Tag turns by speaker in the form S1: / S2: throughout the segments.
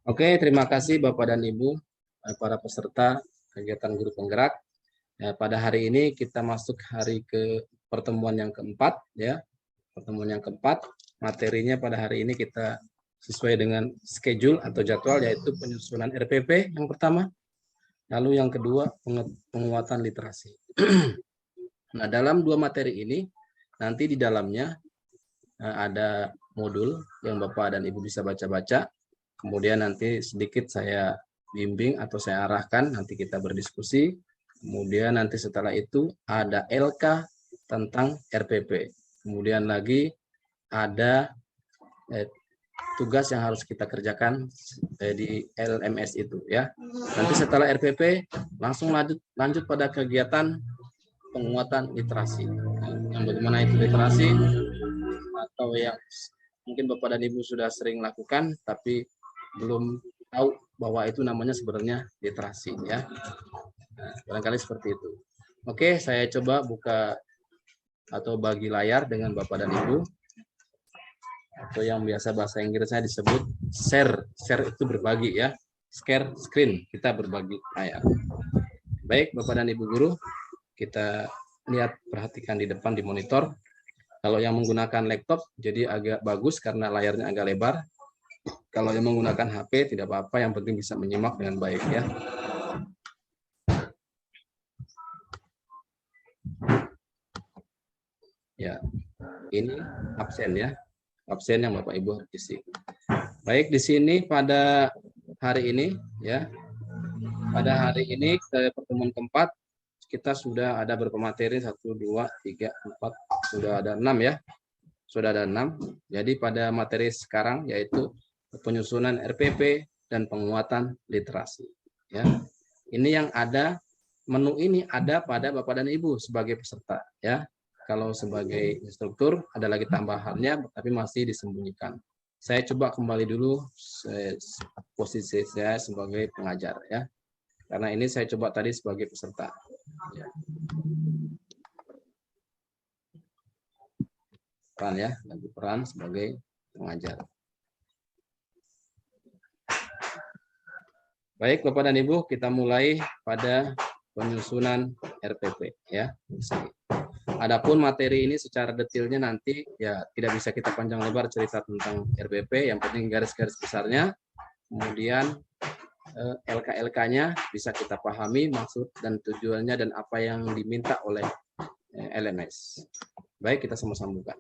S1: Oke, terima kasih Bapak dan Ibu, para peserta kegiatan guru penggerak. Ya, pada hari ini kita masuk hari ke pertemuan yang keempat, ya. Pertemuan yang keempat, materinya pada hari ini kita sesuai dengan schedule atau jadwal, yaitu penyusunan RPP yang pertama, lalu yang kedua penguatan literasi. Nah, dalam dua materi ini, nanti di dalamnya ada modul yang Bapak dan Ibu bisa baca-baca. Kemudian nanti sedikit saya bimbing atau saya arahkan, nanti kita berdiskusi. Kemudian nanti setelah itu ada LK tentang RPP. Kemudian lagi ada tugas yang harus kita kerjakan di LMS itu, ya. Nanti setelah RPP langsung lanjut pada kegiatan penguatan literasi. Yang bagaimana itu literasi, atau yang mungkin Bapak dan Ibu sudah sering lakukan tapi belum tahu bahwa itu namanya sebenarnya literasi, ya. Nah, barangkali seperti itu. Oke, saya coba buka atau bagi layar dengan Bapak dan Ibu, atau yang biasa bahasa Inggrisnya disebut share. Share itu berbagi, ya. Share screen, kita berbagi layar. Baik, Bapak dan Ibu guru, kita lihat, perhatikan di depan di monitor. Kalau yang menggunakan laptop jadi agak bagus karena layarnya agak lebar. Kalau yang menggunakan HP tidak apa-apa, yang penting bisa menyimak dengan baik, ya. Ya, ini absen, ya. Absen yang Bapak Ibu harus isi. Baik, di sini pada hari ini, ya. Pada hari ini ke pertemuan keempat kita sudah ada berapa materi? 1, 2, 3, 4, sudah ada 6, ya. Sudah ada 6. Jadi pada materi sekarang yaitu penyusunan RPP dan penguatan literasi, ya. Ini yang ada, menu ini ada pada Bapak dan Ibu sebagai peserta, ya. Kalau sebagai instruktur ada lagi tambahannya tapi masih disembunyikan. Saya coba kembali dulu posisi saya sebagai pengajar, ya. Karena ini saya coba tadi sebagai peserta, ya. Peran, ya, lagi peran sebagai pengajar. Baik, Bapak dan Ibu, kita mulai pada penyusunan RPP, ya. Adapun materi ini secara detailnya nanti ya tidak bisa kita panjang lebar cerita tentang RPP, yang penting garis-garis besarnya. Kemudian LK-LK-nya bisa kita pahami maksud dan tujuannya dan apa yang diminta oleh LMS. Baik, kita sama-sama buka.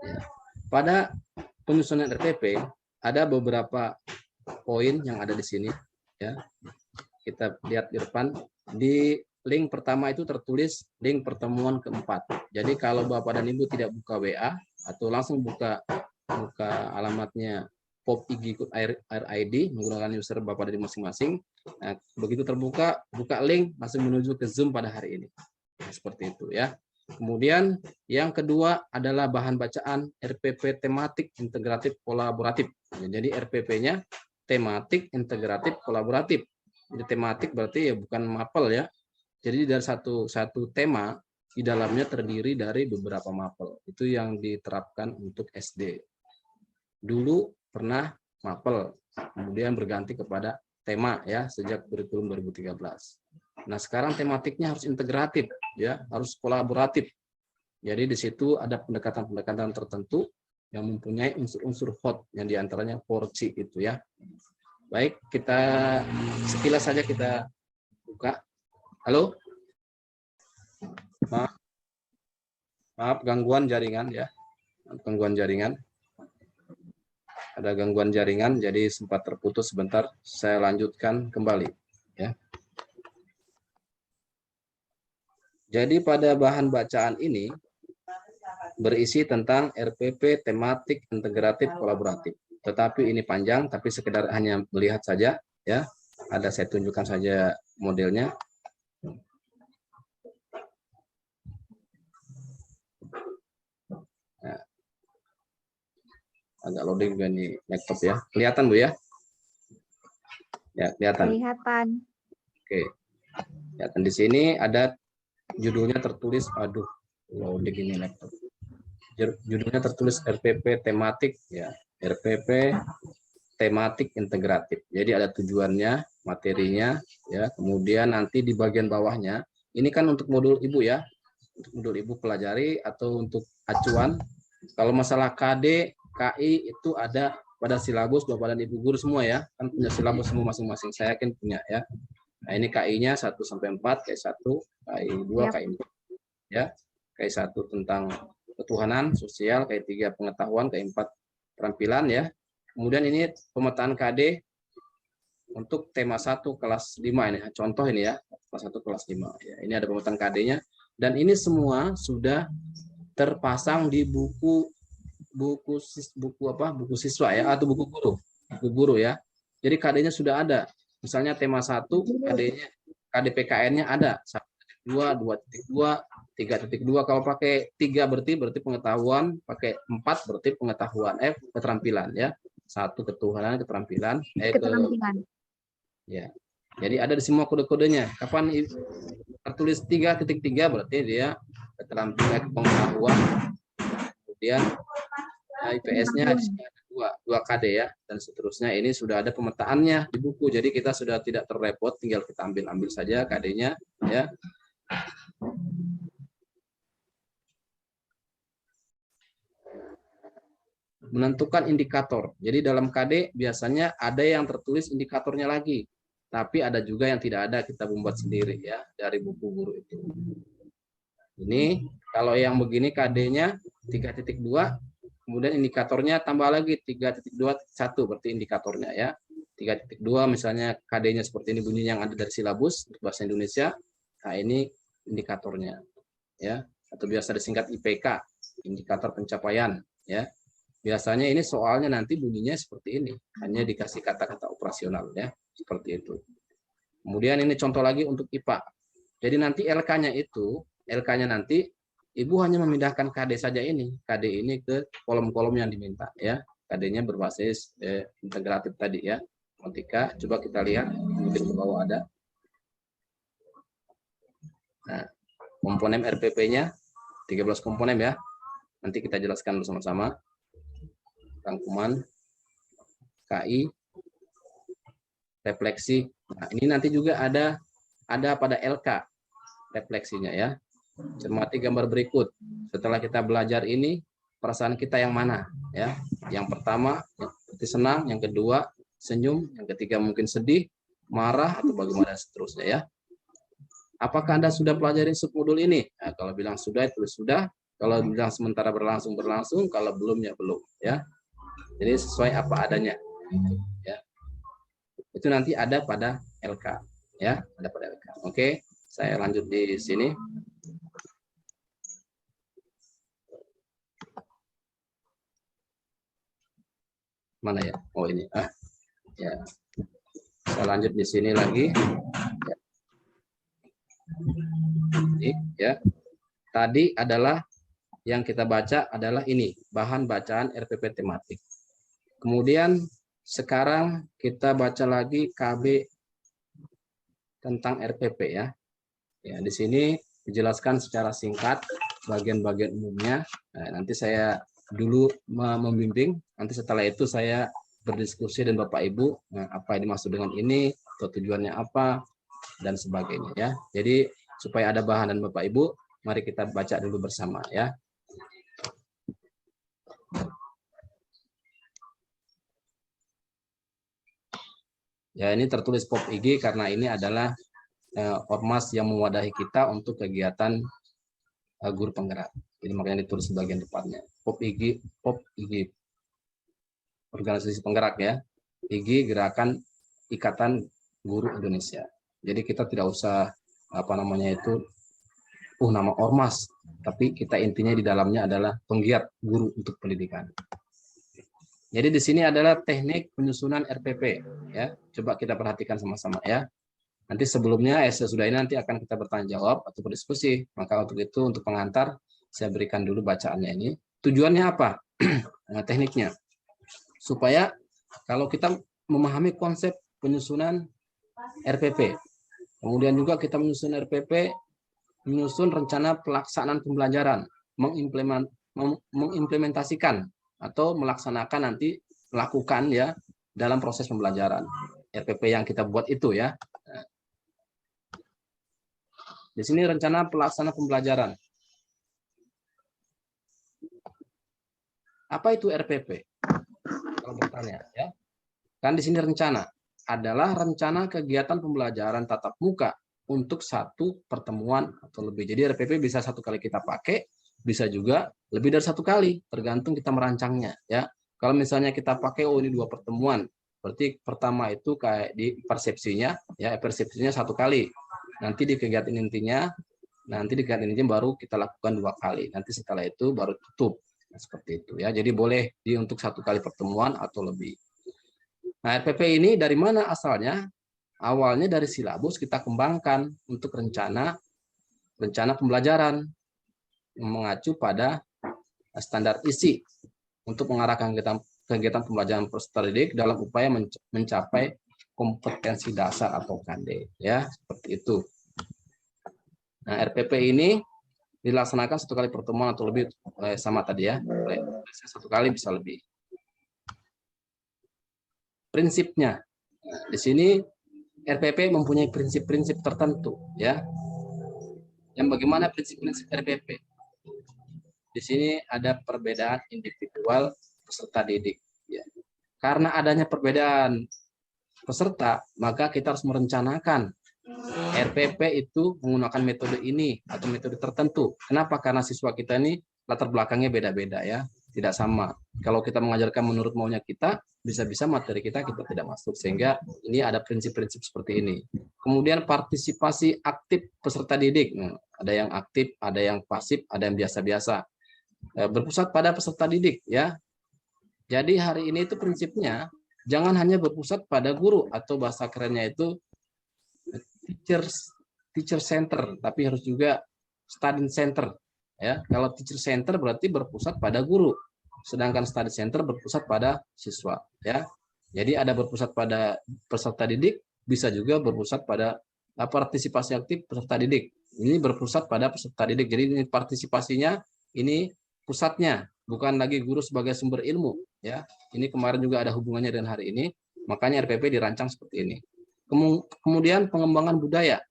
S1: Ya. Pada penyusunan RPP ada beberapa poin yang ada di sini, ya. Kita lihat di depan, di link pertama itu tertulis link pertemuan keempat. Jadi kalau Bapak dan Ibu tidak buka WA atau langsung buka alamatnya POP IG RID menggunakan user Bapak dan Ibu masing-masing, nah, begitu terbuka, buka link langsung menuju ke Zoom pada hari ini. Nah, seperti itu, ya. Kemudian yang kedua adalah bahan bacaan RPP tematik integratif kolaboratif. Jadi RPP-nya tematik integratif kolaboratif. Jadi tematik berarti ya bukan mapel, ya. Jadi dari satu tema di dalamnya terdiri dari beberapa mapel. Itu yang diterapkan untuk SD. Dulu pernah mapel, kemudian berganti kepada tema, ya, sejak kurikulum 2013. Nah, sekarang tematiknya harus integratif, ya, harus kolaboratif. Jadi di situ ada pendekatan-pendekatan tertentu yang mempunyai unsur-unsur hot yang diantaranya 4C itu, ya. Baik, kita sekilas saja kita buka. Halo? Maaf gangguan jaringan, ya. Gangguan jaringan. Ada gangguan jaringan, jadi sempat terputus sebentar. Saya lanjutkan kembali, ya. Jadi pada bahan bacaan ini berisi tentang RPP tematik integratif kolaboratif. Tetapi ini panjang, tapi sekedar hanya melihat saja, ya. Ada saya tunjukkan saja modelnya. Nah, agak loading juga nih laptop, ya. Kelihatan, Bu, ya? Ya, kelihatan.
S2: Kelihatan.
S1: Oke. Kelihatan di sini ada judulnya tertulis, aduh, loading ini laptop. Judulnya tertulis RPP tematik ya, RPP tematik integratif. Jadi ada tujuannya, materinya ya. Kemudian nanti di bagian bawahnya ini kan untuk modul Ibu ya. Untuk modul Ibu pelajari atau untuk acuan. Kalau masalah KD, KI itu ada pada silabus Bapak dan Ibu guru semua ya. Kan punya silabus semua masing-masing. Saya yakin punya ya. Nah, ini KI-nya 1 sampai 4, KI 1, KI 2, KI 4 ya. KI 1 tentang ketuhanan sosial, KI 3 pengetahuan, KI 4 keterampilan ya. Kemudian ini pemetaan KD untuk tema 1 kelas 5 ini. Contoh ini ya, kelas 1 kelas 5 ya. Ini ada pemetaan KD-nya dan ini semua sudah terpasang di buku siswa ya atau buku guru ya. Jadi KD-nya sudah ada. Misalnya tema 1 KD-nya KDPKN-nya ada 1.2, 2.2, 3.2. Kalau pakai 3 berarti pengetahuan, pakai 4 berarti pengetahuan keterampilan ya. 1 ketuhanan, keterampilan, ya. Jadi ada di semua kode-kodenya. Kapan tertulis 3.3 berarti dia keterampilan pengetahuan. Kemudian IPS-nya ada 2 KD ya dan seterusnya. Ini sudah ada pemetaannya di buku. Jadi kita sudah tidak terrepot, tinggal kita ambil saja KD-nya ya. Menentukan indikator. Jadi dalam KD biasanya ada yang tertulis indikatornya lagi, tapi ada juga yang tidak ada, kita membuat sendiri ya dari buku guru itu. Ini kalau yang begini KD-nya 3.2, kemudian indikatornya tambah lagi 3.21 berarti indikatornya ya. 3.2 misalnya KD-nya seperti ini bunyi yang ada dari silabus bahasa Indonesia. Nah, ini indikatornya ya, atau biasa disingkat IPK, indikator pencapaian ya. Biasanya ini soalnya nanti bunyinya seperti ini, hanya dikasih kata-kata operasional ya, seperti itu. Kemudian ini contoh lagi untuk IPA. Jadi nanti LK-nya nanti Ibu hanya memindahkan KD saja ini, KD ini ke kolom-kolom yang diminta ya. KD-nya berbasis integratif tadi ya. Ketika coba kita lihat, mungkin ke bawah ada. Nah, komponen RPP-nya 13 komponen ya. Nanti kita jelaskan bersama-sama. Rangkuman, KI, refleksi. Nah, ini nanti juga ada pada LK refleksinya ya. Cermati gambar berikut. Setelah kita belajar ini, perasaan kita yang mana ya? Yang pertama seperti senang, yang kedua senyum, yang ketiga mungkin sedih, marah atau bagaimana seterusnya ya. Apakah Anda sudah pelajari submodul ini? Nah, kalau bilang sudah, tulis sudah. Kalau bilang sementara berlangsung, kalau belum ya belum ya. Jadi sesuai apa adanya ya. Itu nanti ada pada LK ya, ada pada LK. Oke, saya lanjut di sini. Mana ya? Oh ini. Ya. Saya lanjut di sini lagi. Ya. Tadi adalah yang kita baca adalah ini, bahan bacaan RPP tematik. Kemudian sekarang kita baca lagi KB tentang RPP ya. Ya, di sini dijelaskan secara singkat bagian-bagian umumnya. Nah, nanti saya dulu membimbing, nanti setelah itu saya berdiskusi dengan Bapak Ibu, nah, apa yang dimaksud dengan ini, atau tujuannya apa, dan sebagainya ya. Jadi supaya ada bahan dan Bapak Ibu, mari kita baca dulu bersama ya. Ya, ini tertulis POP IG karena ini adalah ormas yang mewadahi kita untuk kegiatan guru penggerak. Jadi makanya ditulis bagian depannya. POP IG, organisasi penggerak ya. IG Gerakan Ikatan Guru Indonesia. Jadi kita tidak usah nama ormas, tapi kita intinya di dalamnya adalah penggiat guru untuk pendidikan. Jadi di sini adalah teknik penyusunan RPP ya. Coba kita perhatikan sama-sama ya. Nanti sebelumnya sesudah ini nanti akan kita bertanya jawab atau berdiskusi. Maka untuk itu untuk pengantar saya berikan dulu bacaannya ini. Tujuannya apa? Tekniknya. Supaya kalau kita memahami konsep penyusunan RPP. Kemudian juga kita menyusun RPP, menyusun rencana pelaksanaan pembelajaran, mengimplementasikan atau melaksanakan nanti melakukan ya dalam proses pembelajaran RPP yang kita buat itu ya. Di sini rencana pelaksana pembelajaran. Apa itu RPP? Kalau bertanya ya. Kan di sini rencana adalah rencana kegiatan pembelajaran tatap muka untuk satu pertemuan atau lebih. Jadi RPP bisa satu kali kita pakai, bisa juga lebih dari satu kali, tergantung kita merancangnya ya. Kalau misalnya kita pakai ini 2 pertemuan, berarti pertama itu kayak di persepsinya ya, persepsinya 1 kali. Nanti di kegiatan intinya baru kita lakukan 2 kali. Nanti setelah itu baru tutup. Nah, seperti itu ya. Jadi boleh untuk 1 kali pertemuan atau lebih. Nah, RPP ini dari mana asalnya? Awalnya dari silabus kita kembangkan untuk rencana pembelajaran mengacu pada standar isi untuk mengarahkan kegiatan pembelajaran peserta didik dalam upaya mencapai kompetensi dasar atau KD ya, seperti itu. Nah, RPP ini dilaksanakan 1 kali pertemuan atau lebih, sama tadi ya, 1 kali bisa lebih. Prinsipnya, nah, di sini RPP mempunyai prinsip-prinsip tertentu ya. Yang bagaimana prinsip-prinsip RPP? Di sini ada perbedaan individual peserta didik ya. Karena adanya perbedaan peserta, maka kita harus merencanakan RPP itu menggunakan metode ini atau metode tertentu. Kenapa? Karena siswa kita ini latar belakangnya beda-beda ya, tidak sama. Kalau kita mengajarkan menurut maunya kita, bisa-bisa materi kita tidak masuk, sehingga ini ada prinsip-prinsip seperti ini. Kemudian partisipasi aktif peserta didik. Nah, ada yang aktif, ada yang pasif, ada yang biasa-biasa. Berpusat pada peserta didik ya. Jadi hari ini itu prinsipnya jangan hanya berpusat pada guru atau bahasa kerennya itu teacher center, tapi harus juga study center ya. Kalau teacher center berarti berpusat pada guru, sedangkan study center berpusat pada siswa ya. Jadi ada berpusat pada peserta didik, bisa juga berpusat pada partisipasi aktif peserta didik. Ini berpusat pada peserta didik. Jadi ini partisipasinya ini pusatnya, bukan lagi guru sebagai sumber ilmu ya. Ini kemarin juga ada hubungannya dengan hari ini, makanya RPP dirancang seperti ini. Kemudian pengembangan budaya.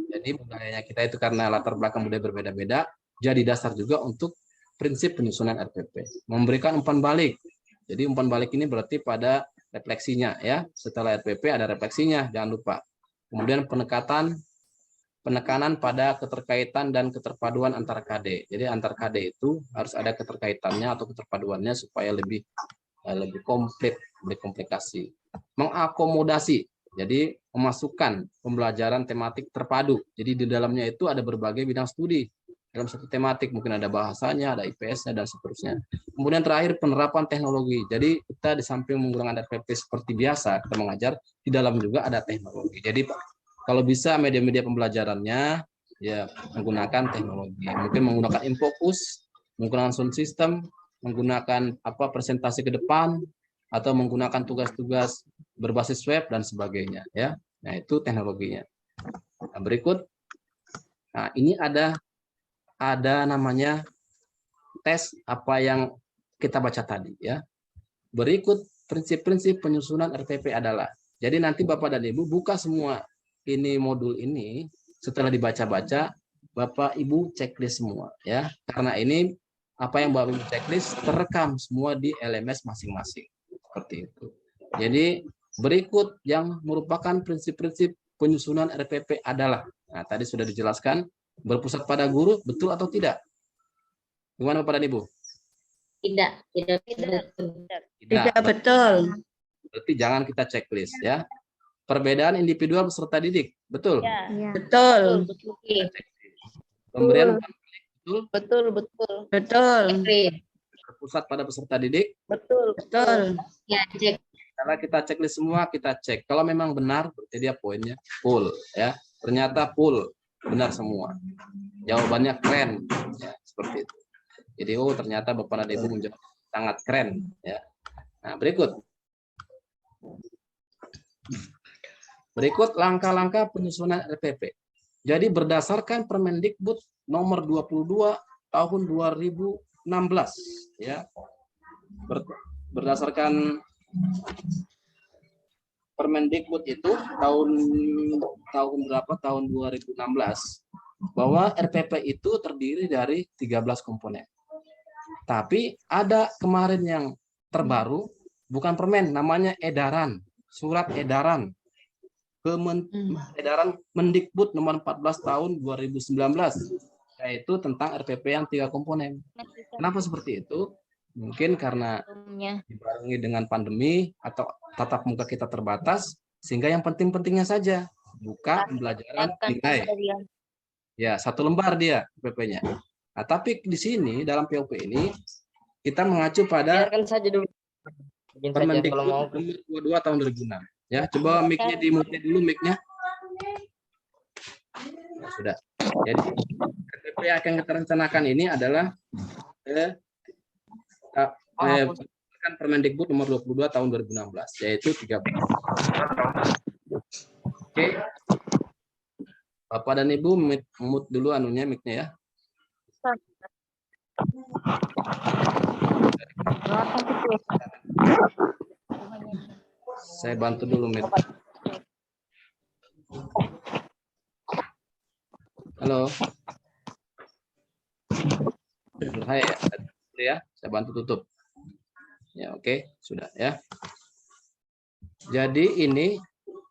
S1: Jadi budayanya kita itu karena latar belakang budaya berbeda-beda, jadi dasar juga untuk prinsip penyusunan RPP. Memberikan umpan balik. Jadi umpan balik ini berarti pada refleksinya ya. Setelah RPP ada refleksinya, jangan lupa. Kemudian penekanan pada keterkaitan dan keterpaduan antar KD. Jadi antar KD itu harus ada keterkaitannya atau keterpaduannya supaya lebih komplit, lebih komplikasi. Mengakomodasi, jadi memasukkan pembelajaran tematik terpadu. Jadi di dalamnya itu ada berbagai bidang studi dalam satu tematik, mungkin ada bahasanya, ada IPS-nya dan seterusnya. Kemudian terakhir penerapan teknologi. Jadi kita di samping menggunakan RPP seperti biasa kita mengajar, di dalam juga ada teknologi. Jadi kalau bisa media-media pembelajarannya ya menggunakan teknologi, mungkin menggunakan Infocus, menggunakan sound system, menggunakan presentasi ke depan, atau menggunakan tugas-tugas berbasis web dan sebagainya ya. Nah, itu teknologinya. Nah, berikut, nah ini ada namanya tes apa yang kita baca tadi ya. Berikut prinsip-prinsip penyusunan RPP adalah, jadi nanti Bapak dan Ibu buka semua ini modul ini, setelah dibaca-baca Bapak Ibu checklist semua ya, karena ini apa yang Bapak Ibu checklist terekam semua di LMS masing-masing seperti itu. Jadi berikut yang merupakan prinsip-prinsip penyusunan RPP adalah, nah tadi sudah dijelaskan, berpusat pada guru, betul atau tidak? Gimana Bapak dan Ibu?
S2: Tidak
S3: Tidak betul.
S1: Berarti jangan kita checklist ya. Perbedaan individual peserta didik, betul?
S3: Ya. Betul.
S1: Pemberian
S2: Betul.
S3: Betul.
S1: berpusat pada peserta didik,
S3: Betul.
S2: Ya, cek.
S1: Setelah kita checklist semua, kita cek. Kalau memang benar, berarti dia poinnya full ya. Ternyata full, benar semua. Jawabannya keren, ya, seperti itu. Jadi ternyata Bapak dan Ibu menjawab sangat keren ya. Nah, berikut langkah-langkah penyusunan RPP. Jadi berdasarkan Permendikbud nomor 22 tahun 2020 ya. Berdasarkan Permendikbud itu tahun berapa? Tahun 2016 bahwa RPP itu terdiri dari 13 komponen. Tapi ada kemarin yang terbaru, bukan permen, namanya edaran, surat edaran. Edaran Mendikbud nomor 14 tahun 2019, yaitu tentang RPP yang 3 komponen. Kenapa seperti itu? Mungkin karena dibarengi dengan pandemi atau tatap muka kita terbatas, sehingga yang penting-pentingnya saja, buka pembelajaran nilai. Ya, 1 lembar dia PP-nya. Nah, tapi di sini dalam POP ini kita mengacu pada Permendikbud nomor 22 tahun 2006. Ya, coba mic-nya di-mute dulu mic-nya. Nah, sudah. Jadi RPP yang akan kita rencanakan ini adalah kan Permendikbud nomor 22 tahun 2016, yaitu 13. Oke. Bapak dan Ibu mute dulu anunya mic-nya ya. Saya bantu dulu mic. Halo. Hai ya, saya bantu tutup. Ya, oke, sudah ya. Jadi ini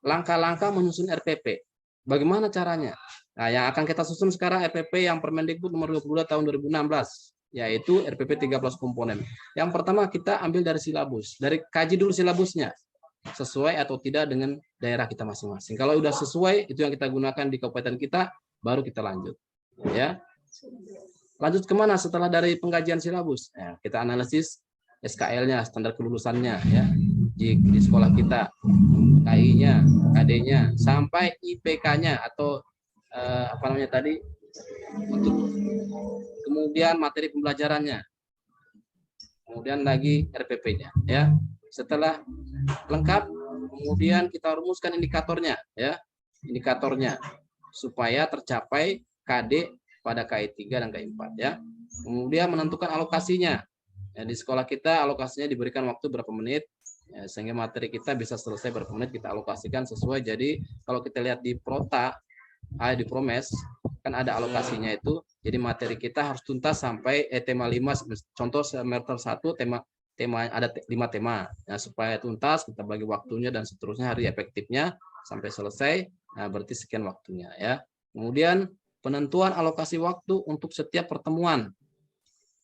S1: langkah-langkah menyusun RPP. Bagaimana caranya? Nah, yang akan kita susun sekarang RPP yang Permendikbud nomor 22 tahun 2016, yaitu RPP 13 komponen. Yang pertama kita ambil dari silabus. Kaji dulu silabusnya. Sesuai atau tidak dengan daerah kita masing-masing. Kalau sudah sesuai, itu yang kita gunakan di kabupaten kita, baru kita lanjut. Ya. Lanjut kemana setelah dari pengkajian silabus? Ya, kita analisis SKL-nya, standar kelulusannya, ya di sekolah kita, KI-nya, KD-nya, sampai IPK-nya atau apa namanya tadi, untuk kemudian materi pembelajarannya, kemudian lagi RPP-nya, ya. Setelah lengkap, kemudian kita rumuskan indikatornya, ya, indikatornya supaya tercapai KD pada KI 3 dan KI 4, ya. Kemudian menentukan alokasinya. Ya, di sekolah kita alokasinya diberikan waktu berapa menit, ya, sehingga materi kita bisa selesai berapa menit kita alokasikan sesuai. Jadi kalau kita lihat di Prota, di Promes kan ada alokasinya itu. Jadi materi kita harus tuntas sampai tema 5. Contoh semester 1 tema ada 5 tema. Nah, supaya tuntas kita bagi waktunya dan seterusnya hari efektifnya sampai selesai. Nah, berarti sekian waktunya, ya. Kemudian penentuan alokasi waktu untuk setiap pertemuan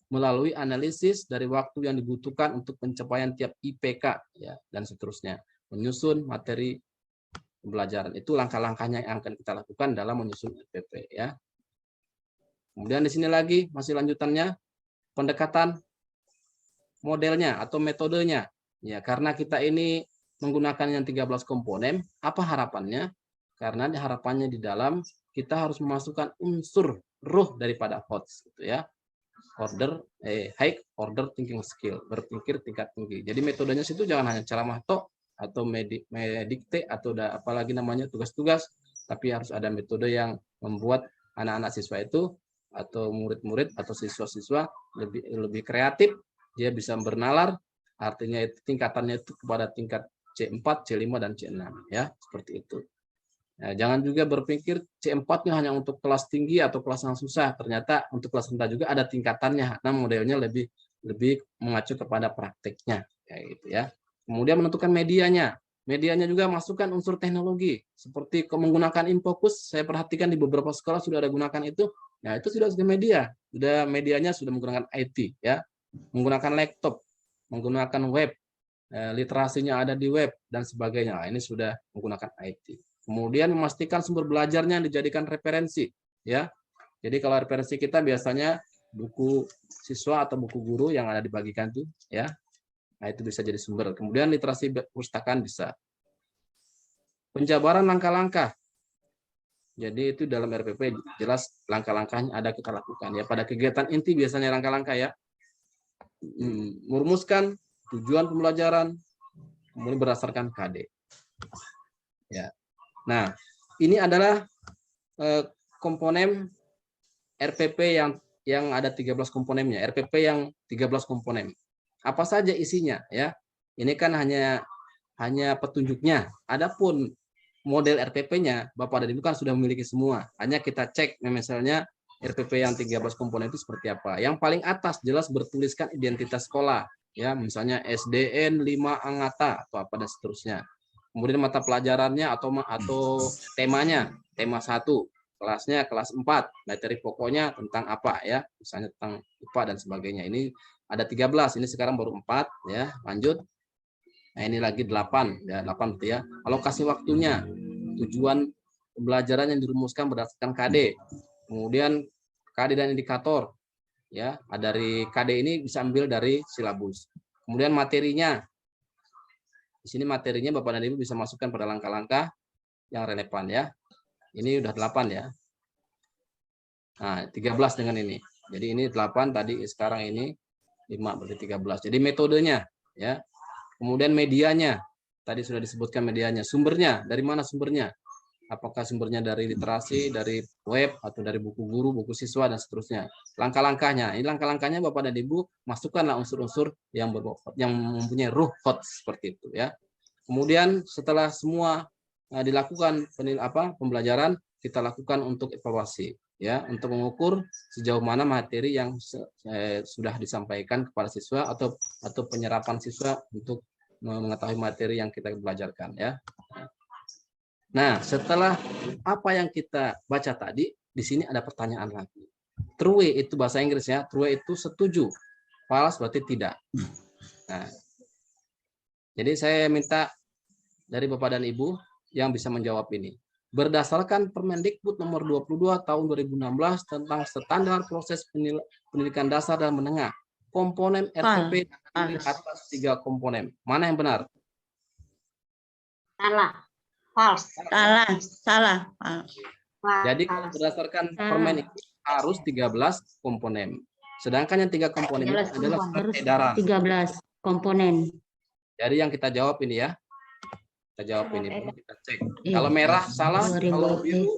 S1: melalui analisis dari waktu yang dibutuhkan untuk pencapaian tiap IPK, ya, dan seterusnya. Menyusun materi pembelajaran itu langkah-langkahnya yang akan kita lakukan dalam menyusun RPP, ya. Kemudian di sini lagi masih lanjutannya pendekatan modelnya atau metodenya, ya, karena kita ini menggunakan yang 13 komponen. Apa harapannya? Karena harapannya di dalam kita harus memasukkan unsur ruh daripada HOTS, gitu ya. High order thinking skill, berpikir tingkat tinggi. Jadi metodenya situ jangan hanya ceramah tok atau medikte atau apalagi namanya tugas-tugas, tapi harus ada metode yang membuat anak-anak siswa itu atau murid-murid atau siswa-siswa lebih kreatif, dia bisa bernalar, artinya itu tingkatannya itu kepada tingkat C4, C5 dan C6, ya, seperti itu. Nah, jangan juga berpikir C4-nya hanya untuk kelas tinggi atau kelas yang susah. Ternyata untuk kelas rendah juga ada tingkatannya. Nah, modelnya lebih mengacu kepada prakteknya, kayak gitu, ya. Kemudian menentukan medianya. Medianya juga masukkan unsur teknologi seperti menggunakan InFocus. Saya perhatikan di beberapa sekolah sudah ada gunakan itu. Nah, itu sudah media. Sudah medianya sudah menggunakan IT, ya. Menggunakan laptop, menggunakan web, literasinya ada di web dan sebagainya. Nah, ini sudah menggunakan IT. Kemudian memastikan sumber belajarnya dijadikan referensi, ya. Jadi kalau referensi kita biasanya buku siswa atau buku guru yang ada dibagikan tuh, ya. Nah, itu bisa jadi sumber. Kemudian literasi perpustakaan bisa. Penjabaran langkah-langkah. Jadi itu dalam RPP jelas langkah-langkahnya ada kita lakukan, ya. Pada kegiatan inti biasanya langkah-langkah, ya. Merumuskan tujuan pembelajaran, kemudian berdasarkan KD. Ya. Nah, ini adalah komponen RPP yang yang ada 13 komponennya, RPP yang 13 komponen. Apa saja isinya ya? Ini kan hanya petunjuknya. Adapun model RPP-nya Bapak dan Ibu kan sudah memiliki semua. Hanya kita cek misalnya RPP yang 13 komponen itu seperti apa. Yang paling atas jelas bertuliskan identitas sekolah ya, misalnya SDN 5 Angata atau apa dan seterusnya. Kemudian mata pelajarannya atau temanya, tema 1, kelasnya kelas 4, materi pokoknya tentang apa ya, misalnya tentang IPA dan sebagainya. Ini ada 13, ini sekarang baru 4 ya, lanjut. Nah, ini lagi 8 ya, 8 gitu ya. Alokasi waktunya, tujuan pembelajaran yang dirumuskan berdasarkan KD. Kemudian KD dan indikator ya, dari KD ini bisa ambil dari silabus. Kemudian materinya. Di sini materinya Bapak dan Ibu bisa masukkan pada langkah-langkah yang relevan ya. Ini udah 8 ya. Nah, 13 dengan ini. Jadi ini 8 tadi, sekarang ini 5 berarti 13. Jadi metodenya ya. Kemudian medianya. Tadi sudah disebutkan medianya. Sumbernya, dari mana sumbernya? Apakah sumbernya dari literasi, dari web, atau dari buku guru, buku siswa, dan seterusnya. Langkah-langkahnya. Ini langkah-langkahnya Bapak dan Ibu masukkanlah unsur-unsur yang mempunyai ruh hot seperti itu ya. Kemudian setelah semua dilakukan pembelajaran, kita lakukan untuk evaluasi ya, untuk mengukur sejauh mana materi yang sudah disampaikan kepada siswa atau penyerapan siswa untuk mengetahui materi yang kita belajarkan ya. Nah, setelah apa yang kita baca tadi, di sini ada pertanyaan lagi. True itu bahasa Inggris ya, true itu setuju, false berarti tidak. Nah, jadi saya minta dari Bapak dan Ibu yang bisa menjawab ini. Berdasarkan Permendikbud nomor 22 tahun 2016 tentang standar proses pendidikan dasar dan menengah, komponen RPP terdiri atas 3 komponen. Mana yang benar?
S2: Salah. False.
S3: Salah.
S1: Jadi berdasarkan Permen itu harus 13 komponen. Sedangkan yang 3 komponen ini adalah peredaran.
S2: 13 komponen.
S1: Jadi yang kita jawab ini ya. Kita jawab ini, kita cek. Kalau merah salah, kalau biru,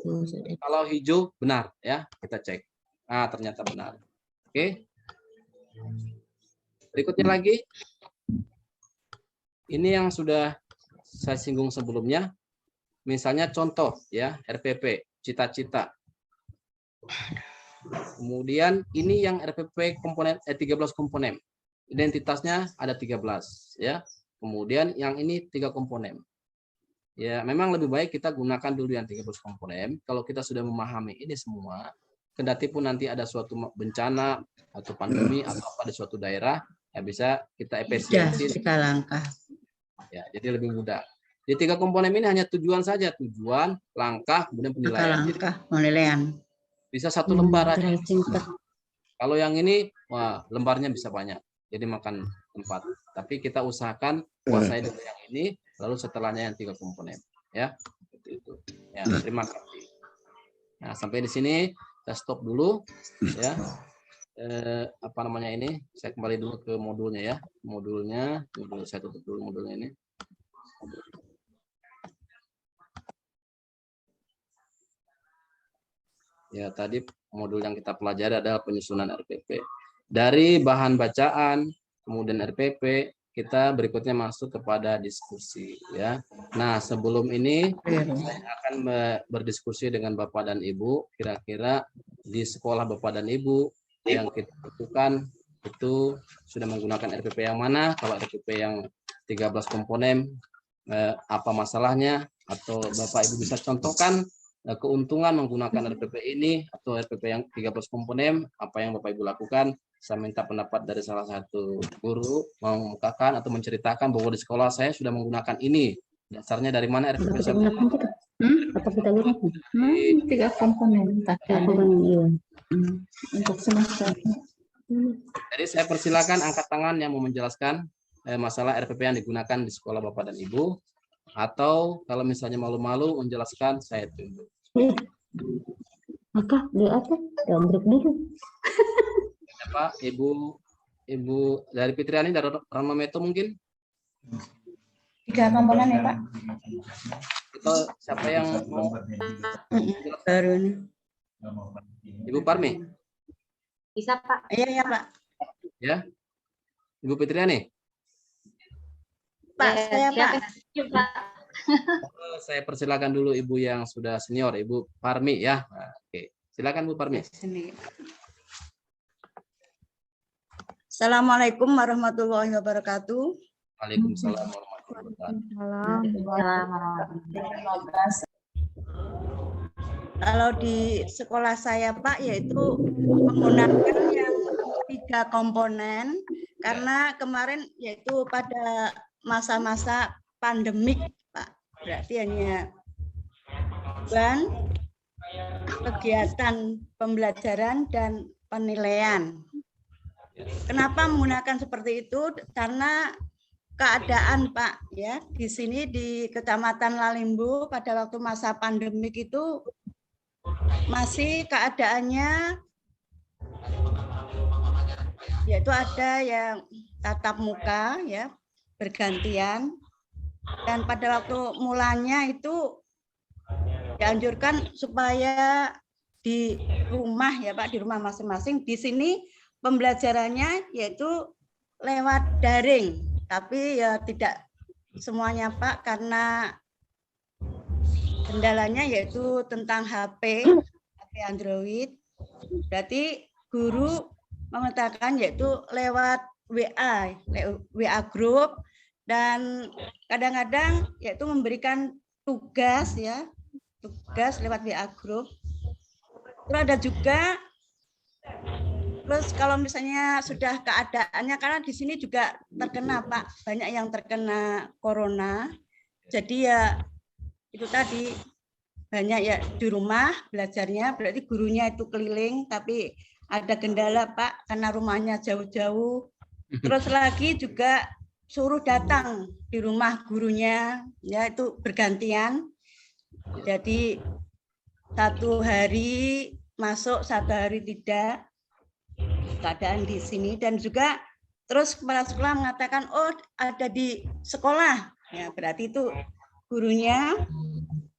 S1: kalau hijau benar ya. Kita cek. Nah, ternyata benar. Oke. Berikutnya lagi. Ini yang sudah saya singgung sebelumnya. Misalnya contoh ya, RPP, cita-cita. Kemudian ini yang RPP komponen 13 komponen. Identitasnya ada 13 ya. Kemudian yang ini 3 komponen. Ya, memang lebih baik kita gunakan dulu yang 13 komponen. Kalau kita sudah memahami ini semua, kendati pun nanti ada suatu bencana atau pandemi atau apa di suatu daerah, ya bisa kita efisiensi.
S3: Langkah.
S1: Ya, jadi lebih mudah. Di 3 komponen ini hanya tujuan saja, tujuan, langkah, kemudian penilaian.
S3: Langkah penilaian.
S1: Bisa 1 lembar aja. Kalau yang ini, wah, lembarnya bisa banyak. Jadi makan tempat. Tapi kita usahakan kuasai dulu yang ini, lalu setelahnya yang 3 komponen. Ya, itu. Ya, terima kasih. Nah, sampai di sini kita stop dulu. Ya, apa namanya ini? Saya kembali dulu ke modulnya ya. Modulnya, saya tutup dulu modulnya ini. Ya, tadi modul yang kita pelajari adalah penyusunan RPP. Dari bahan bacaan, kemudian RPP, kita berikutnya masuk kepada diskusi ya. Nah, sebelum ini saya akan berdiskusi dengan Bapak dan Ibu, kira-kira di sekolah Bapak dan Ibu yang kita lakukan itu sudah menggunakan RPP yang mana? Kalau RPP yang 13 komponen, apa masalahnya? Atau Bapak Ibu bisa contohkan keuntungan menggunakan RPP ini atau RPP yang 13 komponen, apa yang Bapak Ibu lakukan? Saya minta pendapat dari salah satu guru mengungkapkan atau menceritakan bahwa di sekolah saya sudah menggunakan ini. Dasarnya dari mana RPP saya?
S2: Apa kita gunakan?
S3: 3 komponen. Untuk semester.
S1: Jadi saya persilakan angkat tangan yang mau menjelaskan masalah RPP yang digunakan di sekolah Bapak dan Ibu. Atau kalau misalnya malu-malu menjelaskan, saya tunggu.
S2: Apa? Gambrek dulu.
S1: Pak, Ibu dari Fitriani dari Rama Meto mungkin?
S3: 3 komponen ya Pak.
S1: Atau siapa yang mau?
S3: Baru nih.
S1: Ibu Parmi?
S2: Bisa, Pak.
S3: Iya, ya, Pak.
S1: Ya, Ibu Fitriani.
S3: Pak, saya, Pak.
S1: Saya persilakan dulu Ibu yang sudah senior, Ibu Parmi ya. Nah, oke, silakan Bu Parmi.
S3: Assalamualaikum warahmatullahi wabarakatuh.
S1: Waalaikumsalam warahmatullahi wabarakatuh.
S3: Kalau di sekolah saya, Pak, yaitu menggunakan yang 3 komponen karena kemarin yaitu pada masa-masa pandemik, Pak. Berarti hanya kegiatan pembelajaran dan penilaian. Kenapa menggunakan seperti itu? Karena keadaan, Pak, ya, di sini di Kecamatan Lalimbu pada waktu masa pandemik itu masih keadaannya yaitu ada yang tatap muka ya bergantian, dan pada waktu mulanya itu dianjurkan supaya di rumah ya Pak, di rumah masing-masing. Di sini pembelajarannya yaitu lewat daring, tapi ya tidak semuanya Pak, karena kendalanya yaitu tentang HP Android. Berarti guru mengatakan yaitu lewat WA group, dan kadang-kadang yaitu memberikan tugas ya, tugas lewat WA group. Terus ada juga, terus kalau misalnya sudah keadaannya, karena di sini juga terkena Pak, banyak yang terkena corona. Jadi ya itu tadi banyak ya di rumah belajarnya, berarti gurunya itu keliling, tapi ada kendala Pak karena rumahnya jauh-jauh. Terus lagi juga suruh datang di rumah gurunya, ya itu bergantian. Jadi 1 hari masuk, 1 hari tidak, keadaan di sini. Dan juga terus kepala sekolah mengatakan, oh ada di sekolah, ya berarti itu gurunya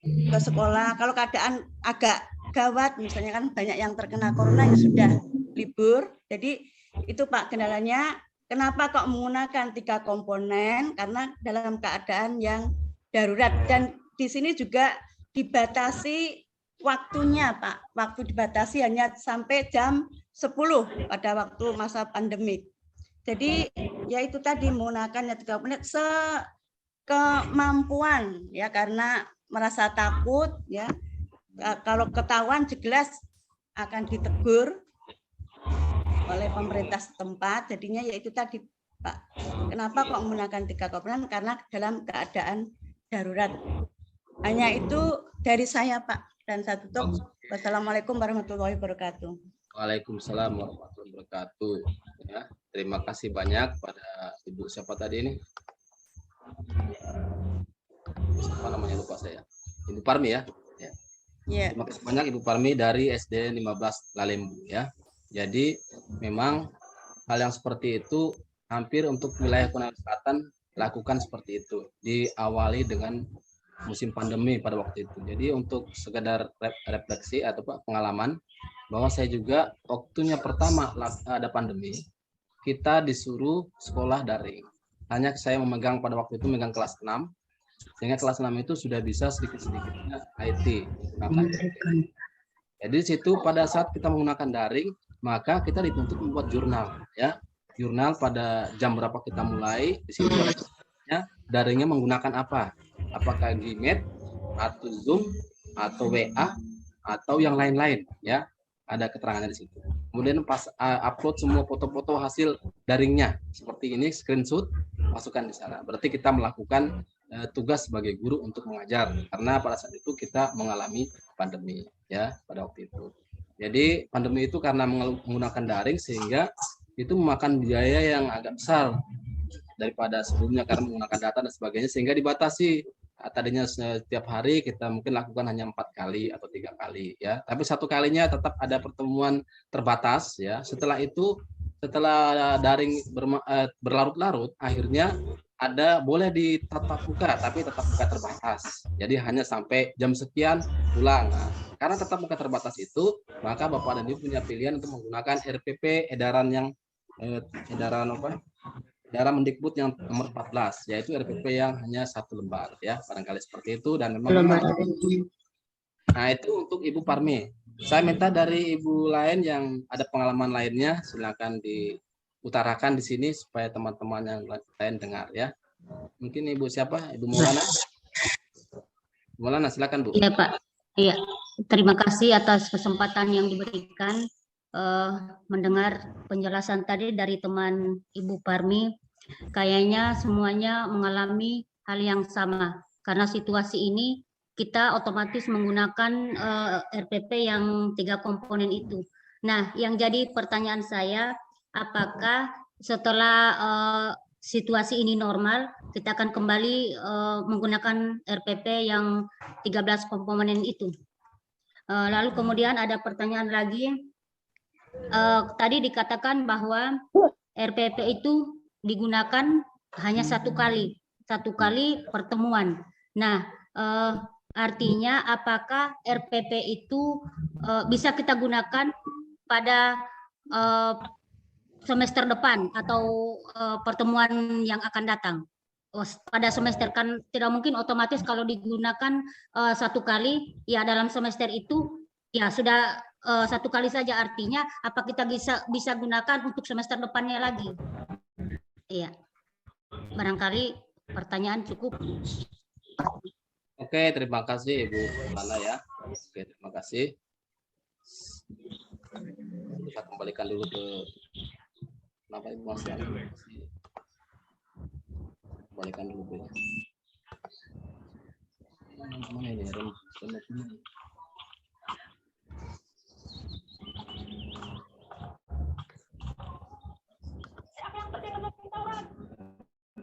S3: ke sekolah. Kalau keadaan agak gawat, misalnya kan banyak yang terkena corona yang sudah libur. Jadi itu Pak kendalanya. Kenapa kok menggunakan 3 komponen? Karena dalam keadaan yang darurat, dan di sini juga dibatasi waktunya Pak. Waktu dibatasi hanya sampai jam 10 pada waktu masa pandemik. Jadi ya itu tadi menggunakan 3 komponen kemampuan ya, karena merasa takut ya, kalau ketahuan jelas akan ditegur oleh pemerintah setempat. Jadinya yaitu tadi Pak, kenapa kok menggunakan 3 komponen? Karena dalam keadaan darurat. Hanya itu dari saya Pak, dan saya tutup. Wassalamualaikum warahmatullahi wabarakatuh.
S1: Waalaikumsalam warahmatullahi wabarakatuh. Ya, terima kasih banyak pada Ibu siapa tadi ini? Apa namanya, lupa saya. Ibu Parmi ya. Ya. Terima kasih banyak Ibu Parmi dari SD 15 Lalembu ya. Jadi memang hal yang seperti itu hampir untuk wilayah Konawe Selatan lakukan seperti itu. Diawali dengan musim pandemi pada waktu itu. Jadi untuk sekedar refleksi atau pengalaman bahwa saya juga waktunya pertama ada pandemi, kita disuruh sekolah daring. Hanya saya memegang pada waktu itu memegang kelas 6, sehingga kelas 6 itu sudah bisa sedikit-sedikitnya IT. Jadi di situ pada saat kita menggunakan daring, maka kita dituntut membuat jurnal ya. Jurnal pada jam berapa kita mulai, di situ ada daringnya menggunakan apa? Apakah Gmeet atau Zoom atau WA atau yang lain-lain ya. Ada keterangannya di situ. Kemudian pas upload semua foto-foto hasil daringnya seperti ini, screenshot, masukkan di sana. Berarti kita melakukan tugas sebagai guru untuk mengajar, karena pada saat itu kita mengalami pandemi ya pada waktu itu. Jadi pandemi itu karena menggunakan daring sehingga itu memakan biaya yang agak besar daripada sebelumnya karena menggunakan data dan sebagainya, sehingga dibatasi. Tadinya setiap hari kita mungkin lakukan hanya 4 kali atau 3 kali ya, tapi 1 kalinya tetap ada pertemuan terbatas ya. Setelah itu, setelah daring berlarut-larut, akhirnya ada boleh ditatap muka, tapi tatap muka terbatas. Jadi hanya sampai jam sekian pulang. Nah, karena tatap muka terbatas itu, maka Bapak dan Ibu punya pilihan untuk menggunakan RPP edaran yang edaran apa? Edaran Mendikbud yang nomor 14, yaitu RPP yang hanya 1 lembar, ya barangkali seperti itu. Dan memang nah itu untuk Ibu Parmi. Saya minta dari Ibu lain yang ada pengalaman lainnya, silakan diutarakan di sini supaya teman-teman yang lain dengar ya. Mungkin Ibu siapa? Ibu Maulana. Maulana, silakan Bu.
S2: Iya Pak. Iya. Terima kasih atas kesempatan yang diberikan mendengar penjelasan tadi dari teman Ibu Parmi. Kayaknya semuanya mengalami hal yang sama karena situasi ini kita otomatis menggunakan RPP yang 3 komponen itu. Nah, yang jadi pertanyaan saya, apakah setelah situasi ini normal, kita akan kembali menggunakan RPP yang 13 komponen itu? Lalu kemudian ada pertanyaan lagi, tadi dikatakan bahwa RPP itu digunakan hanya 1 kali pertemuan. Nah, artinya apakah RPP itu bisa kita gunakan pada semester depan atau pertemuan yang akan datang? Pada semester kan tidak mungkin otomatis kalau digunakan 1 kali ya dalam semester itu ya sudah 1 kali saja, artinya apa kita bisa gunakan untuk semester depannya lagi? Iya, barangkali pertanyaan cukup.
S1: Oke, terima kasih Ibu Lana ya. Oke, terima kasih. Kita kembalikan dulu ke kenapa Ibu masih ada? Kembalikan dulu ke mana ini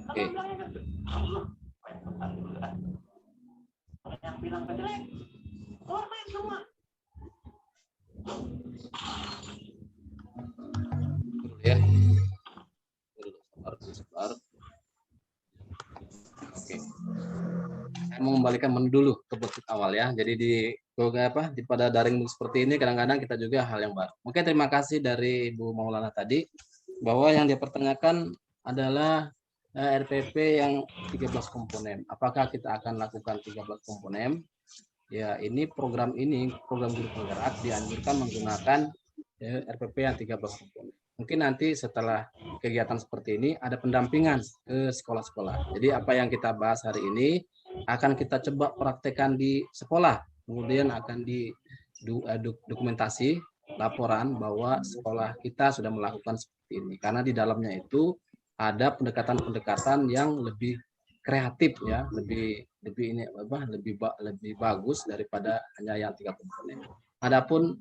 S1: Oke. Ya. Sabar. Oke. Saya mau kembalikan menu dulu ke bentuk awal ya. Jadi di pada daring seperti ini kadang-kadang kita juga hal yang baru. Oke, terima kasih dari Ibu Maulana tadi bahwa yang dia pertanyakan adalah RPP yang 13 komponen. Apakah kita akan lakukan 13 komponen? Ya, program guru penggerak dianjurkan menggunakan RPP yang 13 komponen. Mungkin nanti setelah kegiatan seperti ini ada pendampingan ke sekolah-sekolah. Jadi apa yang kita bahas hari ini akan kita coba praktekkan di sekolah. Kemudian akan dokumentasi laporan bahwa sekolah kita sudah melakukan seperti ini. Karena di dalamnya itu ada pendekatan-pendekatan yang lebih kreatif ya, lebih bagus daripada hanya yang 3 komponen. Adapun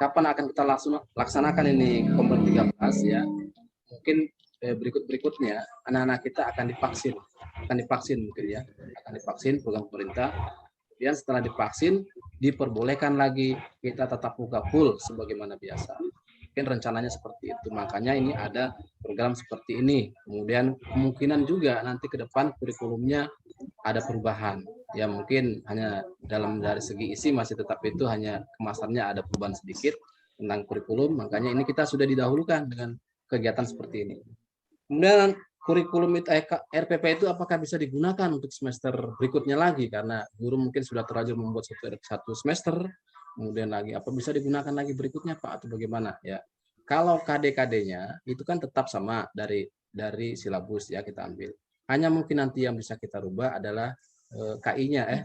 S1: kapan akan kita laksanakan ini komponen 13 ya, mungkin berikutnya anak-anak kita akan divaksin mungkin ya, akan divaksin program pemerintah. Kemudian setelah divaksin diperbolehkan lagi kita tatap muka full sebagaimana biasa. Mungkin rencananya seperti itu, makanya ini ada program seperti ini. Kemudian kemungkinan juga nanti ke depan kurikulumnya ada perubahan. Ya mungkin hanya dari segi isi masih tetap itu, hanya kemasannya ada perubahan sedikit tentang kurikulum. Makanya ini kita sudah didahulukan dengan kegiatan seperti ini. Kemudian kurikulum RPP itu apakah bisa digunakan untuk semester berikutnya lagi, karena guru mungkin sudah terlanjur membuat satu semester, kemudian lagi apa bisa digunakan lagi berikutnya Pak, atau bagaimana ya? Kalau KD-KD-nya itu kan tetap sama dari silabus ya kita ambil. Hanya mungkin nanti yang bisa kita rubah adalah KI-nya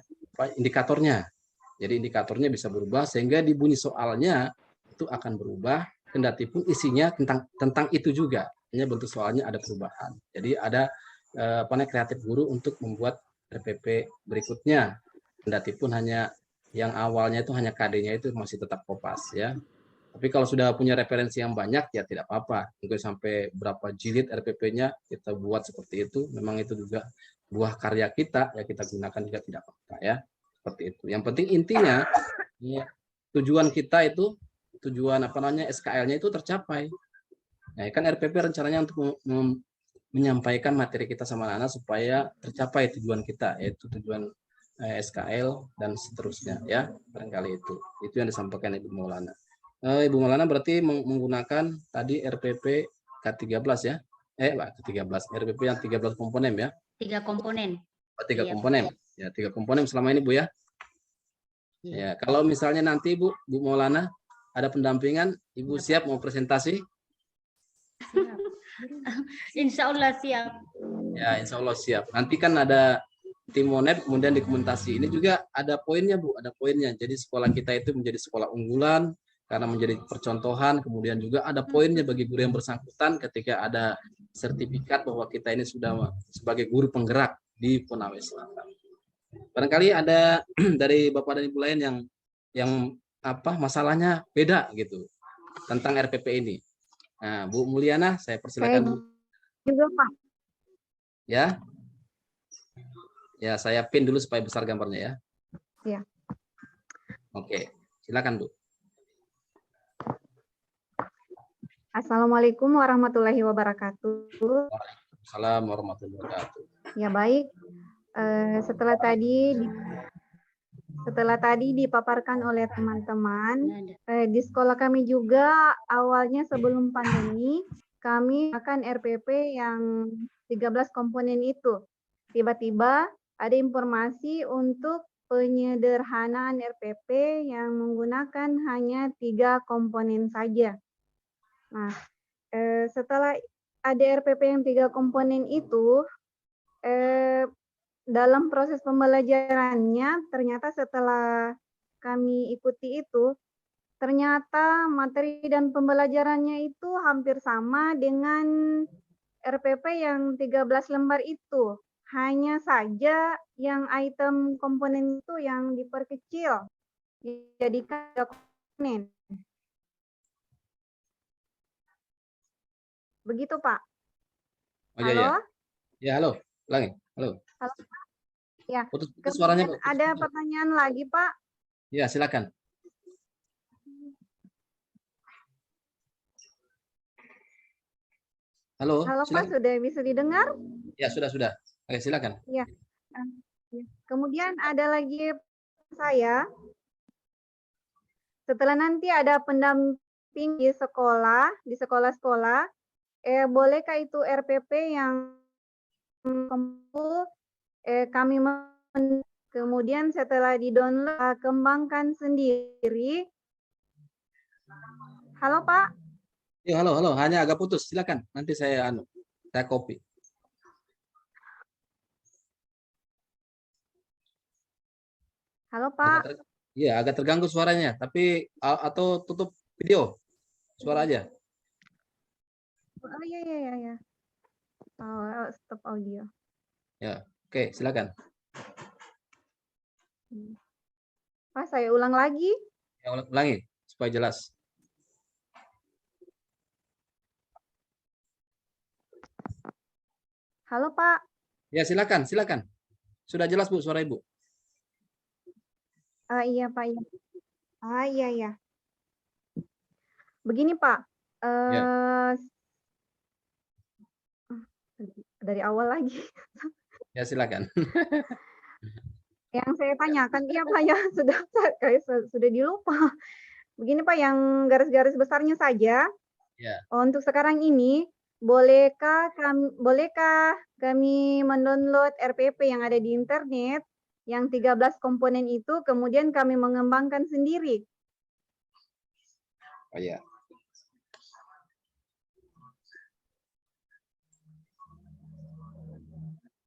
S1: indikatornya. Jadi indikatornya bisa berubah sehingga di bunyi soalnya itu akan berubah, kendati pun isinya tentang itu juga. Hanya bentuk soalnya ada perubahan. Jadi ada kreatif guru untuk membuat RPP berikutnya. Kendati pun hanya yang awalnya itu hanya KD-nya itu masih tetap Kopas ya. Tapi kalau sudah punya referensi yang banyak ya tidak apa-apa. Mungkin sampai berapa jilid RPP-nya kita buat seperti itu. Memang itu juga buah karya kita ya, kita gunakan juga tidak apa-apa ya. Seperti itu. Yang penting intinya ya, tujuan kita itu SKL-nya itu tercapai. Nah, kan RPP rencananya untuk menyampaikan materi kita sama anak-anak supaya tercapai tujuan kita, yaitu tujuan SKL dan seterusnya, ya. Barangkali itu yang disampaikan Ibu Maulana. Ibu Maulana berarti menggunakan tadi RPP K13 ya, K13 RPP yang 13 komponen ya.
S2: 3 komponen.
S1: 3
S2: Iya.
S1: komponen ya, 3 komponen selama ini Bu ya. Ya, kalau misalnya nanti Bu Maulana ada pendampingan, Ibu siap mau presentasi?
S2: Insya Allah siap.
S1: Ya, insya Allah siap. Nanti kan ada tim Monep, kemudian dokumentasi. Ini juga ada poinnya Bu, ada poinnya. Jadi sekolah kita itu menjadi sekolah unggulan karena menjadi percontohan. Kemudian juga ada poinnya bagi guru yang bersangkutan ketika ada sertifikat bahwa kita ini sudah sebagai guru penggerak di Konawe Selatan. Barangkali ada dari Bapak dan Ibu lain yang apa masalahnya beda gitu tentang RPP ini. Nah, Bu Mulyana, saya persilakan Bu.
S4: Juga Pak.
S1: Ya. Ya, saya pin dulu supaya besar gambarnya ya.
S4: Iya.
S1: Oke, silakan Bu.
S4: Assalamualaikum warahmatullahi wabarakatuh.
S1: Assalamualaikum warahmatullahi wabarakatuh.
S4: Ya baik. Setelah tadi dipaparkan oleh teman-teman, di sekolah kami juga awalnya sebelum pandemi kami akan RPP yang 13 komponen itu. Tiba-tiba ada informasi untuk penyederhanaan RPP yang menggunakan hanya 3 komponen saja. Nah, setelah ada RPP yang 3 komponen itu, dalam proses pembelajarannya ternyata setelah kami ikuti itu, ternyata materi dan pembelajarannya itu hampir sama dengan RPP yang 13 lembar itu. Hanya saja yang item komponen itu yang diperkecil, dijadikan 3 komponen. Begitu, Pak.
S1: Oh,
S4: halo?
S1: ya. Ya, halo. Ulangi. Halo.
S4: Halo, ya.
S1: Putus suaranya.
S4: Kemudian ada pertanyaan lagi, Pak.
S1: Ya, silakan. Halo.
S4: Halo, Pak,
S1: Silakan.
S4: sudah bisa didengar?
S1: Ya, sudah. Oke, silakan.
S4: Ya. Kemudian ada lagi saya. Setelah nanti ada pendamping di sekolah-sekolah, bolehkah itu RPP yang kami kemudian setelah di-download kembangkan sendiri. Halo Pak.
S1: Ya, halo. Hanya agak putus. Silakan. Nanti saya copy.
S4: Halo Pak.
S1: Iya, agak terganggu suaranya. Tapi atau tutup video suara aja.
S4: Oh iya. Oh, stop audio.
S1: Ya, oke, silakan.
S4: Pak, saya ulang lagi.
S1: Ya, ulangi supaya jelas.
S4: Halo Pak.
S1: Ya, silakan. Sudah jelas Bu suara Ibu.
S4: Iya Pak. Iya. Begini Pak.
S1: Ya.
S4: Dari awal lagi.
S1: Ya, silakan.
S4: Yang saya tanyakan, iya Pak ya, sudah dilupa. Begini Pak, yang garis-garis besarnya saja.
S1: Ya.
S4: Untuk sekarang ini, bolehkah kami mendownload RPP yang ada di internet, yang 13 komponen itu, kemudian kami mengembangkan sendiri?
S1: Oh ya.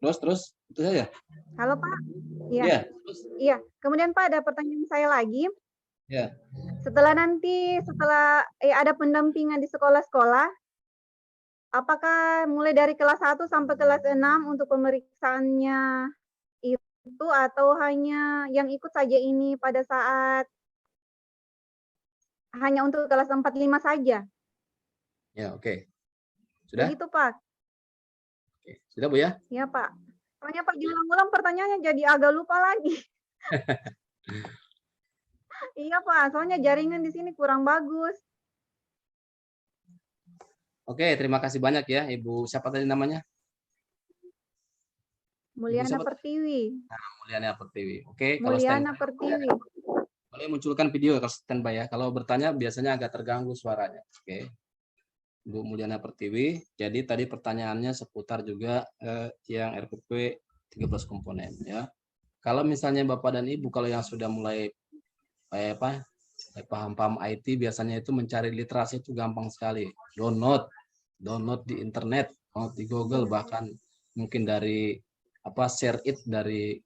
S1: Terus itu saja.
S4: Halo Pak.
S1: Iya.
S4: Iya. Kemudian Pak, ada pertanyaan saya lagi.
S1: Ya.
S4: Setelah ada pendampingan di sekolah-sekolah, apakah mulai dari kelas 1 sampai kelas 6 untuk pemeriksaannya itu, atau hanya yang ikut saja ini pada saat hanya untuk kelas 4, 5 saja?
S1: Ya, oke. Sudah?
S4: Begitu Pak.
S1: Oke. Sudah Bu ya?
S4: Ya Pak. Soalnya Pak diulang-ulang pertanyaannya jadi agak lupa lagi. Iya Pak, soalnya jaringan di sini kurang bagus.
S1: Oke, terima kasih banyak ya Ibu. Siapa tadi namanya?
S4: Mulyana
S1: siapa?
S4: Pertiwi.
S1: Mulyana Pertiwi. Oke, kalau
S4: Mulyana
S1: standby
S4: Pertiwi.
S1: boleh munculkan video kalau standby ya. Kalau bertanya biasanya agak terganggu suaranya. Oke. Bu Mulyana Pertiwi. Jadi tadi pertanyaannya seputar juga yang RPP 13 komponen ya. Kalau misalnya Bapak dan Ibu kalau yang sudah mulai paham-paham IT biasanya itu mencari literasi itu gampang sekali. Download di internet, download di Google, bahkan mungkin dari share it dari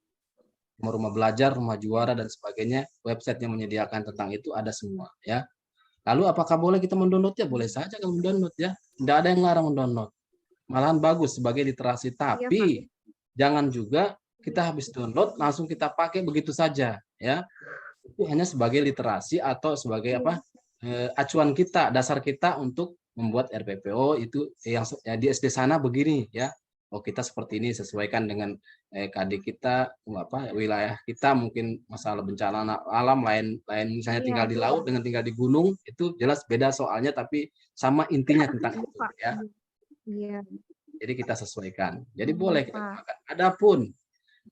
S1: rumah belajar, rumah juara dan sebagainya, website yang menyediakan tentang itu ada semua ya. Lalu apakah boleh kita mendownload ya? Boleh saja kalau mendownload ya. Tidak ada yang larang mendownload. Malahan bagus sebagai literasi, tapi jangan juga kita habis download langsung kita pakai begitu saja ya. Itu hanya sebagai literasi atau sebagai acuan kita, dasar kita untuk membuat RPPO itu yang di SD sana begini ya. Oh kita seperti ini sesuaikan dengan KD kita, wilayah kita mungkin masalah bencana alam lain misalnya tinggal di laut dengan tinggal di gunung itu jelas beda soalnya tapi sama intinya tentang itu ya.
S4: Iya.
S1: Jadi kita sesuaikan. Jadi boleh kita gunakan. Adapun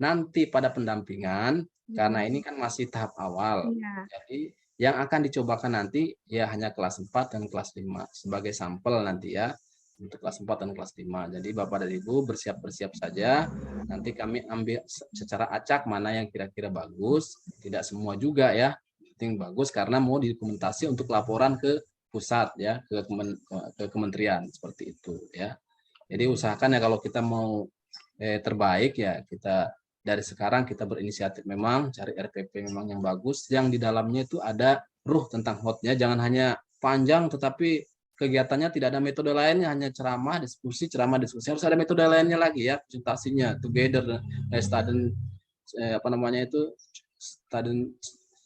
S1: nanti pada pendampingan karena ini kan masih tahap awal. Jadi yang akan dicobakan nanti ya hanya kelas 4 dan kelas 5 sebagai sampel nanti ya. Untuk kelas 4 dan kelas 5. Jadi Bapak dan Ibu bersiap-bersiap saja. Nanti kami ambil secara acak mana yang kira-kira bagus. Tidak semua juga ya. Penting bagus karena mau dokumentasi untuk laporan ke pusat ya, ke kementerian seperti itu ya. Jadi usahakan ya kalau kita mau terbaik ya kita dari sekarang kita berinisiatif memang cari RPP memang yang bagus yang di dalamnya itu ada ruh tentang HOT-nya, jangan hanya panjang tetapi kegiatannya tidak ada metode lainnya, hanya ceramah diskusi harus ada metode lainnya lagi ya, presentasinya together student student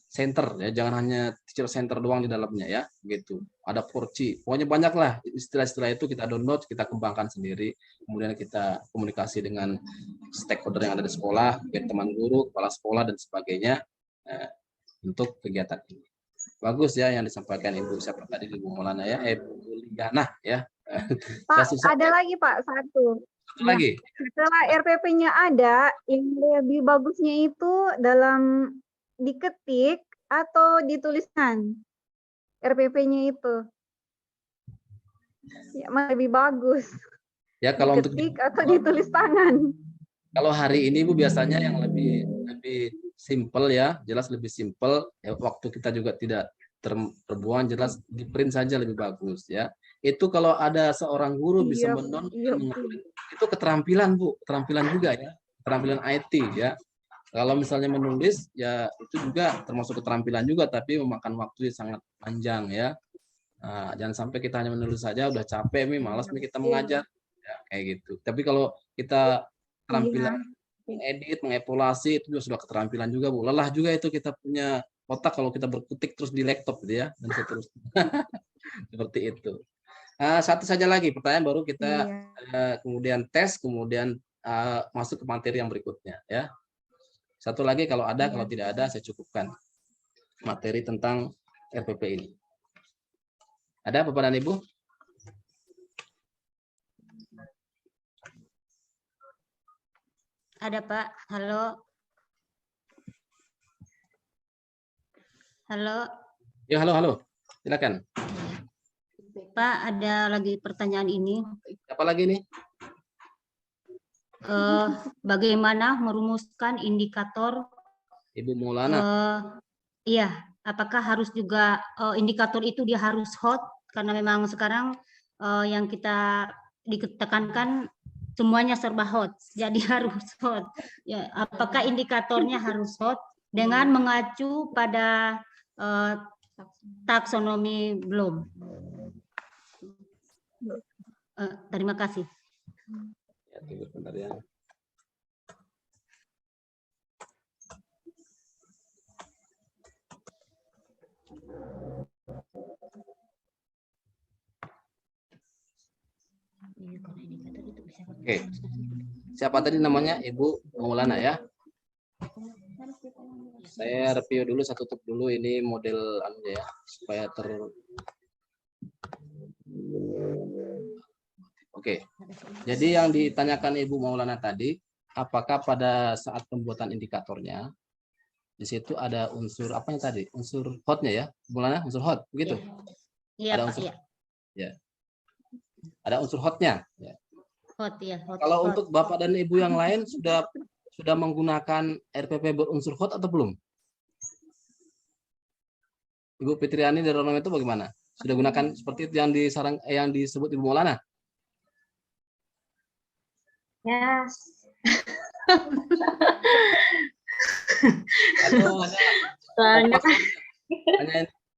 S1: center ya, jangan hanya teacher center doang di dalamnya ya, gitu. Ada porci, pokoknya banyak lah istilah-istilah itu kita download, kita kembangkan sendiri, kemudian kita komunikasi dengan stakeholder yang ada di sekolah, teman guru, kepala sekolah dan sebagainya untuk kegiatan ini. Bagus ya yang disampaikan Ibu siapa tadi Ibu Maulana ya, Ibu Liana ya.
S4: Pak, ada lagi Pak satu.
S1: Lagi.
S4: Setelah RPP-nya ada, yang lebih bagusnya itu dalam diketik atau dituliskan RPP-nya itu. Ya, lebih bagus.
S1: Ya kalau
S4: diketik atau ditulis tangan.
S1: Kalau hari ini Bu biasanya yang lebih simple ya, jelas lebih simple. Ya, waktu kita juga tidak terbuang, jelas di print saja lebih bagus ya. Itu kalau ada seorang guru bisa mendownload itu keterampilan Bu, keterampilan juga ya, keterampilan IT ya. Kalau misalnya menulis ya itu juga termasuk keterampilan juga, tapi memakan waktu yang sangat panjang ya. Nah, jangan sampai kita hanya menulis saja udah capek nih, malas nih kita mengajar ya, kayak gitu. Tapi kalau kita keterampilan mengedit, mengevaluasi itu juga sudah keterampilan juga Bu. Lelah juga itu kita punya otak kalau kita berkutik terus di laptop gitu ya dan seterusnya. Seperti itu. Satu saja lagi pertanyaan baru kita kemudian tes, kemudian masuk ke materi yang berikutnya ya. Satu lagi kalau ada, kalau tidak ada saya cukupkan materi tentang RPP ini. Ada Bapak dan Ibu?
S2: Ada Pak, halo. Halo.
S1: Ya, halo. Silakan.
S2: Pak, ada lagi pertanyaan ini.
S1: Apa lagi nih?
S2: Bagaimana merumuskan indikator?
S1: Ibu Maulana.
S2: Iya, apakah harus juga indikator itu dia harus hot? Karena memang sekarang yang kita ditekankan semuanya serba hot, jadi harus hot. Ya, apakah indikatornya harus hot dengan mengacu pada taksonomi Bloom? Terima kasih.
S1: Ya, tunggu sebentar ya. Oke. Siapa tadi namanya? Ibu Maulana ya? Saya review dulu, saya tutup dulu ini model ya supaya Oke. Jadi yang ditanyakan Ibu Maulana tadi apakah pada saat pembuatan indikatornya di situ ada unsur apa yang tadi? Unsur hotnya ya? Mulanya unsur hot begitu?
S2: Iya,
S1: Ada
S2: Pak,
S1: unsur
S2: ya.
S1: ya. Ada unsur hotnya ya.
S2: Hot ya, hot.
S1: Kalau
S2: hot.
S1: untuk Bapak dan Ibu yang lain sudah menggunakan RPP berunsur hot atau belum? Ibu Fitriani dari Rono itu bagaimana? Sudah gunakan seperti itu yang disebut Ibu Maulana?
S5: Ya,
S1: Atau
S5: soalnya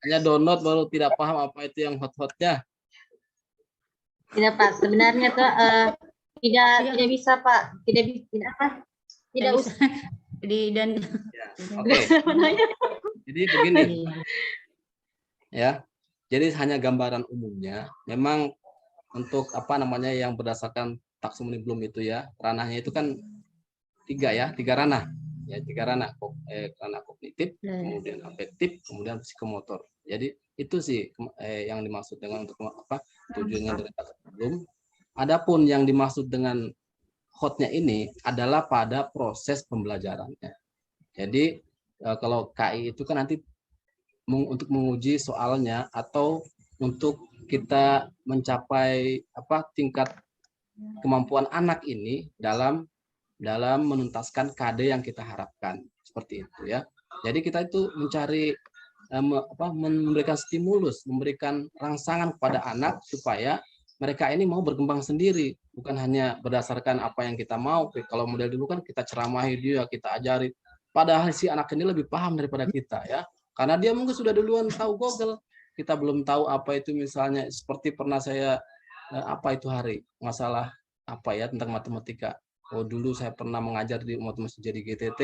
S1: hanya download baru tidak paham apa itu yang hot-hotnya?
S5: tidak Pak, sebenarnya tuh tidak bisa Pak, tidak apa, tidak
S2: bisa.
S5: usah.
S2: Dan
S1: Ya, oke. Jadi begini ya. Jadi hanya gambaran umumnya. Memang untuk apa namanya yang berdasarkan taksonomi Bloom itu ya, ranahnya itu kan tiga ranah. Ya, tiga ranah, ranah kognitif, kemudian afektif, kemudian psikomotor. Jadi itu sih yang dimaksud dengan untuk apa tujuannya dari taksonomi Bloom. Adapun yang dimaksud dengan hotnya ini adalah pada proses pembelajarannya. Jadi kalau KI itu kan nanti untuk menguji soalnya atau untuk kita mencapai apa tingkat kemampuan anak ini dalam menuntaskan KD yang kita harapkan seperti itu ya. Jadi kita itu mencari memberikan stimulus, memberikan rangsangan kepada anak supaya mereka ini mau berkembang sendiri, bukan hanya berdasarkan apa yang kita mau. Kalau model dulu kan kita ceramahi dia, kita ajari. Padahal si anak ini lebih paham daripada kita ya. Karena dia mungkin sudah duluan tahu Google. Kita belum tahu apa itu misalnya seperti pernah saya apa itu hari masalah apa ya tentang matematika. Oh dulu saya pernah mengajar di matematika jadi GTT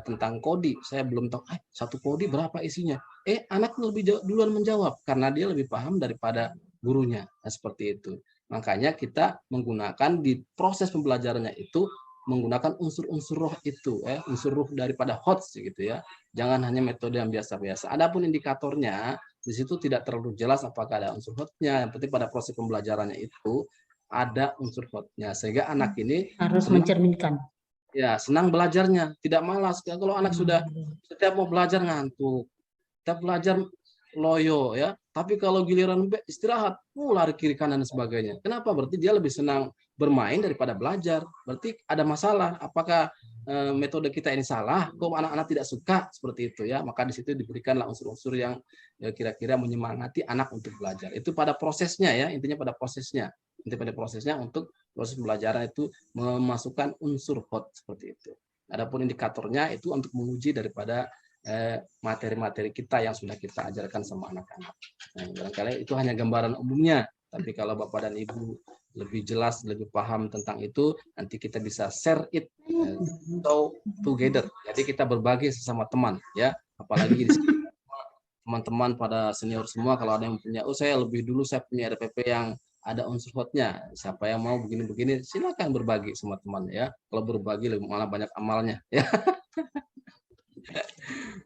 S1: tentang kodi. Saya belum tahu satu kodi berapa isinya. Anak lebih duluan menjawab karena dia lebih paham daripada gurunya. Nah, seperti itu. Makanya kita menggunakan di proses pembelajarannya itu menggunakan unsur-unsur roh itu, unsur roh daripada HOTS gitu ya. Jangan hanya metode yang biasa-biasa. Adapun indikatornya di situ tidak terlalu jelas apakah ada unsur HOTS-nya. Yang penting pada proses pembelajarannya itu ada unsur HOTS-nya sehingga anak ini
S2: harus mencerminkan.
S1: Ya, senang belajarnya, tidak malas. Kalau anak sudah setiap mau belajar ngantuk, setiap belajar loyo ya. Tapi kalau giliran istirahat, lari kiri kanan dan sebagainya. Kenapa? Berarti dia lebih senang bermain daripada belajar. Berarti ada masalah. Apakah metode kita ini salah? Kok anak-anak tidak suka seperti itu ya? Maka di situ diberikanlah unsur-unsur yang kira-kira menyemangati anak untuk belajar. Itu pada prosesnya ya, intinya pada prosesnya. Intinya pada prosesnya untuk proses pembelajaran itu memasukkan unsur hot seperti itu. Adapun indikatornya itu untuk menguji daripada materi-materi kita yang sudah kita ajarkan sama anak-anak. Nah, barangkali itu hanya gambaran umumnya, tapi kalau Bapak dan Ibu lebih jelas, lebih paham tentang itu, nanti kita bisa share it atau together. Jadi kita berbagi sesama teman, ya. Apalagi di sini teman-teman pada senior semua, kalau ada yang punya, saya lebih dulu saya punya RPP yang ada unsur hotnya. Siapa yang mau begini-begini, silakan berbagi sama teman ya. Kalau berbagi malah banyak amalnya, ya.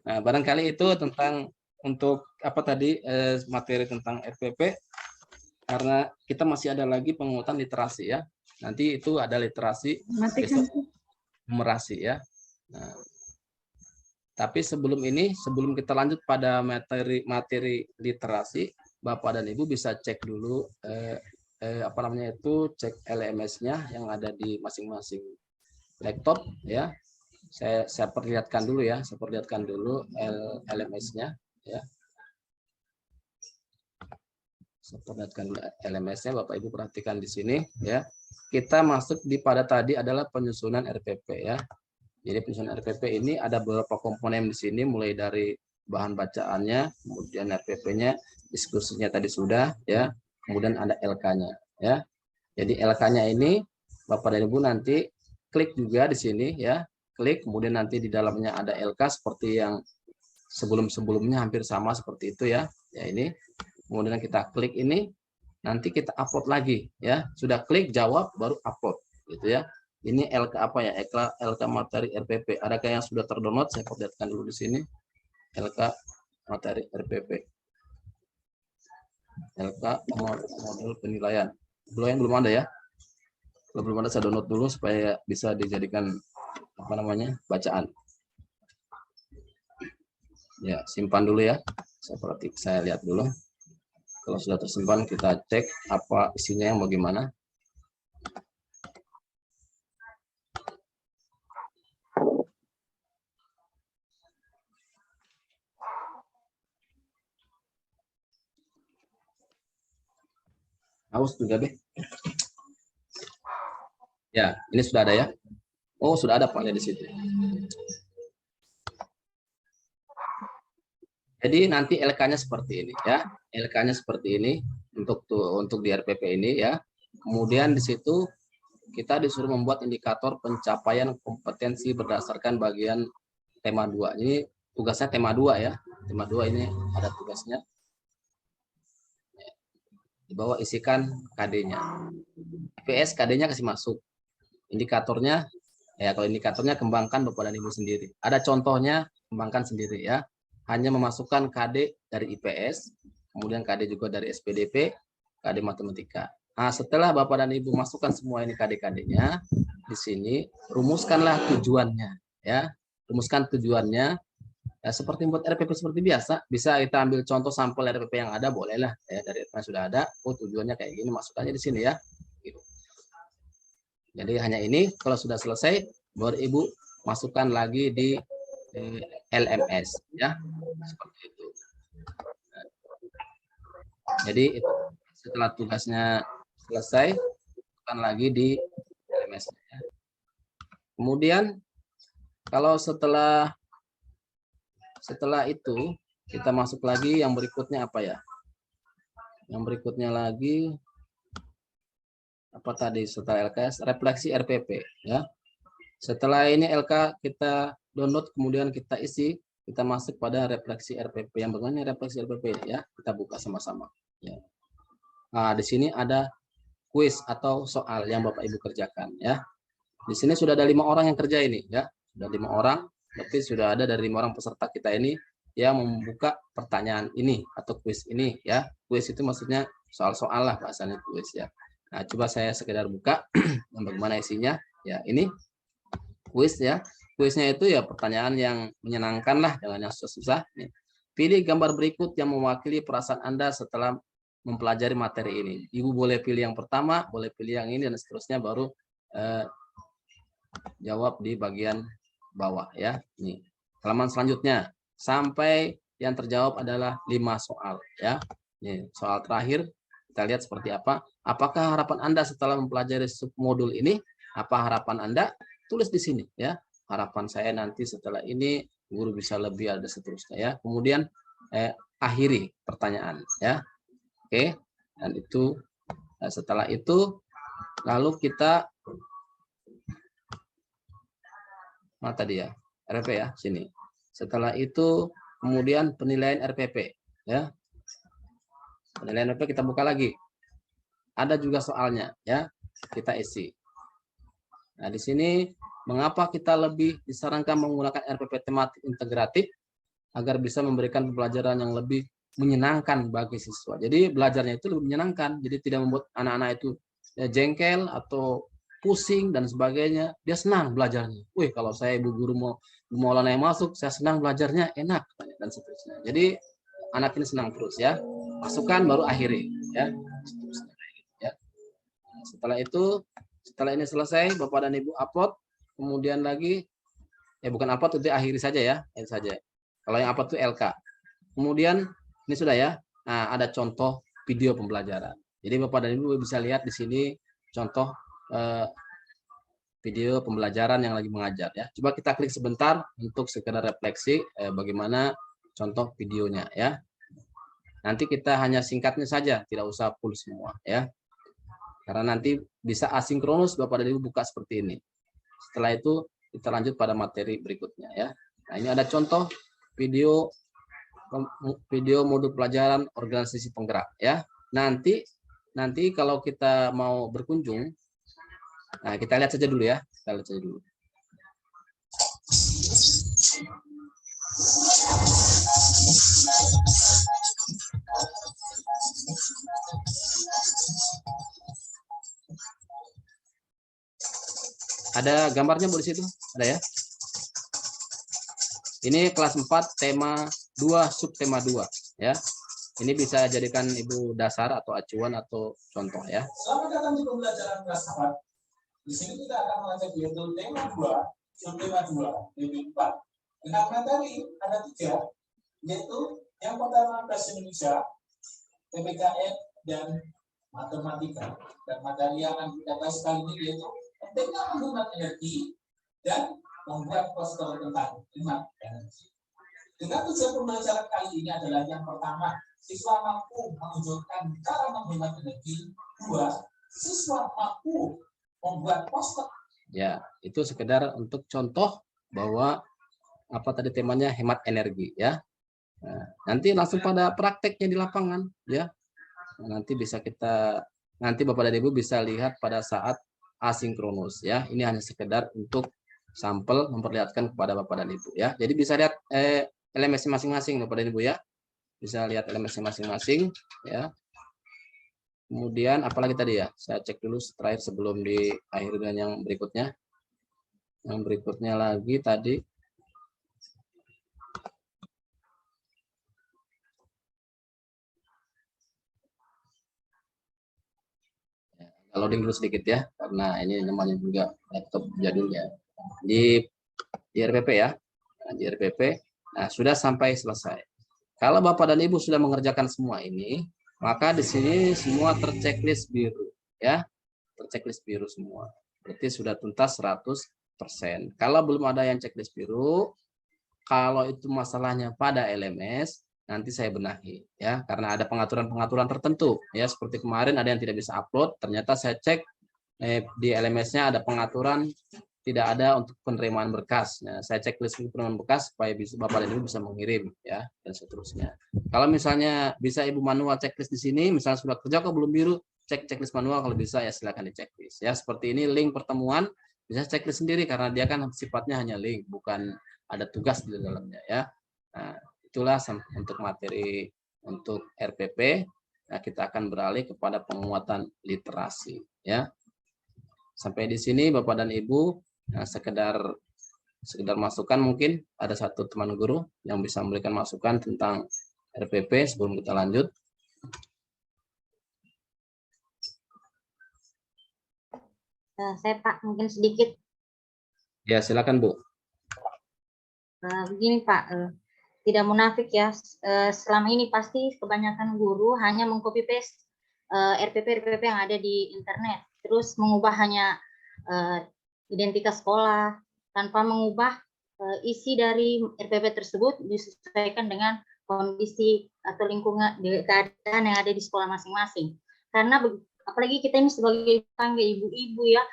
S1: Nah, barangkali itu tentang untuk apa tadi materi tentang RPP, karena kita masih ada lagi penguatan literasi ya. Nanti itu ada literasi besok numerasi ya. Nah, tapi sebelum kita lanjut pada materi literasi, Bapak dan Ibu bisa cek dulu apa namanya itu, cek LMS-nya yang ada di masing-masing laptop ya. Saya perlihatkan dulu ya, LMS-nya ya. Saya perlihatkan LMS-nya, Bapak Ibu perhatikan di sini ya. Kita masuk pada tadi adalah penyusunan RPP ya. Jadi penyusunan RPP ini ada beberapa komponen di sini, mulai dari bahan bacaannya, kemudian RPP-nya, diskusinya tadi sudah ya, kemudian ada LK-nya ya. Jadi LK-nya ini Bapak dan Ibu nanti klik juga di sini ya. Klik, kemudian nanti di dalamnya ada LK seperti yang sebelum-sebelumnya hampir sama seperti itu ya. Ya ini. Kemudian kita klik ini, nanti kita upload lagi ya. Sudah klik jawab baru upload gitu ya. Ini LK apa ya? LK materi RPP. Adakah yang sudah terdownload? Saya perlihatkan dulu di sini. LK materi RPP. LK model penilaian. Belum ada ya? Kalau belum ada, saya download dulu supaya bisa dijadikan apa namanya bacaan. Ya, simpan dulu ya. Saya lihat dulu. Kalau sudah tersimpan, kita cek apa isinya yang bagaimana. Haus juga, Be. Ya, ini sudah ada ya. Oh, sudah ada Pak ya di situ. Jadi nanti LK-nya seperti ini ya. LK-nya seperti ini untuk di RPP ini ya. Kemudian di situ kita disuruh membuat indikator pencapaian kompetensi berdasarkan bagian tema 2. Ini tugasnya tema 2 ya. Tema 2 ini ada tugasnya. Di bawah isikan KD-nya. IPS KD-nya kasih masuk. Indikatornya, ya kalau indikatornya kembangkan Bapak dan Ibu sendiri. Ada contohnya, kembangkan sendiri ya. Hanya memasukkan KD dari IPS, kemudian KD juga dari SPDP, KD matematika. Nah, setelah Bapak dan Ibu masukkan semua ini KD-KD-nya, di sini rumuskanlah tujuannya ya. Rumuskan tujuannya. Ya, seperti membuat RPP seperti biasa, bisa kita ambil contoh sampel RPP yang ada, bolehlah ya, dari yang sudah ada. Oh, tujuannya kayak gini, masuk aja di sini ya. Gitu. Jadi hanya ini, kalau sudah selesai, baru Ibu masukkan lagi di LMS ya, seperti itu. Jadi setelah tugasnya selesai, masukkan lagi di LMS ya. Kemudian kalau setelah itu kita masuk lagi, yang berikutnya apa ya? Yang berikutnya lagi apa tadi setelah LKS, refleksi RPP ya. Setelah ini LK kita download, kemudian kita isi, kita masuk pada refleksi RPP. Yang bagaimana refleksi RPP ya? Kita buka sama-sama ya. Nah, di sini ada kuis atau soal yang Bapak Ibu kerjakan ya. Di sini sudah ada 5 orang yang kerja ini ya. Sudah 5 orang, berarti sudah ada dari 5 orang peserta kita ini yang membuka pertanyaan ini atau kuis ini ya. Kuis itu maksudnya soal-soal lah bahasanya kuis ya. Nah, coba saya sekedar buka bagaimana isinya. Ya, ini kuis ya. Kuisnya itu ya pertanyaan yang menyenangkan lah, jangan yang susah-susah. Pilih gambar berikut yang mewakili perasaan Anda setelah mempelajari materi ini. Ibu boleh pilih yang pertama, boleh pilih yang ini, dan seterusnya, baru jawab di bagian bawah ya. Ini halaman selanjutnya. Sampai yang terjawab adalah 5 soal ya. Ini soal terakhir. Kita lihat seperti apa. Apakah harapan Anda setelah mempelajari submodul ini? Apa harapan Anda? Tulis di sini ya. Harapan saya nanti setelah ini guru bisa lebih, ada seterusnya ya. Kemudian akhiri pertanyaan ya. Oke. Dan itu setelah itu lalu kita tadi ya, RPP ya, sini. Setelah itu kemudian penilaian RPP ya. Penilaian RPP kita buka lagi. Ada juga soalnya ya, kita isi. Nah, di sini mengapa kita lebih disarankan menggunakan RPP tematik integratif agar bisa memberikan pembelajaran yang lebih menyenangkan bagi siswa. Jadi belajarnya itu lebih menyenangkan, jadi tidak membuat anak-anak itu jengkel atau pusing dan sebagainya. Dia senang belajarnya. Wih, kalau saya ibu guru mau Maulana yang masuk, saya senang belajarnya, enak dan seterusnya. Jadi anak ini senang terus ya. Masukkan baru akhiri ya. Ya. Setelah itu, setelah ini selesai, Bapak dan Ibu upload, kemudian lagi bukan upload, itu akhiri saja ya, ini saja. Kalau yang upload itu LK. Kemudian ini sudah ya. Nah, ada contoh video pembelajaran. Jadi Bapak dan Ibu bisa lihat di sini contoh video pembelajaran yang lagi mengajar ya. Coba kita klik sebentar untuk sekedar refleksi bagaimana contoh videonya ya. Nanti kita hanya singkatnya saja, tidak usah full semua ya. Karena nanti bisa asinkronus Bapak dan Ibu buka seperti ini. Setelah itu kita lanjut pada materi berikutnya ya. Nah, ini ada contoh video modul pelajaran organisasi penggerak ya. Nanti kalau kita mau berkunjung, nah kita lihat saja dulu ya. Kita lihat saja dulu. Ada gambarnya Bu di situ? Ada ya? Ini kelas 4 tema 2 subtema 2 ya. Ini bisa jadikan Ibu dasar atau acuan atau contoh ya.
S6: Selamat datang di pembelajaran kelas 4. Di sini kita akan mengajak yaitu tema 2, subtema 2, unit 4. Dengan materi ada 3, yaitu yang pertama bahasa Indonesia, PPKN, dan matematika. Dan materi yang akan kita bahas kali ini yaitu pentingnya menghemat energi dan membuat poster tentang hemat energi. Dengan tujuan pembelajaran kali ini adalah yang pertama, siswa mampu menunjukkan cara menghemat energi. 2, siswa mampu membuat poster.
S1: Ya, itu sekedar untuk contoh bahwa apa tadi temanya hemat energi ya. Nah, nanti langsung pada prakteknya di lapangan ya. Nanti Bapak dan Ibu bisa lihat pada saat asinkronus ya. Ini hanya sekedar untuk sampel memperlihatkan kepada Bapak dan Ibu ya. Jadi bisa lihat LMS masing-masing Bapak dan Ibu ya. Bisa lihat LMS masing-masing ya. Kemudian apalagi tadi ya, saya cek dulu terakhir sebelum diakhiri dengan yang berikutnya. Yang berikutnya lagi tadi loading dulu sedikit ya, karena ini namanya juga laptop jadul ya. Di RPP ya, di RPP. Nah, sudah sampai selesai. Kalau Bapak dan Ibu sudah mengerjakan semua ini, maka di sini semua terchecklist biru ya, terchecklist biru semua. Berarti sudah tuntas 100%. Kalau belum ada yang checklist biru, kalau itu masalahnya pada LMS, nanti saya benahi ya, karena ada pengaturan-pengaturan tertentu ya, seperti kemarin ada yang tidak bisa upload, ternyata saya cek di LMS-nya ada pengaturan tidak ada untuk penerimaan berkas. Nah, saya checklist penerimaan berkas supaya bisa Bapak dan Ibu bisa mengirim ya, dan seterusnya. Kalau misalnya bisa Ibu manual checklist di sini, misalnya sudah kerja kok belum biru, cek checklist manual, kalau bisa ya silakan di checklist ya. Seperti ini link pertemuan bisa checklist sendiri karena dia kan sifatnya hanya link, bukan ada tugas di dalamnya ya. Nah, itulah untuk materi untuk RPP. Nah, kita akan beralih kepada penguatan literasi ya. Sampai di sini Bapak dan Ibu, nah, sekedar masukan, mungkin ada satu teman guru yang bisa memberikan masukan tentang RPP sebelum kita lanjut.
S5: Saya Pak, mungkin sedikit.
S1: Ya, silakan Bu.
S5: Begini Pak, tidak munafik ya, selama ini pasti kebanyakan guru hanya mengcopy paste RPP yang ada di internet, terus mengubah hanya identitas sekolah tanpa mengubah isi dari RPP tersebut disesuaikan dengan kondisi atau lingkungan keadaan yang ada di sekolah masing-masing. Karena apalagi kita ini sebagai tangga ibu-ibu ya,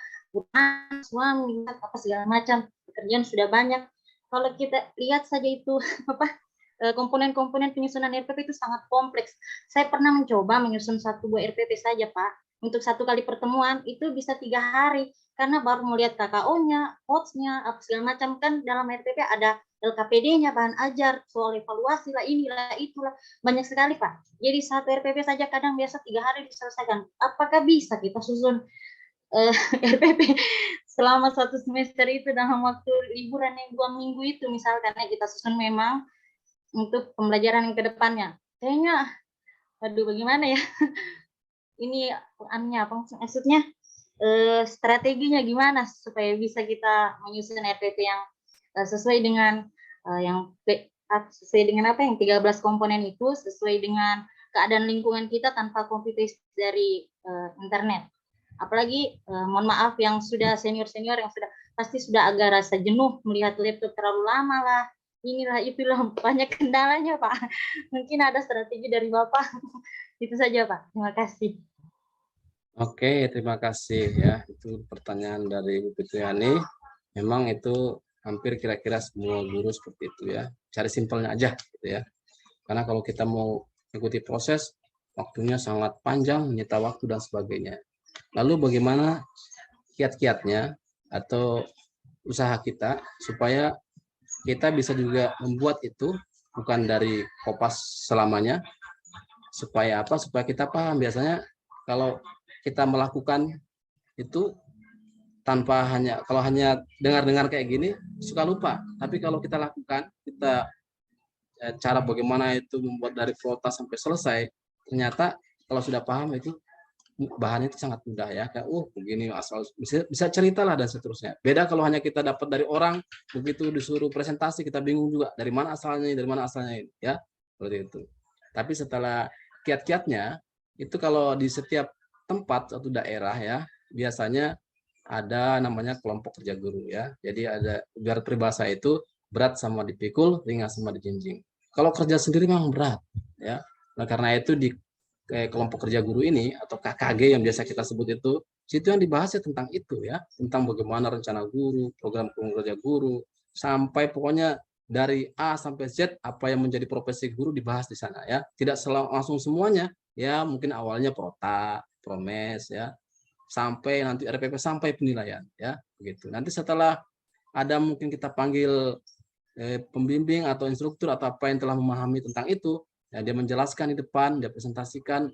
S5: suami apa segala macam, pekerjaan sudah banyak. Kalau kita lihat saja itu komponen-komponen penyusunan RPP itu sangat kompleks. Saya pernah mencoba menyusun 1 buah RPP saja Pak. Untuk 1 kali pertemuan itu bisa 3 hari karena baru melihat KKO-nya, coach-nya, apa segala macam, kan dalam RPP ada LKPD-nya, bahan ajar, soal evaluasi lah, inilah itulah, banyak sekali Pak. Jadi 1 RPP saja kadang biasa 3 hari diselesaikan. Apakah bisa kita susun RPP selama 1 semester itu dalam waktu liburan yang 2 minggu itu misalkan ya, kita susun memang untuk pembelajaran yang ke depannya? Kayaknya aduh bagaimana ya, ini maksudnya strateginya gimana supaya bisa kita menyusun RPP yang sesuai dengan sesuai dengan apa yang 13 komponen itu, sesuai dengan keadaan lingkungan kita tanpa copy paste dari internet. Apalagi mohon maaf yang sudah senior yang sudah pasti sudah agak rasa jenuh melihat laptop terlalu lama lah, inilah itulah, banyak kendalanya Pak. Mungkin ada strategi dari Bapak. Itu saja Pak, terima kasih.
S1: Oke, terima kasih ya. Itu pertanyaan dari Ibu Fitriani. Memang itu hampir kira-kira semua guru seperti itu ya. Cari simpelnya aja gitu ya. Karena kalau kita mau ikuti proses, waktunya sangat panjang, menyita waktu dan sebagainya. Lalu bagaimana kiat-kiatnya atau usaha kita supaya kita bisa juga membuat itu bukan dari kopas selamanya, supaya apa? Supaya kita paham. Biasanya kalau kita melakukan itu tanpa kalau hanya dengar-dengar kayak gini suka lupa. Tapi kalau kita lakukan, kita cara bagaimana itu membuat dari flota sampai selesai, ternyata kalau sudah paham itu bahannya itu sangat mudah ya, kayak begini asal bisa cerita lah dan seterusnya. Beda kalau hanya kita dapat dari orang, begitu disuruh presentasi kita bingung juga dari mana asalnya ini ya, seperti itu. Tapi setelah kiat-kiatnya itu kalau di setiap tempat atau daerah ya biasanya ada namanya kelompok kerja guru ya. Jadi ada biar peribahasa itu berat sama dipikul, ringan sama dijinjing. Kalau kerja sendiri memang berat ya. Nah karena itu di kelompok kerja guru ini atau KKG yang biasa kita sebut itu, situ yang dibahas ya tentang itu ya, tentang bagaimana rencana guru, program kerja guru, sampai pokoknya dari A sampai Z apa yang menjadi profesi guru dibahas di sana ya. Tidak langsung semuanya ya, mungkin awalnya prota, promes ya, sampai nanti RPP sampai penilaian ya, begitu. Nanti setelah ada mungkin kita panggil pembimbing atau instruktur atau apa yang telah memahami tentang itu, ya, dia menjelaskan di depan, dia presentasikan,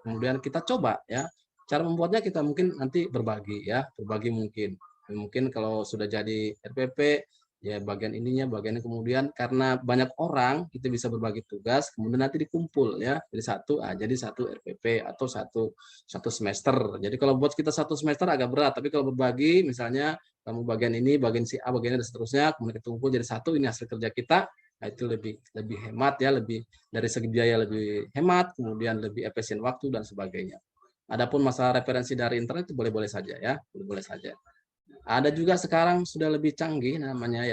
S1: kemudian kita coba ya. Cara membuatnya kita mungkin nanti berbagi ya, berbagi mungkin kalau sudah jadi RPP ya bagian ininya, bagiannya kemudian karena banyak orang kita bisa berbagi tugas, kemudian nanti dikumpul ya, jadi satu RPP atau satu semester. Jadi kalau buat kita satu semester agak berat, tapi kalau berbagi misalnya kamu bagian ini, bagian si A, bagian dan seterusnya, kemudian kita kumpul jadi satu, ini hasil kerja kita. Nah, itu lebih hemat ya, lebih dari segi biaya lebih hemat, kemudian lebih efisien waktu dan sebagainya. Adapun masalah referensi dari internet itu boleh-boleh saja ya, boleh-boleh saja. Ada juga sekarang sudah lebih canggih namanya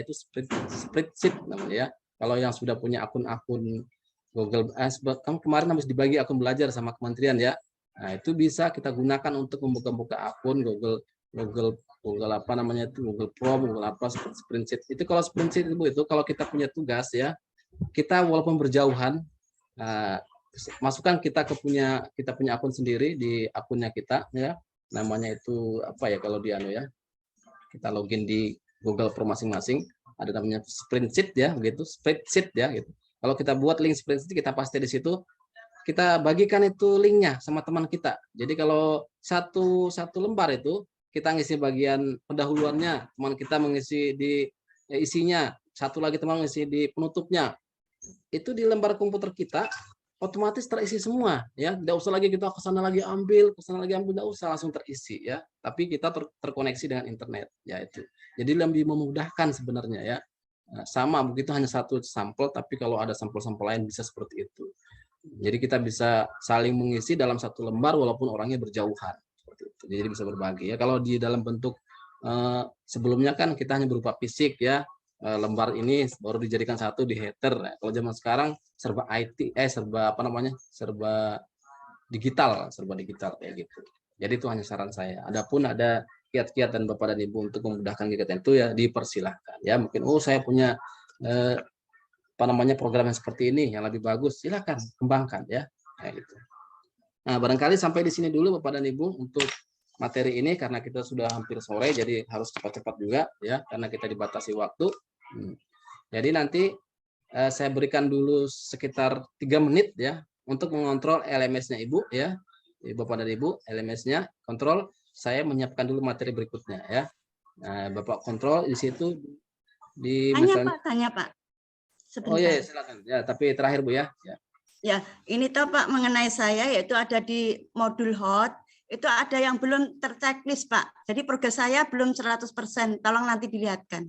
S1: itu spreadsheet namanya ya. Kalau yang sudah punya akun-akun Google, kamu kemarin habis dibagi akun belajar sama kementerian ya. Nah, itu bisa kita gunakan untuk membuka-buka akun Google apa namanya itu, Google Form, Google apa seperti spreadsheet. Itu kalau spreadsheet itu kalau kita punya tugas ya, kita walaupun berjauhan, masukkan kita punya akun sendiri di akunnya kita ya. Namanya itu apa ya kalau di kita login di Google Form masing-masing, ada namanya spreadsheet ya, begitu, spreadsheet ya gitu. Kalau kita buat link spreadsheet, kita paste di situ, kita bagikan itu linknya sama teman kita. Jadi kalau satu lembar itu kita ngisi bagian pendahuluannya, teman kita mengisi di isinya, satu lagi teman mengisi di penutupnya. Itu di lembar komputer kita otomatis terisi semua ya, tidak usah lagi kita kesana lagi ambil, tidak usah, langsung terisi ya. Tapi kita terkoneksi dengan internet ya itu. Jadi lebih memudahkan sebenarnya ya. Sama begitu hanya satu sampel, tapi kalau ada sampel-sampel lain bisa seperti itu. Jadi kita bisa saling mengisi dalam satu lembar walaupun orangnya berjauhan seperti itu. Jadi bisa berbagi ya. Kalau di dalam bentuk sebelumnya kan kita hanya berupa fisik ya. Lembar ini baru dijadikan satu di header. Kalau zaman sekarang serba IT, serba digital kayak gitu. Jadi itu hanya saran saya. Adapun ada kiat-kiat dan Bapak dan Ibu untuk memudahkan kegiatan itu ya dipersilahkan. Ya mungkin saya punya program yang seperti ini yang lebih bagus, silakan kembangkan ya. Kayak gitu. Nah barangkali sampai di sini dulu Bapak dan Ibu untuk materi ini karena kita sudah hampir sore jadi harus cepat-cepat juga ya karena kita dibatasi waktu. Jadi nanti saya berikan dulu sekitar 3 menit ya untuk mengontrol LMS-nya Ibu ya. Bapak dan Ibu, LMS-nya kontrol, saya menyiapkan dulu materi berikutnya ya. Nah, Bapak kontrol di situ di
S3: Tanya Pak. Sebentar.
S1: Oh iya silakan. Ya, tapi terakhir Bu ya.
S3: Ya, ini toh Pak mengenai saya yaitu ada di modul hot. Itu ada yang belum terchecklist, Pak. Jadi progres saya belum 100%. Tolong nanti dilihatkan.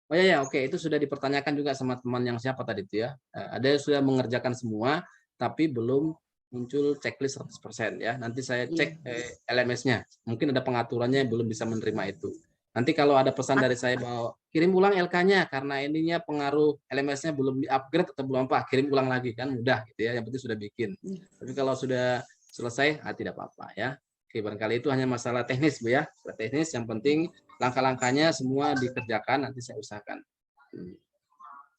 S1: Oh ya, oke. Itu sudah dipertanyakan juga sama teman yang siapa tadi itu ya. Ada yang sudah mengerjakan semua, tapi belum muncul checklist 100% ya. Nanti saya cek LMS-nya. Mungkin ada pengaturannya yang belum bisa menerima itu. Nanti kalau ada pesan dari saya bahwa kirim ulang LK-nya karena ininya pengaruh LMS-nya belum di-upgrade atau belum apa, kirim ulang lagi kan mudah gitu ya. Yang penting sudah bikin. Tapi kalau sudah selesai, tidak apa-apa ya. Oke, barangkali itu hanya masalah teknis Bu ya. Teknis yang penting langkah-langkahnya semua dikerjakan, nanti saya usahakan.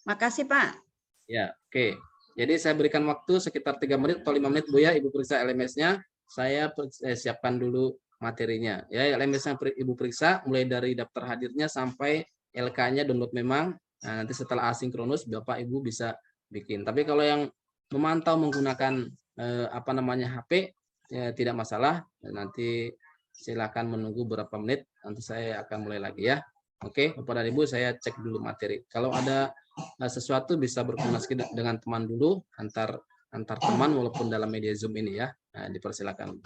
S3: Makasih Pak.
S1: Ya, oke. Jadi saya berikan waktu sekitar 3 menit atau 5 menit Bu ya, Ibu periksa LMS-nya. Saya siapkan dulu materinya. Ya, LMS-nya Ibu periksa mulai dari daftar hadirnya sampai LK-nya download memang. Nah, nanti setelah asinkronus Bapak Ibu bisa bikin. Tapi kalau yang memantau menggunakan HP ya, tidak masalah. Nanti silakan menunggu beberapa menit, nanti saya akan mulai lagi ya. Oke, Bapak dan Ibu, saya cek dulu materi. Kalau ada sesuatu bisa berkomunikasi dengan teman dulu, antar teman walaupun dalam media Zoom ini ya. Nah, dipersilakan.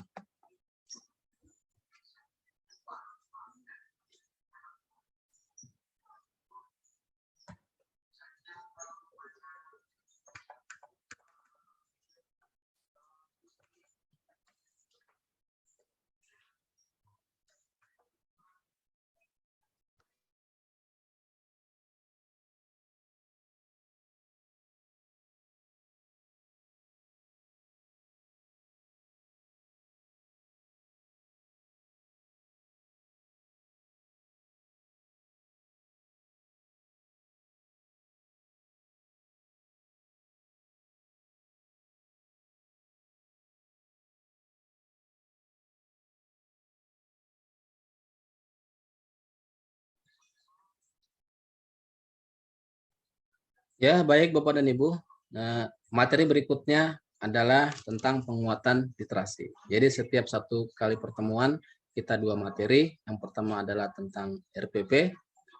S1: Ya, baik Bapak dan Ibu. Nah, materi berikutnya adalah tentang penguatan literasi. Jadi setiap satu kali pertemuan kita 2 materi. Yang pertama adalah tentang RPP,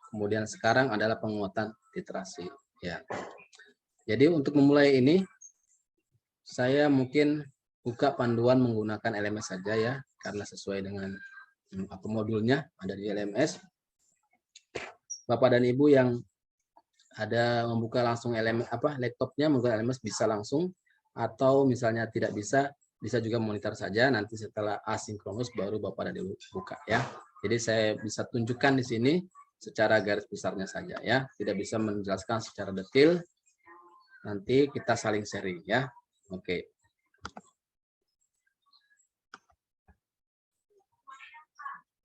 S1: kemudian sekarang adalah penguatan literasi. Ya. Jadi untuk memulai ini, saya mungkin buka panduan menggunakan LMS saja ya, karena sesuai dengan apa modulnya ada di LMS. Bapak dan Ibu yang ada membuka langsung LMS laptopnya menggunakan LMS bisa langsung, atau misalnya tidak bisa juga monitor saja, nanti setelah asinkronus baru Bapak dan Ibu buka ya. Jadi saya bisa tunjukkan di sini secara garis besarnya saja ya, tidak bisa menjelaskan secara detail, nanti kita saling sharing ya. Oke.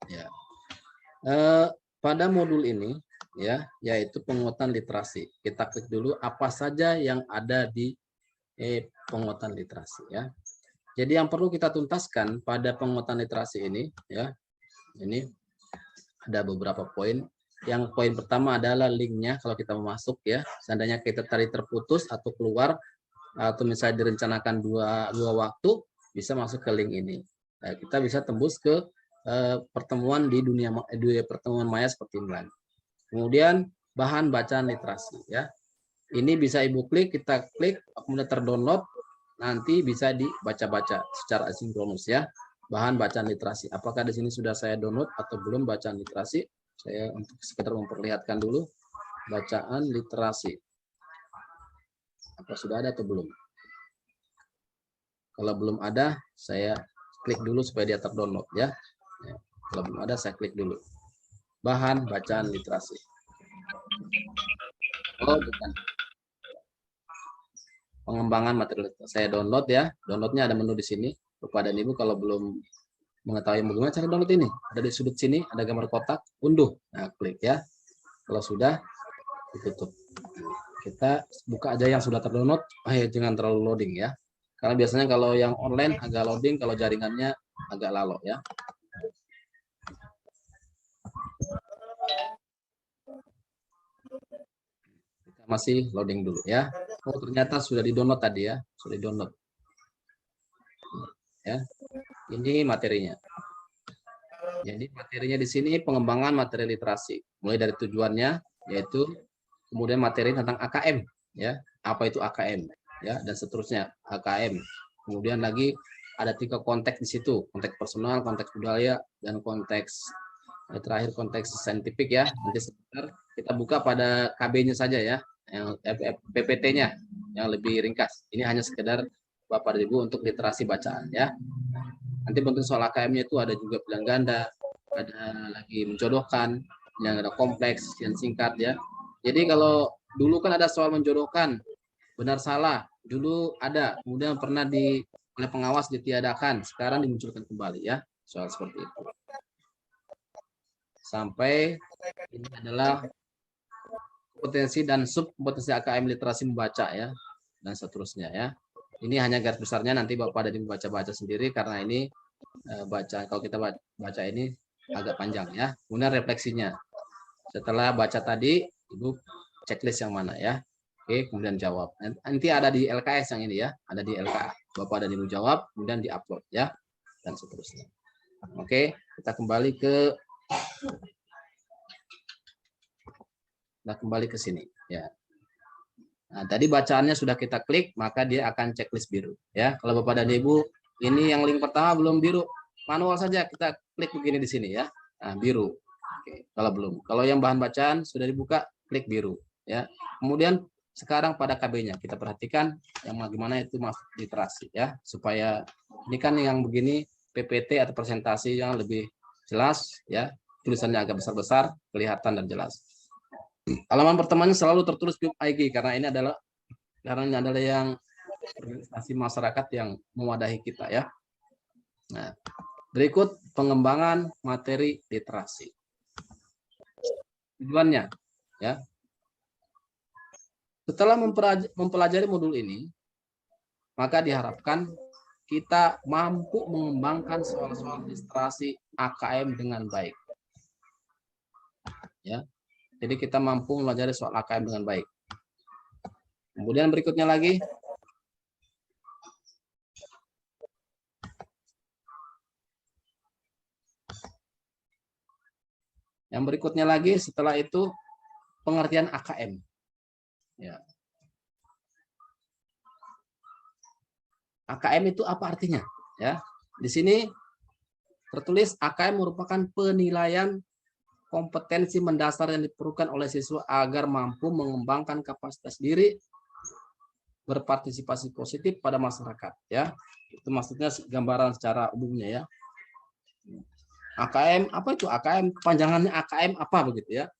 S1: Ya. Pada modul ini ya, yaitu penguatan literasi. Kita klik dulu apa saja yang ada di penguatan literasi ya. Jadi yang perlu kita tuntaskan pada penguatan literasi ini ya, ini ada beberapa poin. Yang poin pertama adalah linknya kalau kita mau masuk ya. Seandainya kita tadi terputus atau keluar atau misalnya direncanakan dua waktu, bisa masuk ke link ini. Nah, kita bisa tembus ke pertemuan di dunia pertemuan maya seperti ini. Kemudian bahan bacaan literasi ya. Ini bisa Ibu klik, kita klik, kemudian terdownload, nanti bisa dibaca-baca secara asinkronus ya. Bahan bacaan literasi. Apakah di sini sudah saya download atau belum bacaan literasi? Saya untuk sekedar memperlihatkan dulu bacaan literasi. Apa sudah ada atau belum? Kalau belum ada, saya klik dulu supaya dia terdownload ya. Kalau belum ada, saya klik dulu. Bahan bacaan literasi. Oh, bukan. Pengembangan materi saya download ya. Downloadnya ada menu di sini. Bapak dan Ibu kalau belum mengetahui bagaimana cara download ini, ada di sudut sini, ada gambar kotak, unduh. Nah, klik ya. Kalau sudah, ditutup. Kita buka aja yang sudah terdownload. Jangan terlalu loading ya. Karena biasanya kalau yang online agak loading, kalau jaringannya agak lalo ya. Kita masih loading dulu ya. Oh, ternyata sudah di-download tadi ya. Sudah di-download. Ya. Ini materinya. Jadi materinya di sini pengembangan materi literasi. Mulai dari tujuannya yaitu kemudian materi tentang AKM ya. Apa itu AKM ya, dan seterusnya AKM. Kemudian lagi ada 3 konteks di situ, konteks personal, konteks budaya, dan konteks terakhir konteks saintifik ya. Nanti sebentar kita buka pada KB-nya saja ya, yang PPT-nya yang lebih ringkas. Ini hanya sekedar Bapak dan Ibu untuk literasi bacaan ya. Nanti bentuk soal AKM-nya itu ada juga pilihan ganda, ada lagi menjodohkan, yang ada kompleks, yang singkat ya. Jadi kalau dulu kan ada soal menjodohkan, benar salah, dulu ada, kemudian pernah oleh pengawas ditiadakan, sekarang dimunculkan kembali ya, soal seperti itu. Sampai ini adalah kompetensi dan subkompetensi AKM literasi membaca ya, dan seterusnya ya. Ini hanya garis besarnya, nanti Bapak ada membaca-baca sendiri karena ini kalau kita baca ini agak panjang ya. Kemudian refleksinya. Setelah baca tadi, Ibu checklist yang mana ya. Oke, kemudian jawab. Nanti ada di LKS yang ini ya, ada di LKA. Bapak dan Ibu jawab, kemudian diupload ya, dan seterusnya. Oke, kita kembali ke sini ya. Nah, tadi bacaannya sudah kita klik, maka dia akan checklist biru ya. Kalau Bapak dan Ibu ini yang link pertama belum biru, manual saja kita klik begini di sini ya. Nah, biru. Oke, kalau belum. Kalau yang bahan bacaan sudah dibuka, klik biru ya. Kemudian sekarang pada KB-nya kita perhatikan yang bagaimana itu masuk literasi ya, supaya ini kan yang begini PPT atau presentasi yang lebih jelas ya, tulisannya agak besar-besar, kelihatan dan jelas. Halaman pertamanya selalu tertulis PIG karena ini adalah yang organisasi masyarakat yang mewadahi kita ya. Nah, berikut pengembangan materi literasi. Tujuannya ya. Setelah mempelajari modul ini, maka diharapkan kita mampu mengembangkan soal-soal literasi AKM dengan baik. Ya. Jadi kita mampu mempelajari soal AKM dengan baik. Kemudian berikutnya lagi, setelah itu pengertian AKM. Ya. AKM itu apa artinya? Ya, di sini tertulis AKM merupakan penilaian kompetensi mendasar yang diperlukan oleh siswa agar mampu mengembangkan kapasitas diri berpartisipasi positif pada masyarakat. Ya, itu maksudnya gambaran secara umumnya ya. AKM apa itu? AKM kepanjangannya AKM apa begitu ya?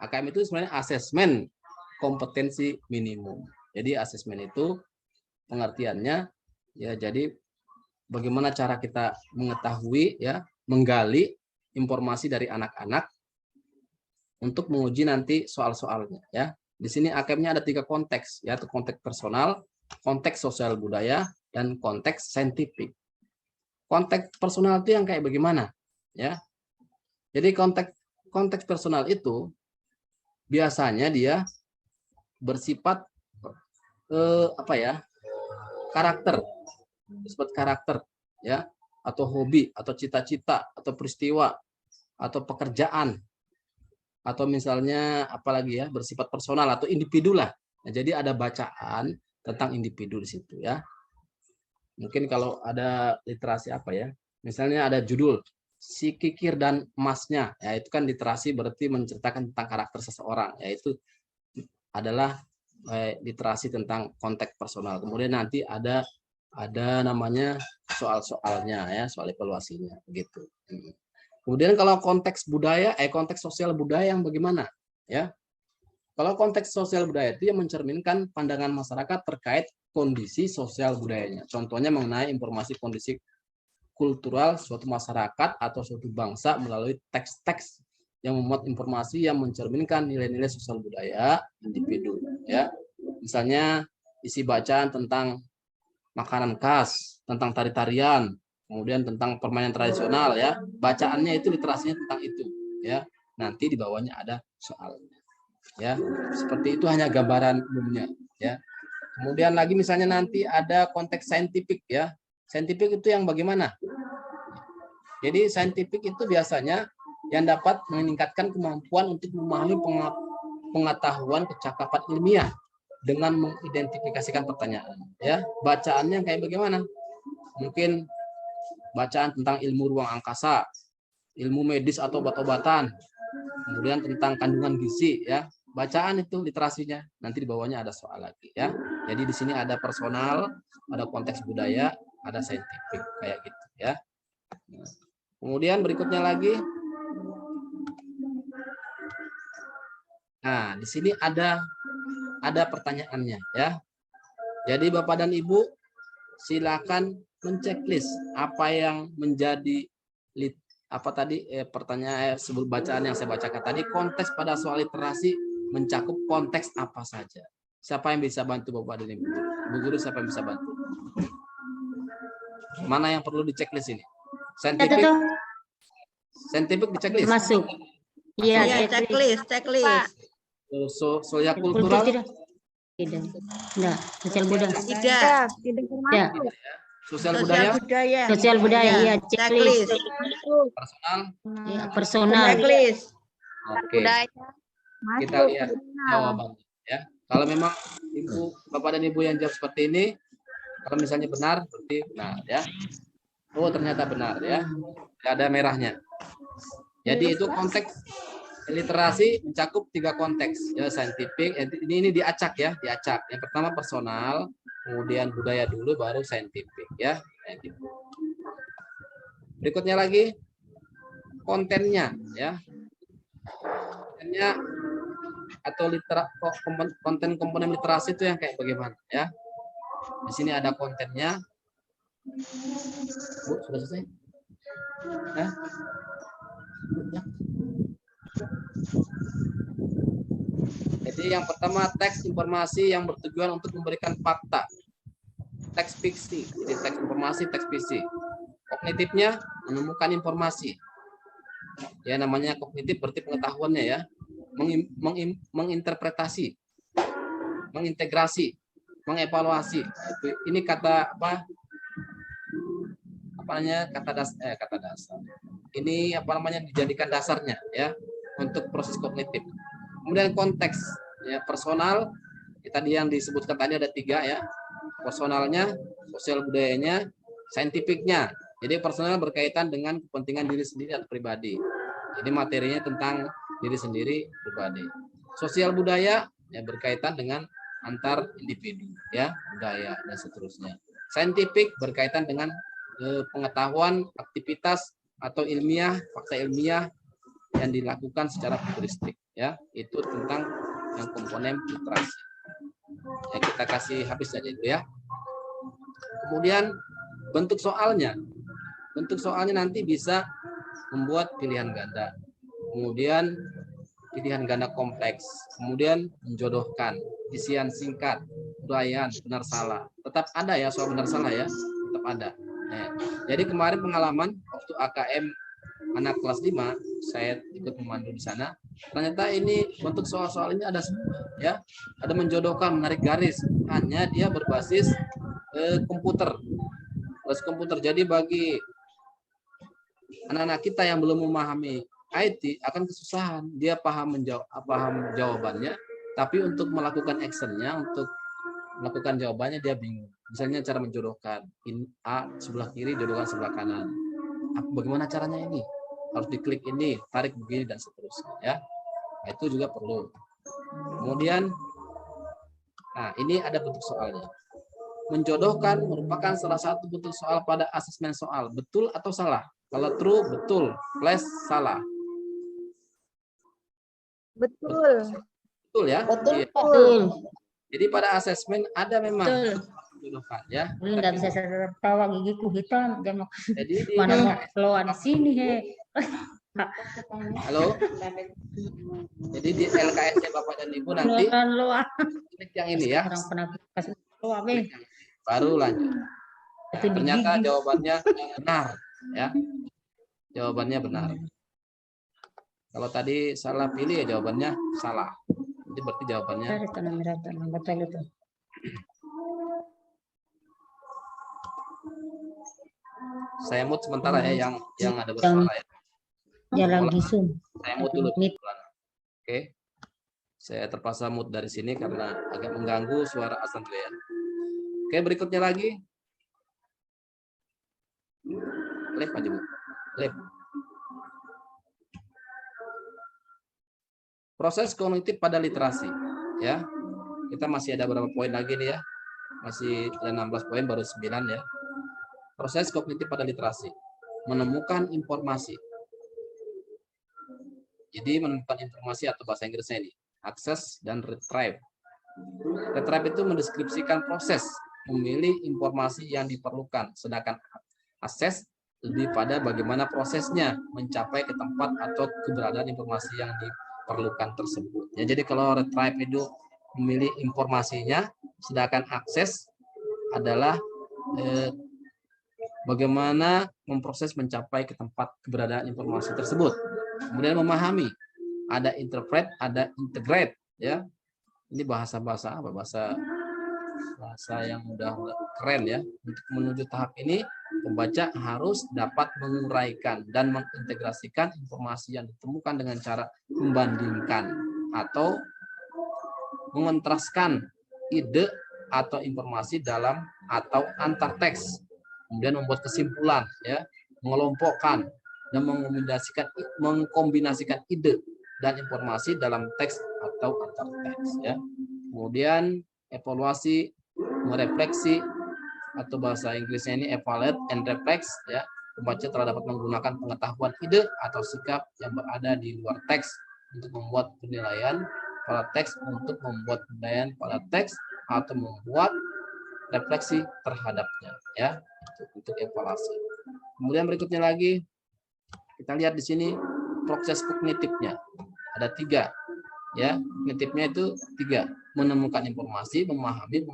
S1: AKM itu sebenarnya asesmen kompetensi minimum. Jadi asesmen itu pengertiannya ya, jadi bagaimana cara kita mengetahui ya, menggali informasi dari anak-anak untuk menguji nanti soal-soalnya ya. Di sini AKM-nya ada 3 konteks ya, konteks personal, konteks sosial budaya, dan konteks saintifik. Konteks personal itu yang kayak bagaimana ya? Jadi konteks personal itu biasanya dia bersifat karakter, ya, atau hobi, atau cita-cita, atau peristiwa, atau pekerjaan, atau misalnya apalagi ya, bersifat personal atau individu lah. Nah, jadi ada bacaan tentang individu di situ ya. Mungkin kalau ada literasi apa ya, misalnya ada judul Si Kikir dan Emasnya, ya itu kan literasi berarti menceritakan tentang karakter seseorang, yaitu adalah literasi tentang konteks personal. Kemudian nanti ada namanya soal-soalnya ya, soal evaluasinya begitu. Kemudian kalau konteks budaya, konteks sosial budaya yang bagaimana ya? Kalau konteks sosial budaya itu yang mencerminkan pandangan masyarakat terkait kondisi sosial budayanya. Contohnya mengenai informasi kondisi kultural suatu masyarakat atau suatu bangsa melalui teks-teks yang memuat informasi yang mencerminkan nilai-nilai sosial budaya individu ya. Misalnya isi bacaan tentang makanan khas, tentang tari-tarian, kemudian tentang permainan tradisional ya. Bacaannya itu literasinya tentang itu ya. Nanti di bawahnya ada soalnya. Ya, seperti itu hanya gambaran umumnya ya. Kemudian lagi misalnya nanti ada konteks saintifik ya. Saintifik itu yang bagaimana? Jadi saintifik itu biasanya yang dapat meningkatkan kemampuan untuk memahami pengetahuan kecakapan ilmiah dengan mengidentifikasikan pertanyaan ya. Bacaannya kayak bagaimana? Mungkin bacaan tentang ilmu ruang angkasa, ilmu medis atau obat-obatan, kemudian tentang kandungan gizi ya. Bacaan itu literasinya, nanti di bawahnya ada soal lagi ya. Jadi di sini ada personal, ada konteks budaya, ada saintifik kayak gitu ya. Kemudian berikutnya lagi, nah di sini ada pertanyaannya ya. Jadi Bapak dan Ibu silakan menceklis apa yang menjadi pertanyaan sebelum bacaan yang saya bacakan tadi. Konteks pada soal literasi mencakup konteks apa saja. Siapa yang bisa bantu Bapak dan Ibu? Bu Guru, siapa yang bisa bantu? Mana yang perlu diceklis ini? Saintifik diceklis.
S2: Masuk. Iya,
S3: checklist.
S2: kultur
S1: Sosial kultural
S2: tidak. Tidak. Sosial budaya.
S3: Tidak.
S4: Tidak termasuk.
S1: Sosial budaya,
S3: budaya.
S2: Sosial budaya, iya, checklist.
S1: personal.
S2: Ya, personal.
S3: Checklist.
S1: Oke. Kita
S4: Masuk.
S1: lihat
S4: benar.
S1: jawabannya ya. Kalau memang Ibu, Bapak dan Ibu yang jawab seperti ini, kalau misalnya benar berarti benar ya. Oh, ternyata benar ya. Tidak ada merahnya. Jadi itu konteks literasi mencakup 3 konteks ya, saintifik. Ini diacak ya, diacak. Yang pertama personal, kemudian budaya dulu, baru saintifik ya. Berikutnya lagi kontennya ya. Kontennya atau konten komponen literasi itu yang kayak bagaimana ya. Di sini ada kontennya. Bu, sudah selesai? Ya? Jadi yang pertama teks informasi yang bertujuan untuk memberikan fakta. Teks fiksi, jadi teks informasi, teks fiksi. Kognitifnya menemukan informasi. Ya namanya kognitif berarti pengetahuannya ya. Menginterpretasi, mengintegrasi, mengevaluasi. Ini kata apa? Apa namanya? Kata dasar. Ini apa namanya dijadikan dasarnya ya untuk proses kognitif. Kemudian konteks ya, personal tadi yang disebutkan tadi ada 3 ya. Personalnya, sosial budayanya, saintifiknya. Jadi personal berkaitan dengan kepentingan diri sendiri atau pribadi. Jadi materinya tentang diri sendiri pribadi. Sosial budaya ya berkaitan dengan antar individu ya, budaya dan seterusnya. Saintifik berkaitan dengan pengetahuan, aktivitas atau ilmiah, fakta ilmiah yang dilakukan secara futuristik ya. Itu tentang yang komponen literasi. Ya, kita kasih habis saja itu ya. Kemudian bentuk soalnya. Bentuk soalnya nanti bisa membuat pilihan ganda. Kemudian pilihan ganda kompleks. Kemudian menjodohkan, isian singkat, uraian, benar salah. Tetap ada ya soal benar salah ya. Tetap ada. Nah, jadi kemarin pengalaman waktu AKM anak kelas 5, saya ikut memandu di sana. Ternyata ini bentuk soal-soal ini ada semua ya. Ada menjodohkan, menarik garis. Hanya dia berbasis komputer. Berbasis komputer. Jadi bagi anak-anak kita yang belum memahami IT akan kesusahan. Dia paham jawabannya, tapi untuk melakukan actionnya, untuk melakukan jawabannya dia bingung. Misalnya cara menjodohkan, A sebelah kiri, jodohkan sebelah kanan. Bagaimana caranya ini? Harus diklik ini, tarik begini dan seterusnya ya. Itu juga perlu. Kemudian, nah ini ada bentuk soalnya. Menjodohkan merupakan salah satu bentuk soal pada asesmen soal. Betul atau salah? Kalau true, betul. Plus, salah.
S4: Betul.
S1: Betul ya?
S5: Betul,
S1: Iya.
S5: Pak.
S2: Betul.
S1: Jadi pada asesmen ada memang
S2: Betul.
S1: menjodohkan ya.
S2: Ini nggak bisa saya tawa gigiku hitam. Jangan
S1: Jadi di
S2: mana mau keluar di sini he.
S1: halo. Jadi di LKS Bapak dan Ibu nanti
S2: Keluaran luar.
S1: klik yang ini ya.
S2: Orang pernah kasih luar be.
S1: Baru lanjut.
S2: Itu di
S1: Ternyata
S2: gigi.
S1: jawabannya benar ya. Jawabannya benar. Kalau tadi salah pilih ya jawabannya salah. Jadi berarti jawabannya
S2: Dari tanah merah tanah betul itu.
S1: saya mute sementara ya yang ada bersalah ya.
S2: Jalan Gisum.
S1: Saya mute dulu.
S2: Mit.
S1: Oke. Saya terpaksa mute dari sini karena agak mengganggu suara assembly ya. Oke, berikutnya lagi. Lep aja, Bu. Lep. Proses kognitif pada literasi ya. Kita masih ada beberapa poin lagi nih ya. Masih ada 16 poin, baru 9 ya. Proses kognitif pada literasi. Menemukan informasi. Jadi menemukan informasi atau bahasa Inggrisnya ini. Access dan retrieve. Retrieve itu mendeskripsikan proses memilih informasi yang diperlukan. Sedangkan akses lebih pada bagaimana prosesnya mencapai ke tempat atau keberadaan informasi yang diperlukan tersebut. Ya, jadi kalau retrieve itu memilih informasinya, sedangkan akses adalah bagaimana memproses mencapai ke tempat keberadaan informasi tersebut. Kemudian memahami, ada interpret, ada integrate, ya. Ini bahasa apa? Bahasa bahasa yang udah keren ya. Untuk menuju tahap ini, pembaca harus dapat menguraikan dan mengintegrasikan informasi yang ditemukan dengan cara membandingkan atau mengontraskan ide atau informasi dalam atau antar teks, kemudian membuat kesimpulan, ya, mengelompokkan dan mengkombinasikan ide dan informasi dalam teks atau antar teks, ya. Kemudian evaluasi, merefleksi, atau bahasa Inggrisnya ini evaluate and reflect, ya. Pembaca telah dapat menggunakan pengetahuan ide atau sikap yang berada di luar teks untuk membuat penilaian pada teks, atau membuat refleksi terhadapnya, ya, untuk evaluasi. Kemudian berikutnya lagi kita lihat di sini proses kognitifnya ada 3, ya. Kognitifnya itu 3: menemukan informasi, memahami,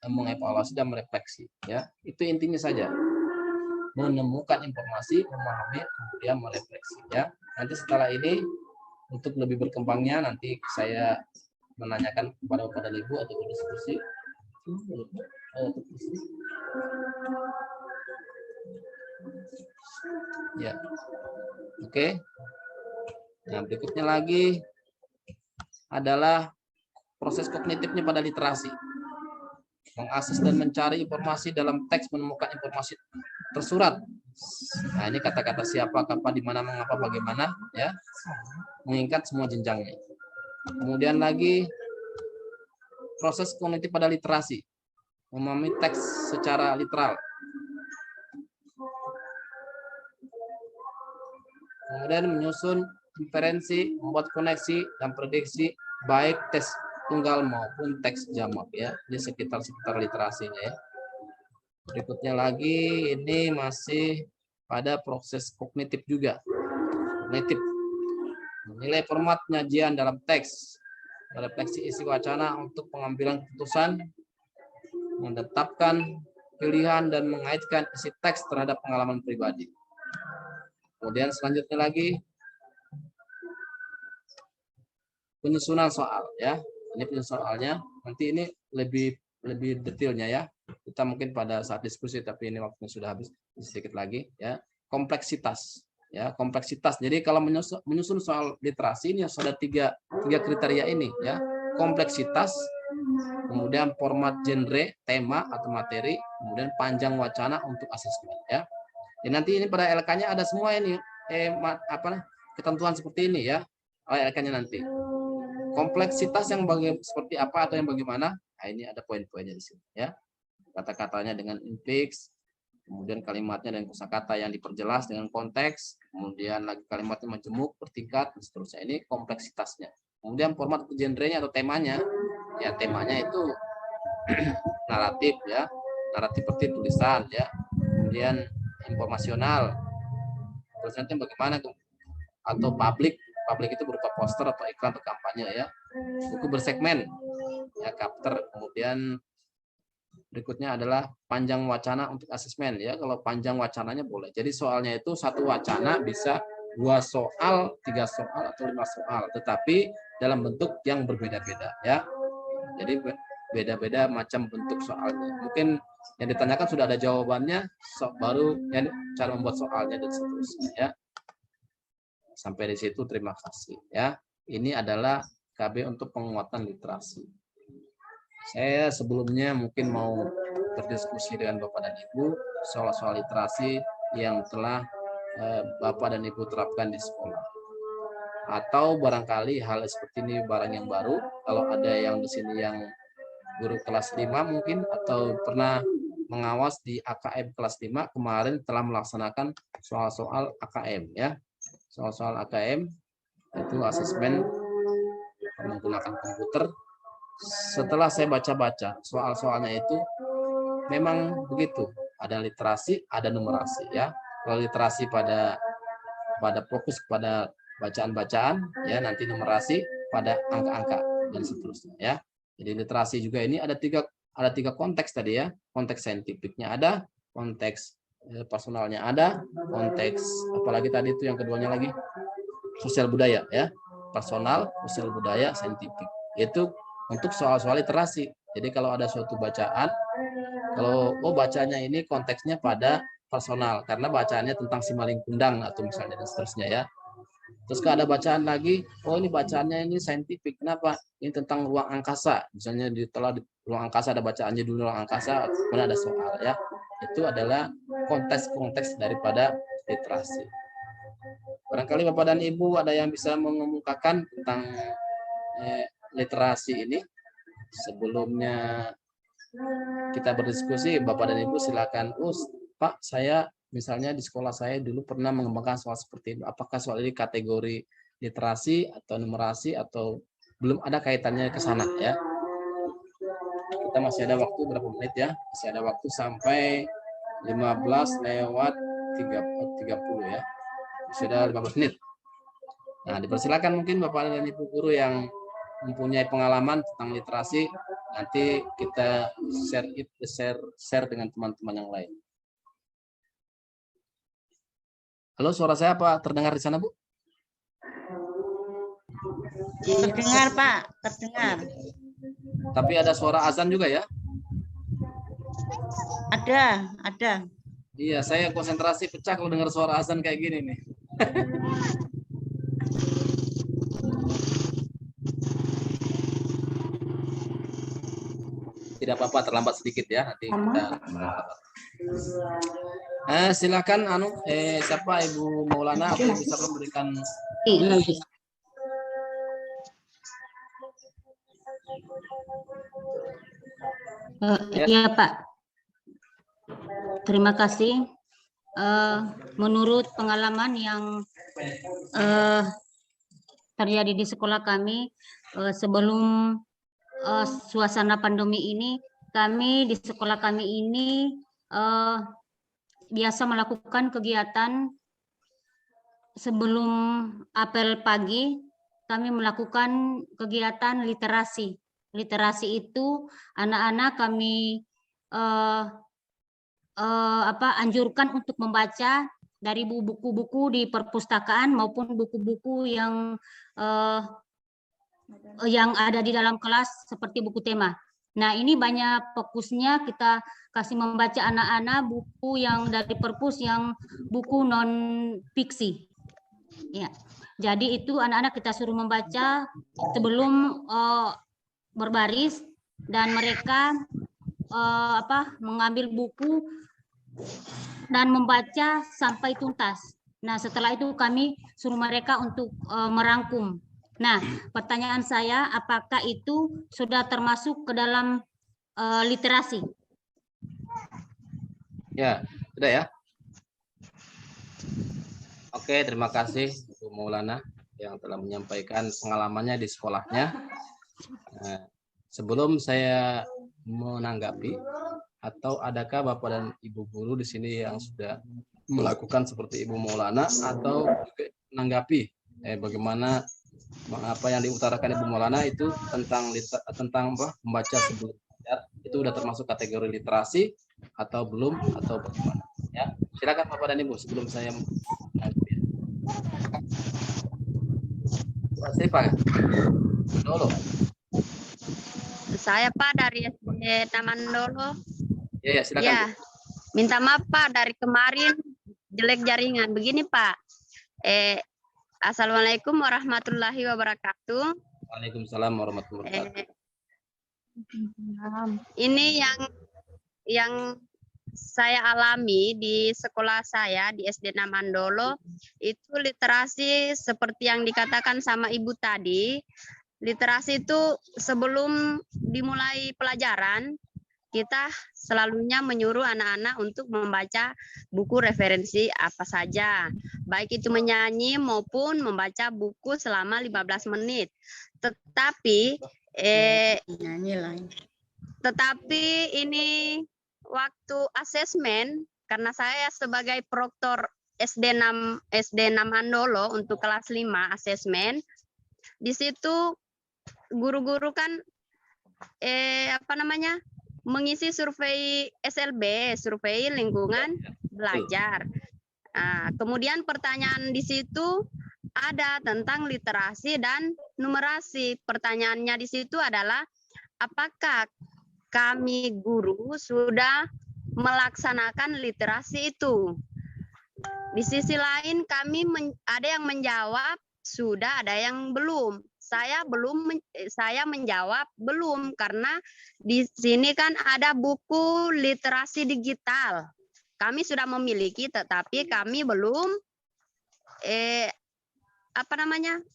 S1: mengevaluasi, dan merefleksi, ya. Itu intinya saja, menemukan informasi, memahami, kemudian merefleksi, ya. Nanti setelah ini untuk lebih berkembangnya nanti saya menanyakan kepada Bapak dan Ibu atau berdiskusi. Ya, oke. Nah, berikutnya lagi adalah proses kognitifnya pada literasi. Mengakses dan mencari informasi dalam teks, menemukan informasi tersurat. Nah, ini kata-kata siapa, kapan, di mana, mengapa, bagaimana, ya. Mengingat semua jenjangnya. Kemudian lagi proses kognitif pada literasi, memahami teks secara literal. Kemudian menyusun inferensi, membuat koneksi dan prediksi baik teks tunggal maupun teks jamak, ya. Ini sekitar literasinya, ya. Berikutnya lagi ini masih pada proses kognitif juga. Kognitif menilai format penyajian dalam teks, merefleksi isi wacana untuk pengambilan keputusan, menetapkan pilihan dan mengaitkan isi teks terhadap pengalaman pribadi. Kemudian selanjutnya lagi penyusunan soal, ya. Ini penyusunan soalnya. Nanti ini lebih detailnya, ya. Kita mungkin pada saat diskusi, tapi ini waktunya sudah habis, sedikit lagi, ya. Kompleksitas, ya, kompleksitas. Jadi kalau menyusun soal literasi ini harus ada tiga kriteria ini, ya. Kompleksitas, kemudian format genre, tema atau materi, kemudian panjang wacana untuk asesmen, ya. Dan nanti ini pada LK-nya ada semua ini ketentuan seperti ini, ya. LK-nya nanti. Kompleksitas yang seperti apa atau yang bagaimana? Nah, ini ada poin-poinnya di sini, ya. Kata-katanya dengan infix, kemudian kalimatnya dengan kosakata yang diperjelas dengan konteks, kemudian lagi kalimatnya majemuk, bertingkat, dan seterusnya. Ini kompleksitasnya. Kemudian format genrenya atau temanya, ya, temanya itu naratif, ya, naratif seperti tulisan, ya. Kemudian informasional, terus nanti bagaimana tuh, atau publik itu berupa poster atau iklan atau kampanye, ya. Buku bersegmen, ya, chapter. Kemudian berikutnya adalah panjang wacana untuk asesmen, ya. Kalau panjang wacananya boleh. Jadi soalnya itu satu wacana bisa 2 soal, 3 soal, atau 5 soal, tetapi dalam bentuk yang berbeda-beda, ya. Jadi beda-beda macam bentuk soalnya. Mungkin yang ditanyakan sudah ada jawabannya, baru yang cara membuat soalnya dan seterusnya, ya. Sampai di situ terima kasih, ya. Ini adalah KB untuk penguatan literasi. Saya sebelumnya mungkin mau berdiskusi dengan Bapak dan Ibu soal-soal literasi yang telah Bapak dan Ibu terapkan di sekolah. Atau barangkali hal seperti ini barang yang baru, kalau ada yang di sini yang guru kelas 5 mungkin, atau pernah mengawas di AKM kelas 5, kemarin telah melaksanakan soal-soal AKM, ya. Soal-soal AKM itu asesmen menggunakan komputer. Setelah saya baca-baca soal-soalnya itu memang begitu, ada literasi, ada numerasi, ya. Kalau literasi pada fokus pada bacaan-bacaan, ya, nanti numerasi pada angka-angka dan seterusnya, ya. Jadi literasi juga ini ada tiga konteks tadi, ya. Konteks saintifiknya ada, konteks personalnya ada, konteks apalagi tadi itu yang keduanya lagi, sosial budaya, ya. Personal, sosial budaya, saintifik. Itu untuk soal-soal literasi, Jadi kalau ada suatu bacaan, kalau bacanya ini konteksnya pada personal karena bacaannya tentang Simalingkundang Kundang atau misalnya dan seterusnya ya. Terus kalau ada bacaan lagi, ini bacaannya ini saintifik. Kenapa? Ini tentang ruang angkasa. Misalnya di ruang angkasa ada bacaannya dulu ruang angkasa, kemudian ada soal ya. Itu adalah konteks-konteks daripada literasi. Barangkali Bapak dan Ibu ada yang bisa mengemukakan tentang literasi ini. Sebelumnya kita berdiskusi, Bapak dan Ibu silakan. Pak, saya misalnya di sekolah saya dulu pernah mengembangkan soal seperti itu. Apakah soal ini kategori literasi atau numerasi atau belum ada kaitannya ke sana ya? Kita masih ada waktu berapa menit ya? Masih ada waktu sampai 15:30 ya. Masih ada 15 menit. Nah, dipersilakan mungkin Bapak dan Ibu guru yang mempunyai pengalaman tentang literasi, nanti kita share dengan teman-teman yang lain. Halo, suara saya apa terdengar di sana, Bu?
S3: Terdengar, Pak, terdengar.
S1: Tapi ada suara azan juga ya?
S3: Ada.
S1: Iya, saya konsentrasi pecah kalau dengar suara azan kayak gini nih. Tidak apa-apa, terlambat sedikit ya, nanti kita silakan siapa Ibu Maulana atau bisa memberikan
S2: Iya Pak, terima kasih. Menurut pengalaman yang terjadi di sekolah kami sebelum suasana pandemi ini, kami di sekolah kami ini biasa melakukan kegiatan sebelum apel pagi. Kami melakukan kegiatan literasi. Literasi itu anak-anak kami anjurkan untuk membaca dari buku-buku di perpustakaan maupun buku-buku yang ada di dalam kelas seperti buku tema. Nah, ini banyak fokusnya kita kasih membaca anak-anak buku yang dari perpus yang buku non fiksi. Ya. Jadi itu anak-anak kita suruh membaca sebelum berbaris dan mereka mengambil buku dan membaca sampai tuntas. Nah, setelah itu kami suruh mereka untuk merangkum. Nah, pertanyaan saya, apakah itu sudah termasuk ke dalam literasi?
S1: Ya, sudah ya. Oke, terima kasih Bu Maulana yang telah menyampaikan pengalamannya di sekolahnya. Sebelum saya menanggapi, atau adakah Bapak dan Ibu guru di sini yang sudah melakukan seperti Ibu Maulana atau menanggapi bagaimana apa yang diutarakan Ibu Maulana itu tentang membaca sebelum belajar, itu sudah termasuk kategori literasi atau belum atau bagaimana? Ya, silakan Bapak dan Ibu sebelum saya Pak dulu.
S7: Saya Pak dari SD Namandolo.
S1: Ya, silakan.
S7: Ya, minta maaf Pak dari kemarin jelek jaringan. Begini Pak. Assalamualaikum warahmatullahi wabarakatuh.
S1: Waalaikumsalam warahmatullahi wabarakatuh.
S7: Ini yang saya alami di sekolah saya di SD Namandolo itu literasi seperti yang dikatakan sama Ibu tadi. Literasi itu sebelum dimulai pelajaran kita selalunya menyuruh anak-anak untuk membaca buku referensi apa saja, baik itu menyanyi maupun membaca buku selama 15 menit. Tetapi ini waktu asesmen, karena saya sebagai proktor SD Namandolo untuk kelas 5 asesmen, di situ guru-guru kan mengisi survei SLB, survei lingkungan belajar. Kemudian pertanyaan di situ ada tentang literasi dan numerasi. Pertanyaannya di situ adalah apakah kami guru sudah melaksanakan literasi itu. Di sisi lain kami ada yang menjawab sudah, ada yang belum. Saya menjawab belum karena di sini kan ada buku literasi digital. Kami sudah memiliki, tetapi kami belum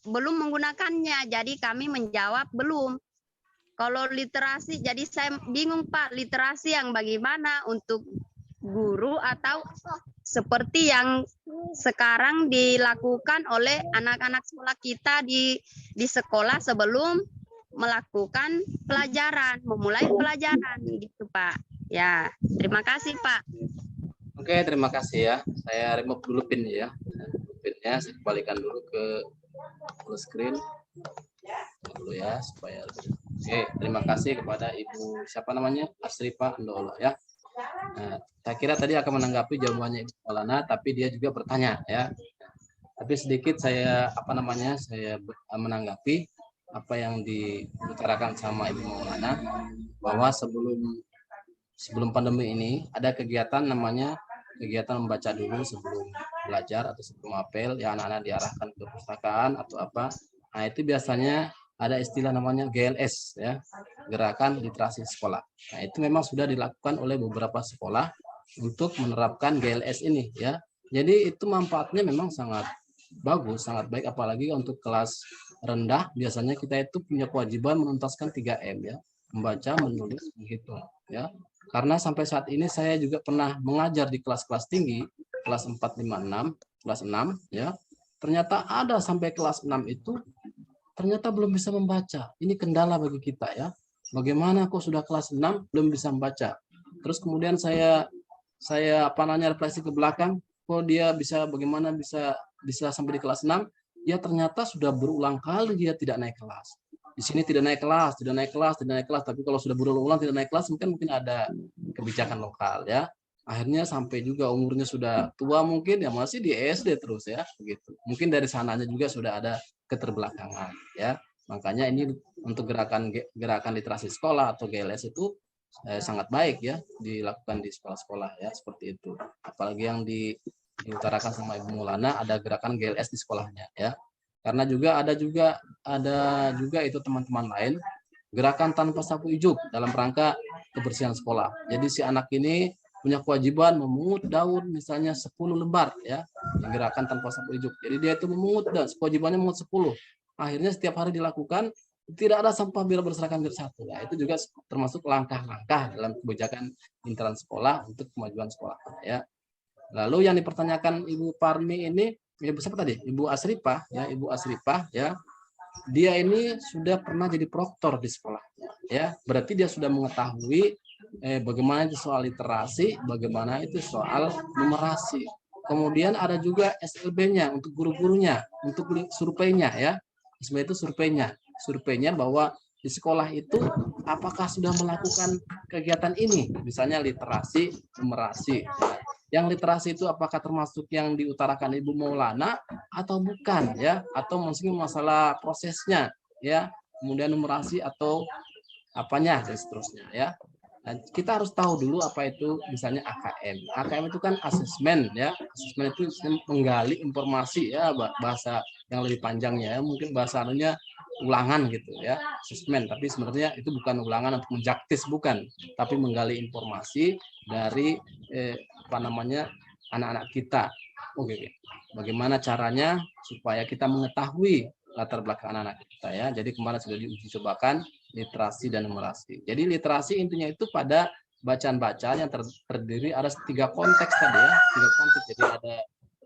S7: belum menggunakannya. Jadi kami menjawab belum. Kalau literasi, jadi saya bingung Pak, literasi yang bagaimana untuk guru atau seperti yang sekarang dilakukan oleh anak-anak sekolah kita di sekolah sebelum melakukan pelajaran, memulai pelajaran gitu Pak. Ya, terima kasih Pak.
S1: Oke, terima kasih ya. Saya remove dulu pin ya. Pinnya saya kembalikan dulu ke full screen dulu ya supaya. Oke, terima kasih kepada Ibu siapa namanya, Asripa Andolo ya. Nah, saya kira tadi akan menanggapi jawabannya Ibu Maulana, tapi dia juga bertanya ya. Tapi sedikit saya saya menanggapi apa yang diutarakan sama Ibu Maulana, bahwa sebelum pandemi ini ada kegiatan namanya kegiatan membaca dulu sebelum belajar atau sebelum apel, ya anak-anak diarahkan ke perpustakaan atau apa. Nah, itu biasanya ada istilah namanya GLS ya, gerakan literasi sekolah. Nah, itu memang sudah dilakukan oleh beberapa sekolah untuk menerapkan GLS ini ya. Jadi itu manfaatnya memang sangat bagus, sangat baik, apalagi untuk kelas rendah. Biasanya kita itu punya kewajiban menuntaskan 3M ya, membaca, menulis, menghitung ya. Karena sampai saat ini saya juga pernah mengajar di kelas-kelas tinggi, kelas 4, 5, 6, kelas 6 ya. Ternyata ada sampai kelas 6 itu ternyata belum bisa membaca. Ini kendala bagi kita ya. Bagaimana kok sudah kelas 6 belum bisa membaca. Terus kemudian saya refleksi ke belakang, kok dia bisa bagaimana bisa sampai di kelas 6? Ya ternyata sudah berulang kali dia tidak naik kelas. Di sini tidak naik kelas, tapi kalau sudah berulang-ulang tidak naik kelas, mungkin ada kebijakan lokal ya. Akhirnya sampai juga umurnya sudah tua mungkin ya masih di SD terus ya begitu. Mungkin dari sananya juga sudah ada keterbelakangan ya. Makanya ini untuk gerakan literasi sekolah atau GLS itu sangat baik ya dilakukan di sekolah-sekolah ya seperti itu. Apalagi yang diutarakan sama Ibu Maulana, ada gerakan GLS di sekolahnya ya. Karena ada juga itu teman-teman lain gerakan tanpa sapu ijuk dalam rangka kebersihan sekolah. Jadi si anak ini punya kewajiban memungut daun misalnya 10 lembar ya, gerakan tanpa sapu ijuk. Jadi dia itu memungut dan kewajibannya memungut 10. Akhirnya setiap hari dilakukan, tidak ada sampah biar berserakan biar satu. Nah, itu juga termasuk langkah-langkah dalam kebijakan intern sekolah untuk kemajuan sekolah ya. Lalu yang dipertanyakan Ibu Parmi ini, Ibu siapa tadi? Ibu Asripa ya. Dia ini sudah pernah jadi proktor di sekolahnya ya. Berarti dia sudah mengetahui bagaimana itu soal literasi, bagaimana itu soal numerasi. Kemudian ada juga SLB-nya untuk guru-gurunya, untuk surveinya ya. Sebenarnya itu surveinya bahwa di sekolah itu apakah sudah melakukan kegiatan ini, misalnya literasi, numerasi. Yang literasi itu apakah termasuk yang diutarakan Ibu Maulana atau bukan ya, atau mungkin masalah prosesnya ya, kemudian numerasi atau apanya dan seterusnya ya. Dan kita harus tahu dulu apa itu misalnya AKM. AKM itu kan asesmen ya. Asesmen itu menggali informasi ya, bahasa yang lebih panjangnya ya. Mungkin bahasanya ulangan gitu ya, asesmen. Tapi sebenarnya itu bukan ulangan untuk menjaktis, bukan. Tapi menggali informasi dari anak-anak kita. Oke. Bagaimana caranya supaya kita mengetahui latar belakang anak-anak kita ya. Jadi kemarin sudah diuji cobakan literasi dan numerasi. Jadi literasi intinya itu pada bacaan-bacaan yang terdiri ada 3 konteks tadi ya, 3 konteks. Jadi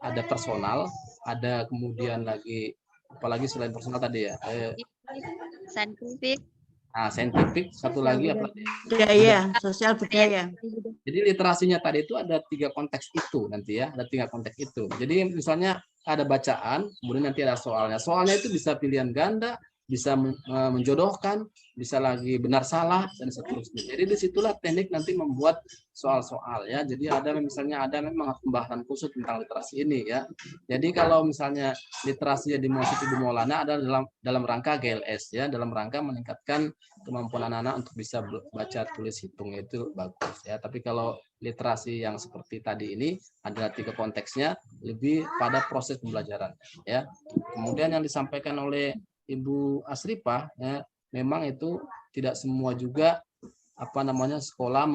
S1: ada personal, ada kemudian lagi apalagi selain personal tadi ya.
S7: Saintifik.
S1: Nah, saintifik, satu lagi apa?
S3: Budaya, sosial budaya.
S1: Jadi literasinya tadi itu ada 3 konteks itu nanti ya, ada 3 konteks itu. Jadi misalnya ada bacaan, kemudian nanti ada soalnya. Soalnya itu bisa pilihan ganda, bisa menjodohkan, bisa lagi benar salah dan seterusnya. Jadi disitulah teknik nanti membuat soal-soal ya. Jadi ada misalnya ada memang pembahasan khusus tentang literasi ini ya. Jadi kalau misalnya literasi di Masjid Ibu Maulana adalah dalam rangka GLS ya, dalam rangka meningkatkan kemampuan anak-anak untuk bisa baca tulis hitung, itu bagus ya. Tapi kalau literasi yang seperti tadi ini adalah tiga konteksnya lebih pada proses pembelajaran ya. Kemudian yang disampaikan oleh Ibu Asripah ya, memang itu tidak semua juga sekolah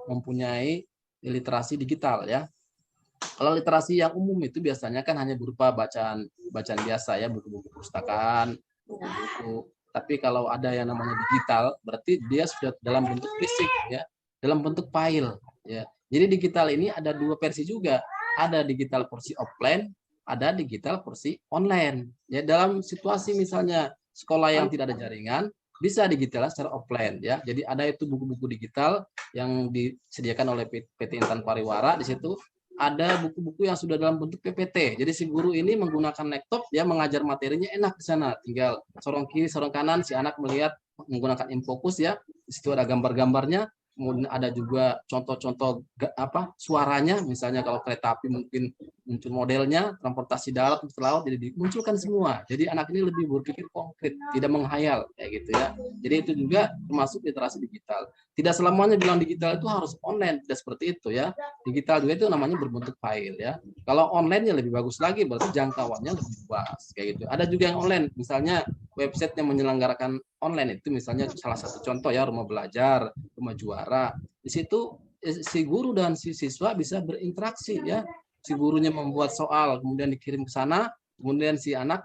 S1: mempunyai literasi digital ya. Kalau literasi yang umum itu biasanya kan hanya berupa bacaan biasa ya, buku-buku perpustakaan, buku-buku. Tapi kalau ada yang namanya digital, berarti dia sudah dalam bentuk fisik ya, dalam bentuk file ya. Jadi digital ini ada dua versi juga, ada digital versi offline, ada digital versi online. Ya, dalam situasi misalnya sekolah yang tidak ada jaringan, bisa digital secara offline ya. Jadi ada itu buku-buku digital yang disediakan oleh PT Intan Pariwara. Di situ ada buku-buku yang sudah dalam bentuk PPT. Jadi si guru ini menggunakan laptop, dia mengajar materinya enak di sana. Tinggal sorong kiri, sorong kanan, si anak melihat menggunakan infocus ya. Di situ ada gambar-gambarnya. Kemudian ada juga contoh-contoh suaranya, misalnya kalau kereta api mungkin muncul modelnya, transportasi darat, laut, jadi dimunculkan semua. Jadi anak ini lebih berpikir konkret, tidak menghayal kayak gitu ya. Jadi itu juga termasuk literasi digital. Tidak selamanya bilang digital itu harus online, tidak seperti itu ya. Digital juga itu namanya berbentuk file ya. Kalau online-nya lebih bagus lagi, berarti jangkauannya lebih luas kayak gitu. Ada juga yang online, misalnya website yang menyelenggarakan online itu misalnya salah satu contoh ya, Rumah Belajar, Rumah Juara. Di situ si guru dan si siswa bisa berinteraksi ya. Si gurunya membuat soal kemudian dikirim ke sana, kemudian si anak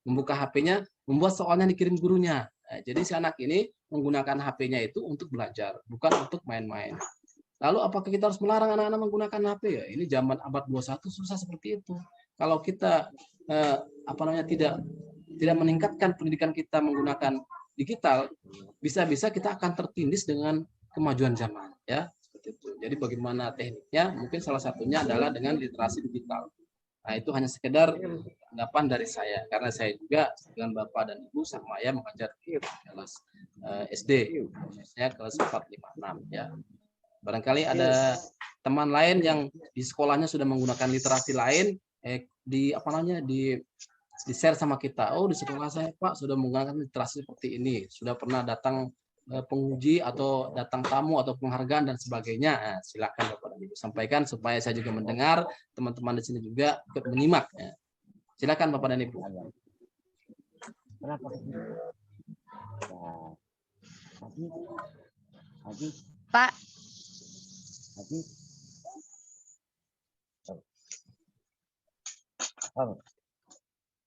S1: membuka HP-nya, membuat soalnya dikirim gurunya. Nah, jadi si anak ini menggunakan HP-nya itu untuk belajar, bukan untuk main-main. Lalu apakah kita harus melarang anak-anak menggunakan HP ya? Ini zaman abad 21 susah seperti itu. Kalau kita tidak meningkatkan pendidikan kita menggunakan digital, bisa-bisa kita akan tertindih dengan kemajuan zaman ya, seperti itu. Jadi bagaimana tekniknya? Mungkin salah satunya adalah dengan literasi digital. Nah, itu hanya sekedar tanggapan dari saya, karena saya juga dengan Bapak dan Ibu sama ya mengajar di kelas SD, khususnya kelas 4, 5, 6 ya. Barangkali ada teman lain yang di sekolahnya sudah menggunakan literasi lain, di share sama kita. Oh, di sekolah saya Pak sudah menggunakan literasi seperti ini, sudah pernah datang penguji atau datang tamu atau penghargaan dan sebagainya. Nah, silakan Bapak dan Ibu sampaikan supaya saya juga mendengar, teman-teman di sini juga ikut menyimak. Ya. Silakan Bapak dan Ibu.
S7: Pak.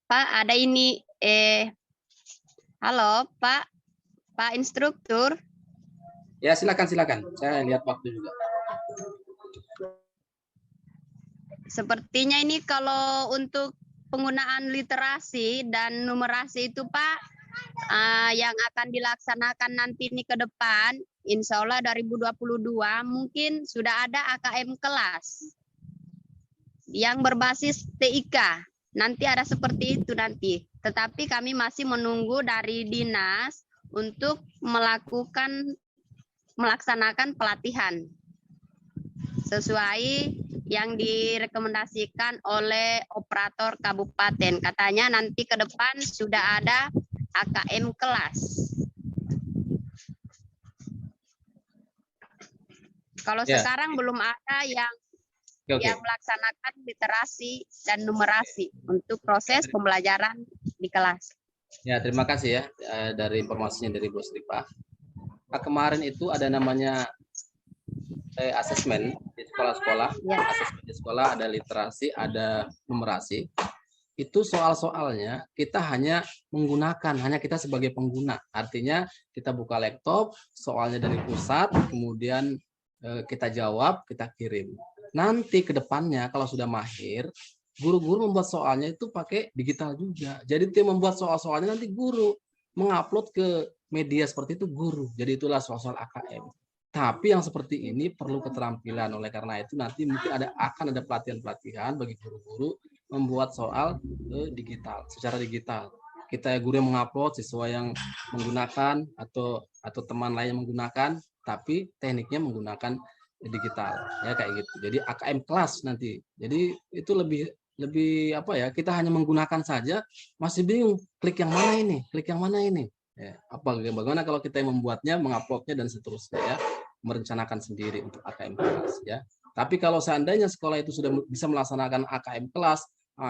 S7: Pak, ada ini. Halo, Pak. Pak Instruktur.
S1: Ya, silakan. Saya lihat waktu juga.
S7: Sepertinya ini kalau untuk penggunaan literasi dan numerasi itu, Pak, yang akan dilaksanakan nanti ini ke depan, insya Allah 2022 mungkin sudah ada AKM kelas yang berbasis TIK. Nanti ada seperti itu nanti. Tetapi kami masih menunggu dari dinas untuk melaksanakan pelatihan sesuai yang direkomendasikan oleh operator kabupaten. Katanya nanti ke depan sudah ada AKM kelas. Kalau sekarang belum ada yang melaksanakan literasi dan numerasi untuk proses pembelajaran di kelas.
S1: Ya, terima kasih ya dari informasinya dari Bu Asripah. Nah, kemarin itu ada namanya asesmen di sekolah-sekolah. Ya. Asesmen di sekolah ada literasi, ada numerasi. Itu soal-soalnya kita hanya kita sebagai pengguna. Artinya kita buka laptop, soalnya dari pusat, kemudian kita jawab, kita kirim. Nanti ke depannya kalau sudah mahir, guru-guru membuat soalnya itu pakai digital juga. Jadi tim membuat soal-soalnya nanti guru mengupload ke media seperti itu guru. Jadi itulah soal-soal AKM. Tapi yang seperti ini perlu keterampilan. Oleh karena itu nanti mungkin akan ada pelatihan-pelatihan bagi guru-guru membuat soal digital, secara digital. kita guru yang mengupload sesuai yang menggunakan atau teman lain yang menggunakan, tapi tekniknya menggunakan digital ya kayak gitu. Jadi AKM kelas nanti. Jadi itu lebih apa ya? Kita hanya menggunakan saja masih bingung klik yang mana ini, klik yang mana ini. Ya, bagaimana kalau kita yang membuatnya, menguploadnya dan seterusnya ya, merencanakan sendiri untuk AKM kelas ya. Tapi kalau seandainya sekolah itu sudah bisa melaksanakan AKM kelas,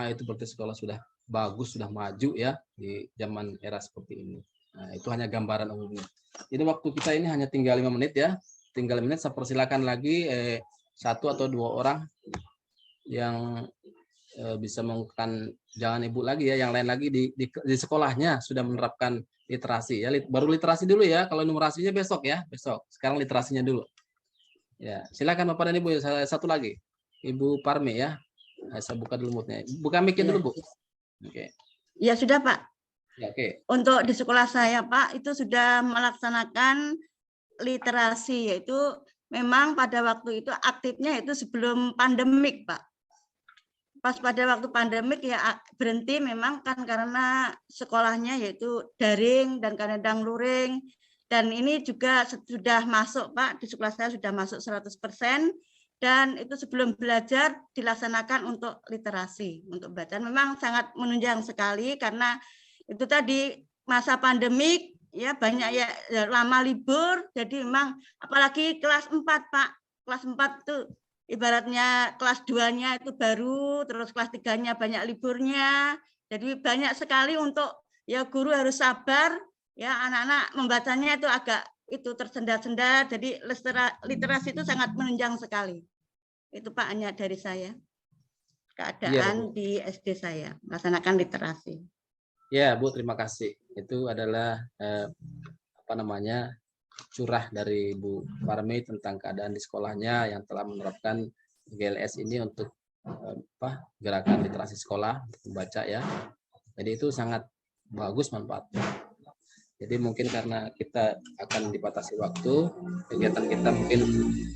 S1: itu berarti sekolah sudah bagus, sudah maju ya di zaman era seperti ini. Nah, itu hanya gambaran umumnya. Jadi waktu kita ini hanya tinggal 5 menit ya. Tinggal 5 menit, saya persilakan lagi 1 atau 2 orang yang bisa menggunakan, jangan ibu lagi ya, yang lain lagi di sekolahnya sudah menerapkan literasi ya. Baru literasi dulu ya, kalau numerasinya besok ya, besok. Sekarang literasinya dulu. Ya, silakan Bapak dan Ibu. Satu lagi, Ibu Parmi ya. Saya buka dulu moodnya. Buka mic-nya dulu Bu. Oke.
S3: Ya sudah Pak.
S1: Ya, oke.
S3: Untuk di sekolah saya Pak itu sudah melaksanakan literasi, yaitu memang pada waktu itu aktifnya itu sebelum pandemik Pak. Pas pada waktu pandemik ya berhenti memang kan karena sekolahnya yaitu daring dan kadang luring, dan ini juga sudah masuk Pak, di sekolah saya sudah masuk 100%, dan itu sebelum belajar dilaksanakan untuk literasi, untuk bacaan. Memang sangat menunjang sekali karena itu tadi masa pandemik ya, banyak ya lama libur, jadi memang apalagi kelas 4 Pak, kelas 4 itu ibaratnya kelas 2-nya itu baru, terus kelas 3-nya banyak liburnya, jadi banyak sekali untuk ya guru harus sabar ya, anak-anak membacanya itu agak itu tersendat-sendat, jadi literasi itu sangat menunjang sekali. Itu Pak hanya dari saya keadaan di SD saya melaksanakan literasi.
S1: Ya Bu, terima kasih. Itu adalah curah dari Bu Parmi tentang keadaan di sekolahnya yang telah menerapkan GLS ini untuk gerakan literasi sekolah untuk membaca ya. Jadi itu sangat bagus manfaatnya. Jadi mungkin karena kita akan dibatasi waktu, kegiatan kita mungkin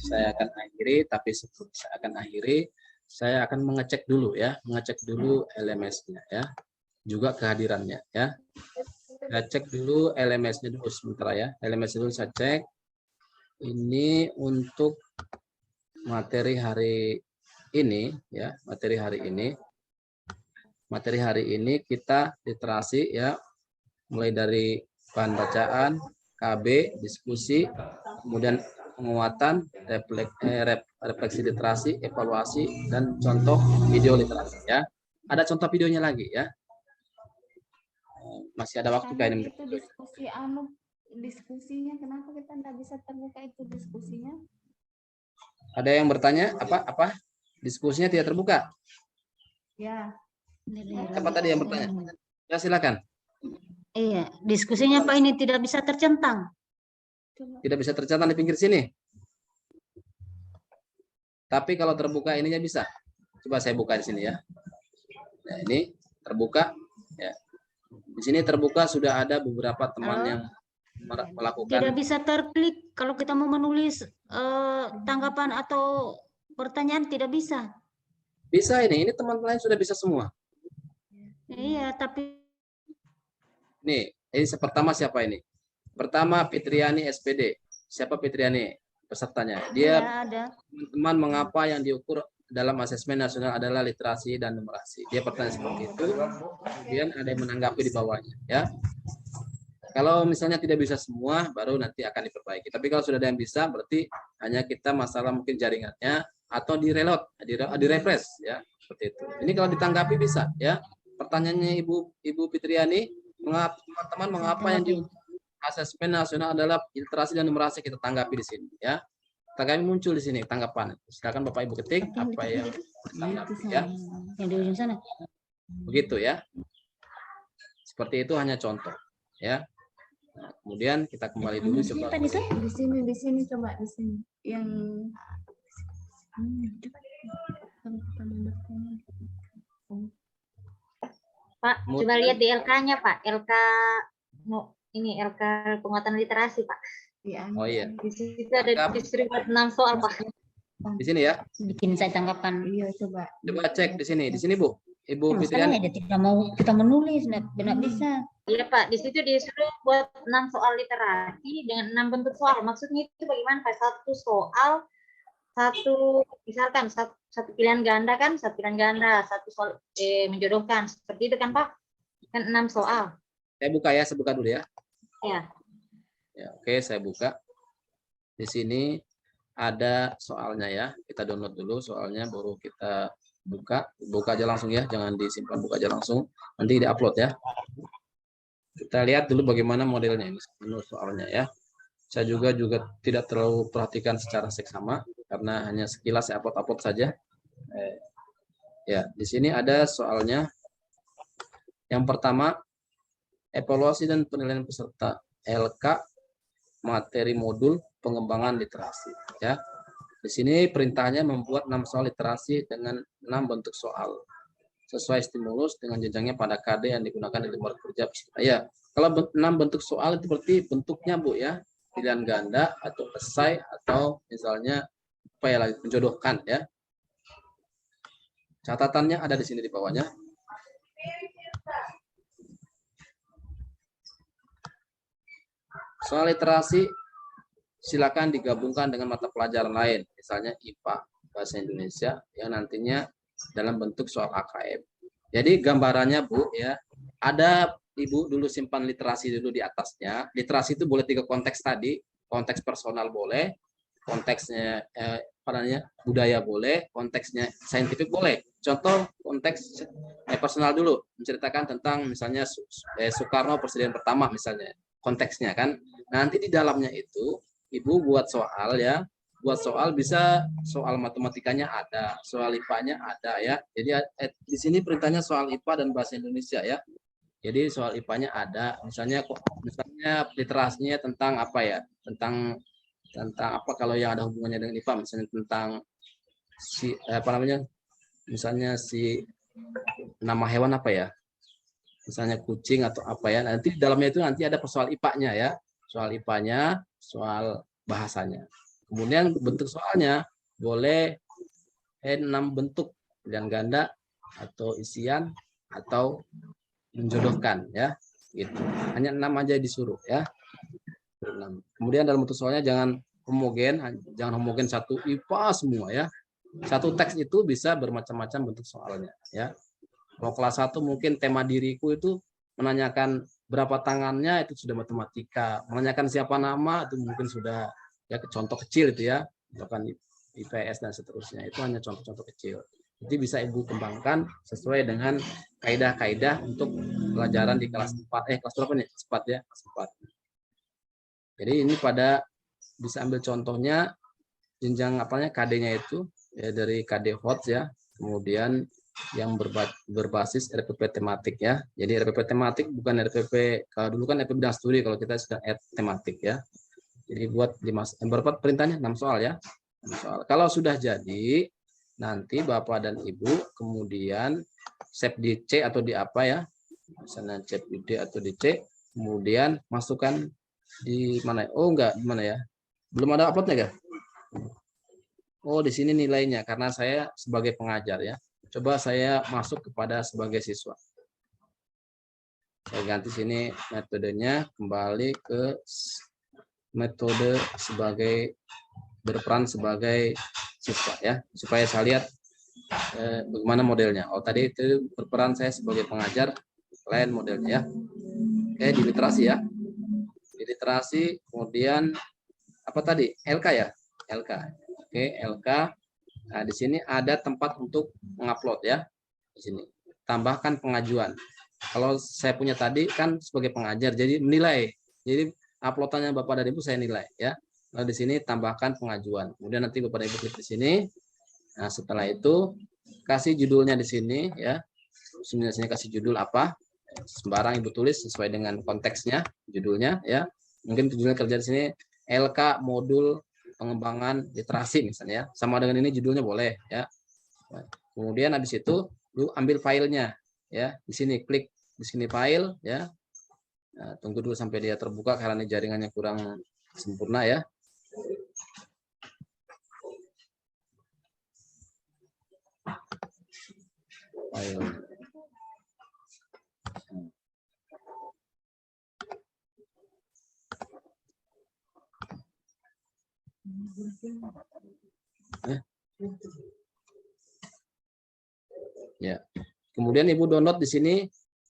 S1: saya akan akhiri, tapi sebelum saya akan akhiri, saya akan mengecek dulu ya, LMS-nya ya, juga kehadirannya ya. Saya cek dulu LMS-nya dulu sementara ya. LMS dulu saya cek. Ini untuk materi hari ini ya, materi hari ini kita literasi ya, mulai dari bahan bacaan, KB, diskusi, kemudian penguatan, refleksi literasi, evaluasi, dan contoh video literasi ya. Ada contoh videonya lagi ya. Masih ada waktu kayaknya.
S8: Itu diskusinya kenapa kita nggak bisa terbuka itu diskusinya?
S1: Ada yang bertanya apa? Diskusinya tidak terbuka?
S8: Ya.
S1: Siapa tadi yang bertanya? Ya silakan.
S2: Iya, diskusinya Pak ini tidak bisa tercentang.
S1: Tidak bisa tercentang di pinggir sini. Tapi kalau terbuka ininya bisa. Coba saya buka di sini ya. Nah, ini terbuka ya. Di sini terbuka, sudah ada beberapa teman yang melakukan.
S2: Tidak bisa terklik kalau kita mau menulis tanggapan atau pertanyaan, tidak bisa.
S1: Bisa ini teman-teman sudah bisa semua.
S2: Iya, tapi
S1: Nih, ini pertama siapa ini? Pertama Fitriani SPD. Siapa Fitriani? Pesertanya. Dia
S2: ada.
S1: Teman-teman mengapa yang diukur dalam asesmen nasional adalah literasi dan numerasi. Dia bertanya seperti itu. Kemudian ada yang menanggapi di bawahnya, ya. Kalau misalnya tidak bisa semua, baru nanti akan diperbaiki. Tapi kalau sudah ada yang bisa, berarti hanya kita masalah mungkin jaringannya atau di-reload, di-refresh, ya, seperti itu. Ini kalau ditanggapi bisa, ya. Pertanyaannya Ibu Fitriani, teman-teman mengapa yang diukur asesmen nasional adalah literasi dan numerasi, kita tanggapi di sini, ya. Kami muncul di sini tanggapan. Silakan Bapak Ibu ketik apa yang ditanggapi, ya.
S2: Yang di ujung sana.
S1: Begitu ya. Seperti itu hanya contoh, ya. Nah, kemudian kita kembali dulu coba.
S8: Di sini coba di sini. Yang
S5: Pak, coba lihat di LK-nya, Pak. LK LK penguatan literasi, Pak.
S1: Oh iya.
S5: Di situ ada distribusi 6 soal, Pak.
S1: Di sini ya.
S2: Bikin saya tanggapan.
S8: iya coba.
S1: Coba cek di sini. Di sini, Bu. Ibu Fitrian,
S2: Masalahnya dia tidak mau kita menulis, tidak bisa.
S5: Iya Pak, di situ disuruh buat 6 soal literasi dengan 6 bentuk soal. Maksudnya itu bagaimana Pak? Satu soal, misalkan satu pilihan ganda kan, satu pilihan ganda, satu soal menjodohkan. Seperti itu kan Pak? Kan 6 soal.
S1: saya buka ya, saya buka dulu ya.
S5: Ya.
S1: Ya, oke, saya buka. Di sini ada soalnya ya. Kita download dulu soalnya, baru kita buka. Buka aja langsung ya, jangan disimpan, buka aja langsung. Nanti di-upload ya. Kita lihat dulu bagaimana modelnya ini, menu soalnya ya. Saya juga tidak terlalu perhatikan secara seksama karena hanya sekilas saya upload saja. Ya, di sini ada soalnya. Yang pertama, evaluasi dan penilaian peserta LK materi modul pengembangan literasi ya. Di sini perintahnya membuat 6 soal literasi dengan 6 bentuk soal sesuai stimulus dengan jenjangnya pada KD yang digunakan di lembar kerja peserta. Ya, kalau 6 bentuk soal itu berarti bentuknya Bu ya, pilihan ganda atau esai atau misalnya apa ya lagi, menjodohkan ya. Catatannya ada di sini di bawahnya. Soal literasi silakan digabungkan dengan mata pelajaran lain, misalnya IPA, Bahasa Indonesia yang nantinya dalam bentuk soal AKM. Jadi gambarannya Bu ya, ada Ibu dulu simpan literasi dulu di atasnya. Literasi itu boleh 3 konteks tadi, konteks personal boleh, konteksnya budaya boleh, konteksnya saintifik boleh. Contoh konteks personal dulu, menceritakan tentang misalnya Soekarno presiden pertama misalnya, konteksnya kan. Nanti di dalamnya itu Ibu buat soal ya, buat soal bisa soal matematikanya ada, soal IPA-nya ada ya. Jadi di sini perintahnya soal IPA dan bahasa Indonesia ya. Jadi soal IPA-nya ada, misalnya literasinya tentang apa ya? Tentang apa kalau yang ada hubungannya dengan IPA, misalnya tentang misalnya nama hewan apa ya? Misalnya kucing atau apa ya. Nanti di dalamnya itu nanti ada soal IPA-nya ya. Soal IPA-nya, soal bahasanya. Kemudian bentuk soalnya boleh 6 bentuk, pilihan ganda atau isian atau menjodohkan ya. Gitu. Hanya 6 aja disuruh ya. 6. Kemudian dalam bentuk soalnya jangan homogen satu IPA semua ya. Satu teks itu bisa bermacam-macam bentuk soalnya ya. Kalau kelas 1 mungkin tema diriku itu menanyakan berapa tangannya, itu sudah matematika. Menanyakan siapa nama itu mungkin sudah ya contoh kecil itu ya, bahkan IPS dan seterusnya. Itu hanya contoh-contoh kecil. Jadi bisa Ibu kembangkan sesuai dengan kaidah-kaidah untuk pelajaran di kelas 4. Kelas berapa nih? Kelas 4 ya, kelas 4. Jadi ini bisa ambil contohnya jenjang KD-nya itu ya, dari KD HOTS ya. Kemudian yang berbasis RPP tematik ya. Jadi RPP tematik bukan RPP, kalau dulu kan RPP bidang studi, kalau kita sudah tematik ya. Jadi buat berapa perintahnya? 6 soal ya. 6 soal. Kalau sudah jadi, nanti Bapak dan Ibu kemudian save di C atau di apa ya. Misalnya save di D atau di C, kemudian masukkan di mana? Oh enggak, di mana ya? Belum ada uploadnya ya? Oh, di sini nilainya karena saya sebagai pengajar ya. Coba saya masuk kepada sebagai siswa. Saya ganti sini metodenya, kembali ke metode sebagai berperan sebagai siswa ya, supaya saya lihat bagaimana modelnya. Oh, tadi itu berperan saya sebagai pengajar, lain modelnya ya. Di literasi ya. Di literasi kemudian apa tadi? LK ya? LK. Oke, LK. Nah, di sini ada tempat untuk mengupload ya. Di sini. Tambahkan pengajuan. Kalau saya punya tadi kan sebagai pengajar, jadi menilai. Jadi uploadannya Bapak dan Ibu saya nilai ya. Lalu di sini tambahkan pengajuan. Kemudian nanti Bapak dan Ibu klik di sini. Nah, setelah itu kasih judulnya di sini ya. Di sini kasih judul apa? Sembarang Ibu tulis sesuai dengan konteksnya, judulnya ya. Mungkin judulnya kerja di sini LK modul pengembangan literasi misalnya, sama dengan ini judulnya boleh ya. Kemudian habis itu lu ambil filenya ya, di sini klik di sini file ya. Nah, tunggu dulu sampai dia terbuka karena ini jaringannya kurang sempurna ya. File. Ya. Kemudian Ibu download di sini,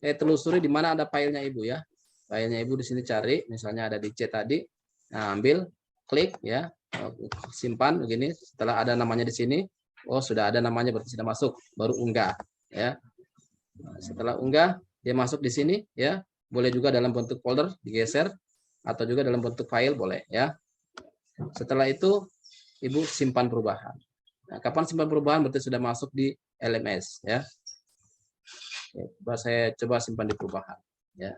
S1: telusuri di mana ada filenya Ibu ya. Filenya Ibu di sini cari, misalnya ada di C tadi. Nah, ambil, klik ya, simpan begini. Setelah ada namanya di sini, oh sudah ada namanya berarti sudah masuk, baru unggah ya. Nah, setelah unggah, dia masuk di sini ya. Boleh juga dalam bentuk folder digeser atau juga dalam bentuk file boleh ya. Setelah itu Ibu simpan perubahan. Nah, kapan simpan perubahan berarti sudah masuk di LMS ya. Oke, saya coba simpan di perubahan ya.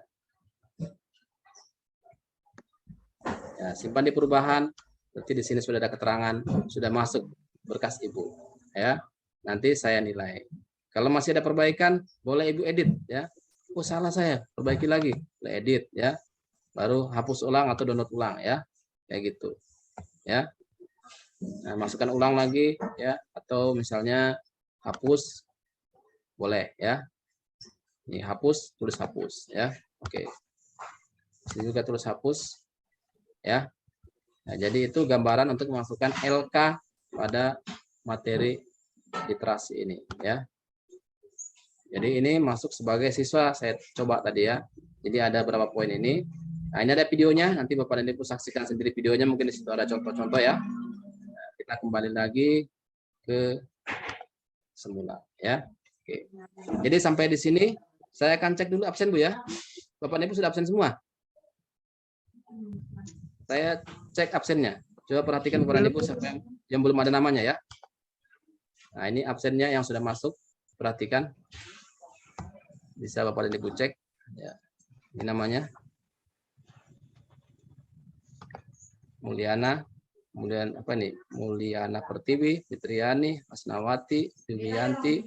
S1: Ya, simpan di perubahan berarti di sini sudah ada keterangan sudah masuk berkas Ibu ya. Nanti saya nilai. Kalau masih ada perbaikan boleh Ibu edit ya. Oh salah saya, perbaiki lagi, boleh edit ya. Baru hapus ulang atau download ulang ya. Kayak gitu. Ya. Nah, masukkan ulang lagi ya atau misalnya hapus boleh ya. Ini hapus, tulis hapus ya. Oke. Ini juga tulis hapus ya. Nah, jadi itu gambaran untuk memasukkan LK pada materi literasi ini ya. Jadi ini masuk sebagai siswa saya coba tadi ya. Jadi ada berapa poin ini. Nah, ini ada videonya, nanti Bapak dan Ibu saksikan sendiri videonya, mungkin di situ ada contoh-contoh ya. Nah, kita kembali lagi ke semula ya. Oke. Jadi sampai di sini saya akan cek dulu absen Bu ya. Bapak dan Ibu sudah absen semua? Saya cek absennya. Coba perhatikan Bapak dan Ibu siapa yang belum ada namanya ya. Nah, ini absennya yang sudah masuk. Perhatikan. Bisa Bapak dan Ibu cek ya. Ini namanya Mulyana, kemudian apa nih? Mulyana Pertiwi, Fitriani, Asnawati, Dewiyanti,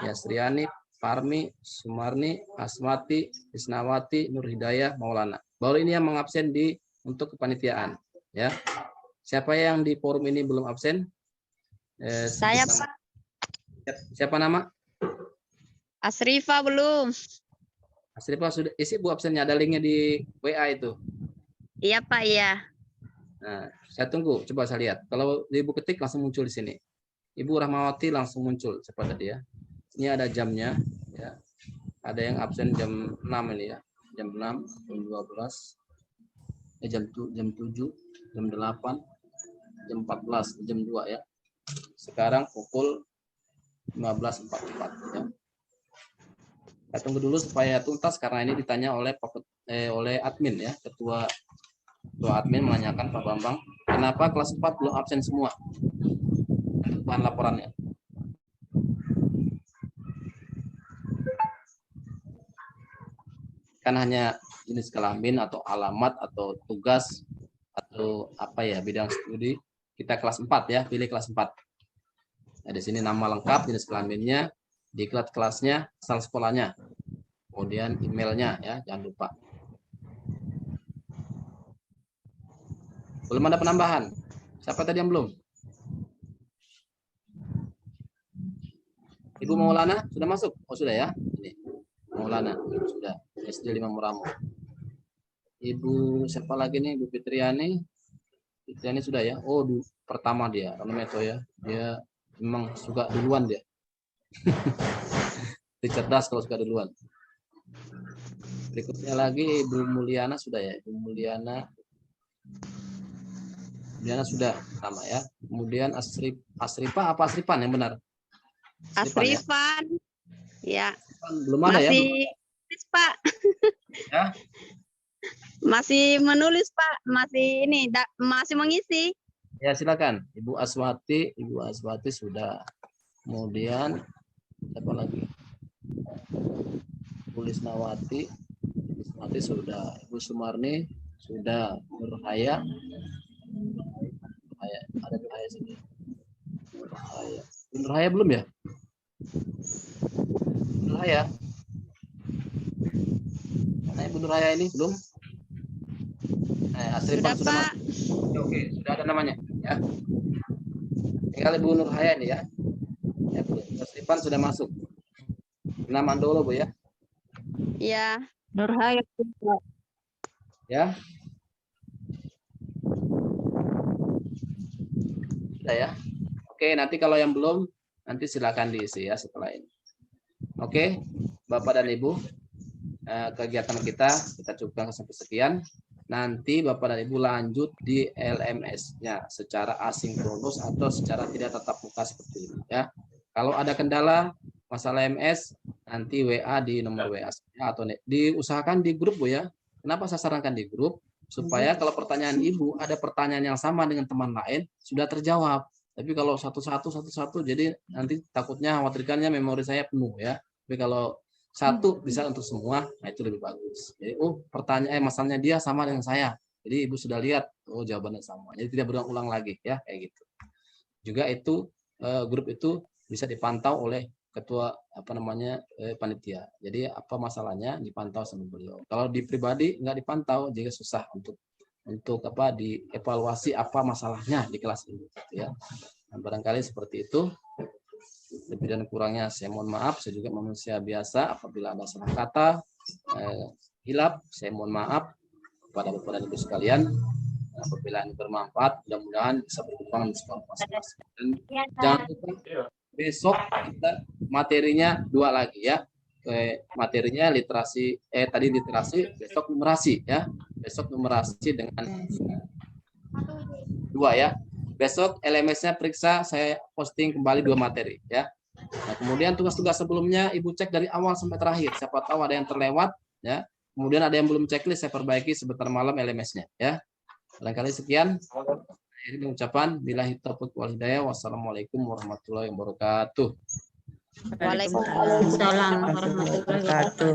S1: Yasriani, Parmi, Sumarni, Asmati, Isnawati, Nur Hidayah, Maulana. Baru ini yang mengabsen di untuk kepanitiaan ya. Siapa yang di forum ini belum absen?
S7: Saya
S1: Pak. Siapa nama?
S7: Asrifa belum.
S1: Asrifa sudah isi Bu absennya, ada linknya di WA itu.
S7: Iya Pak, iya.
S1: Nah, saya tunggu, coba saya lihat. Kalau Ibu ketik langsung muncul di sini. Ibu Rahmawati langsung muncul cepat tadi ya. Ini ada jamnya ya. Ada yang absen jam 6 ini ya. Jam 6, jam 12. Jam 7, jam 8, jam 14, jam 2 ya. Sekarang pukul 15.44 ya. Saya tunggu dulu supaya tuntas karena ini ditanya oleh admin ya, ketua admin menanyakan Pak Bambang, kenapa kelas 4 belum absen semua? Bahan laporannya. Kan hanya jenis kelamin atau alamat atau tugas atau apa ya, bidang studi. Kita kelas 4 ya, pilih kelas 4. Nah, di sini nama lengkap, jenis kelaminnya, diklat kelasnya, asal sekolahnya, kemudian emailnya ya, jangan lupa. Belum ada penambahan. Siapa tadi yang belum? Ibu Maulana sudah masuk? Oh sudah ya. Ini Maulana sudah. SD 5 Muramo. Ibu siapa lagi nih? Ibu Fitriani. Fitriani sudah ya. Oh pertama dia. Rometo ya. Dia memang suka duluan dia. Cerdas kalau suka duluan. Berikutnya lagi Ibu Mulyana sudah ya. Ibu Mulyana sudah sama ya. Kemudian Asripa apa Asripan yang benar?
S7: Asrifan. Ya.
S1: Belum ada ya?
S7: Masih menulis, Pak.
S1: Ya.
S7: Masih menulis, Pak. Masih ini masih mengisi.
S1: Ya, silakan. Ibu Aswati sudah. Kemudian siapa lagi? Lisnawati sudah. Ibu Sumarni sudah. Nurhaya. Ada Nurhaya sini. Nurhaya belum ya? Nurhaya. Mana Ibu Nurhaya ini belum? Asripan sudah
S7: Pak.
S1: Oke, sudah ada namanya ya. Tinggal Ibu Nurhaya ini ya. Asripan sudah masuk. Nama dulu Bu ya.
S7: Iya, Nurhaya.
S1: Ya. ya. Oke, nanti kalau yang belum, nanti silakan diisi ya setelah ini. Oke, Bapak dan Ibu, kegiatan kita cukupkan sampai sekian. Nanti Bapak dan Ibu lanjut di LMS-nya secara asinkronus atau secara tidak tatap muka seperti ini ya. Kalau ada kendala masalah MS, nanti WA di nomor WA saya atau diusahakan di grup Bu ya. Kenapa saya sarankan di grup? Supaya kalau pertanyaan Ibu ada pertanyaan yang sama dengan teman lain sudah terjawab. Tapi kalau satu-satu jadi nanti takutnya khawatirkannya memori saya penuh ya. Tapi kalau satu bisa untuk semua, nah itu lebih bagus. Jadi pertanyaan masalahnya dia sama dengan saya. Jadi Ibu sudah lihat jawabannya sama. Jadi tidak berulang-ulang lagi ya kayak gitu. Juga itu grup itu bisa dipantau oleh ketua panitia. Jadi apa masalahnya dipantau sama beliau. Kalau di pribadi nggak dipantau juga susah untuk dievaluasi apa masalahnya di kelas ini ya. Nah, barangkali seperti itu. Lebih dan kurangnya saya mohon maaf. Saya juga manusia biasa. Apabila ada salah kata hilap, saya mohon maaf kepada Bapak dan Ibu sekalian. Apabila ini bermanfaat, mudah-mudahan bisa berkembang di sekolah masing-masing. Dan jangan lupa besok kita materinya 2 lagi ya. Materinya literasi literasi, besok numerasi ya. Besok numerasi dengan 2 ya. Besok LMS-nya periksa, saya posting kembali 2 materi ya. Nah, kemudian tugas-tugas sebelumnya Ibu cek dari awal sampai terakhir. Siapa tahu ada yang terlewat ya. Kemudian ada yang belum checklist, saya perbaiki sebentar malam LMS-nya ya. Barangkali sekian. Ini ucapan billahi taufiq wal hidayah. Wassalamualaikum warahmatullahi wabarakatuh.
S2: Waalaikumsalam warahmatullahi wabarakatuh.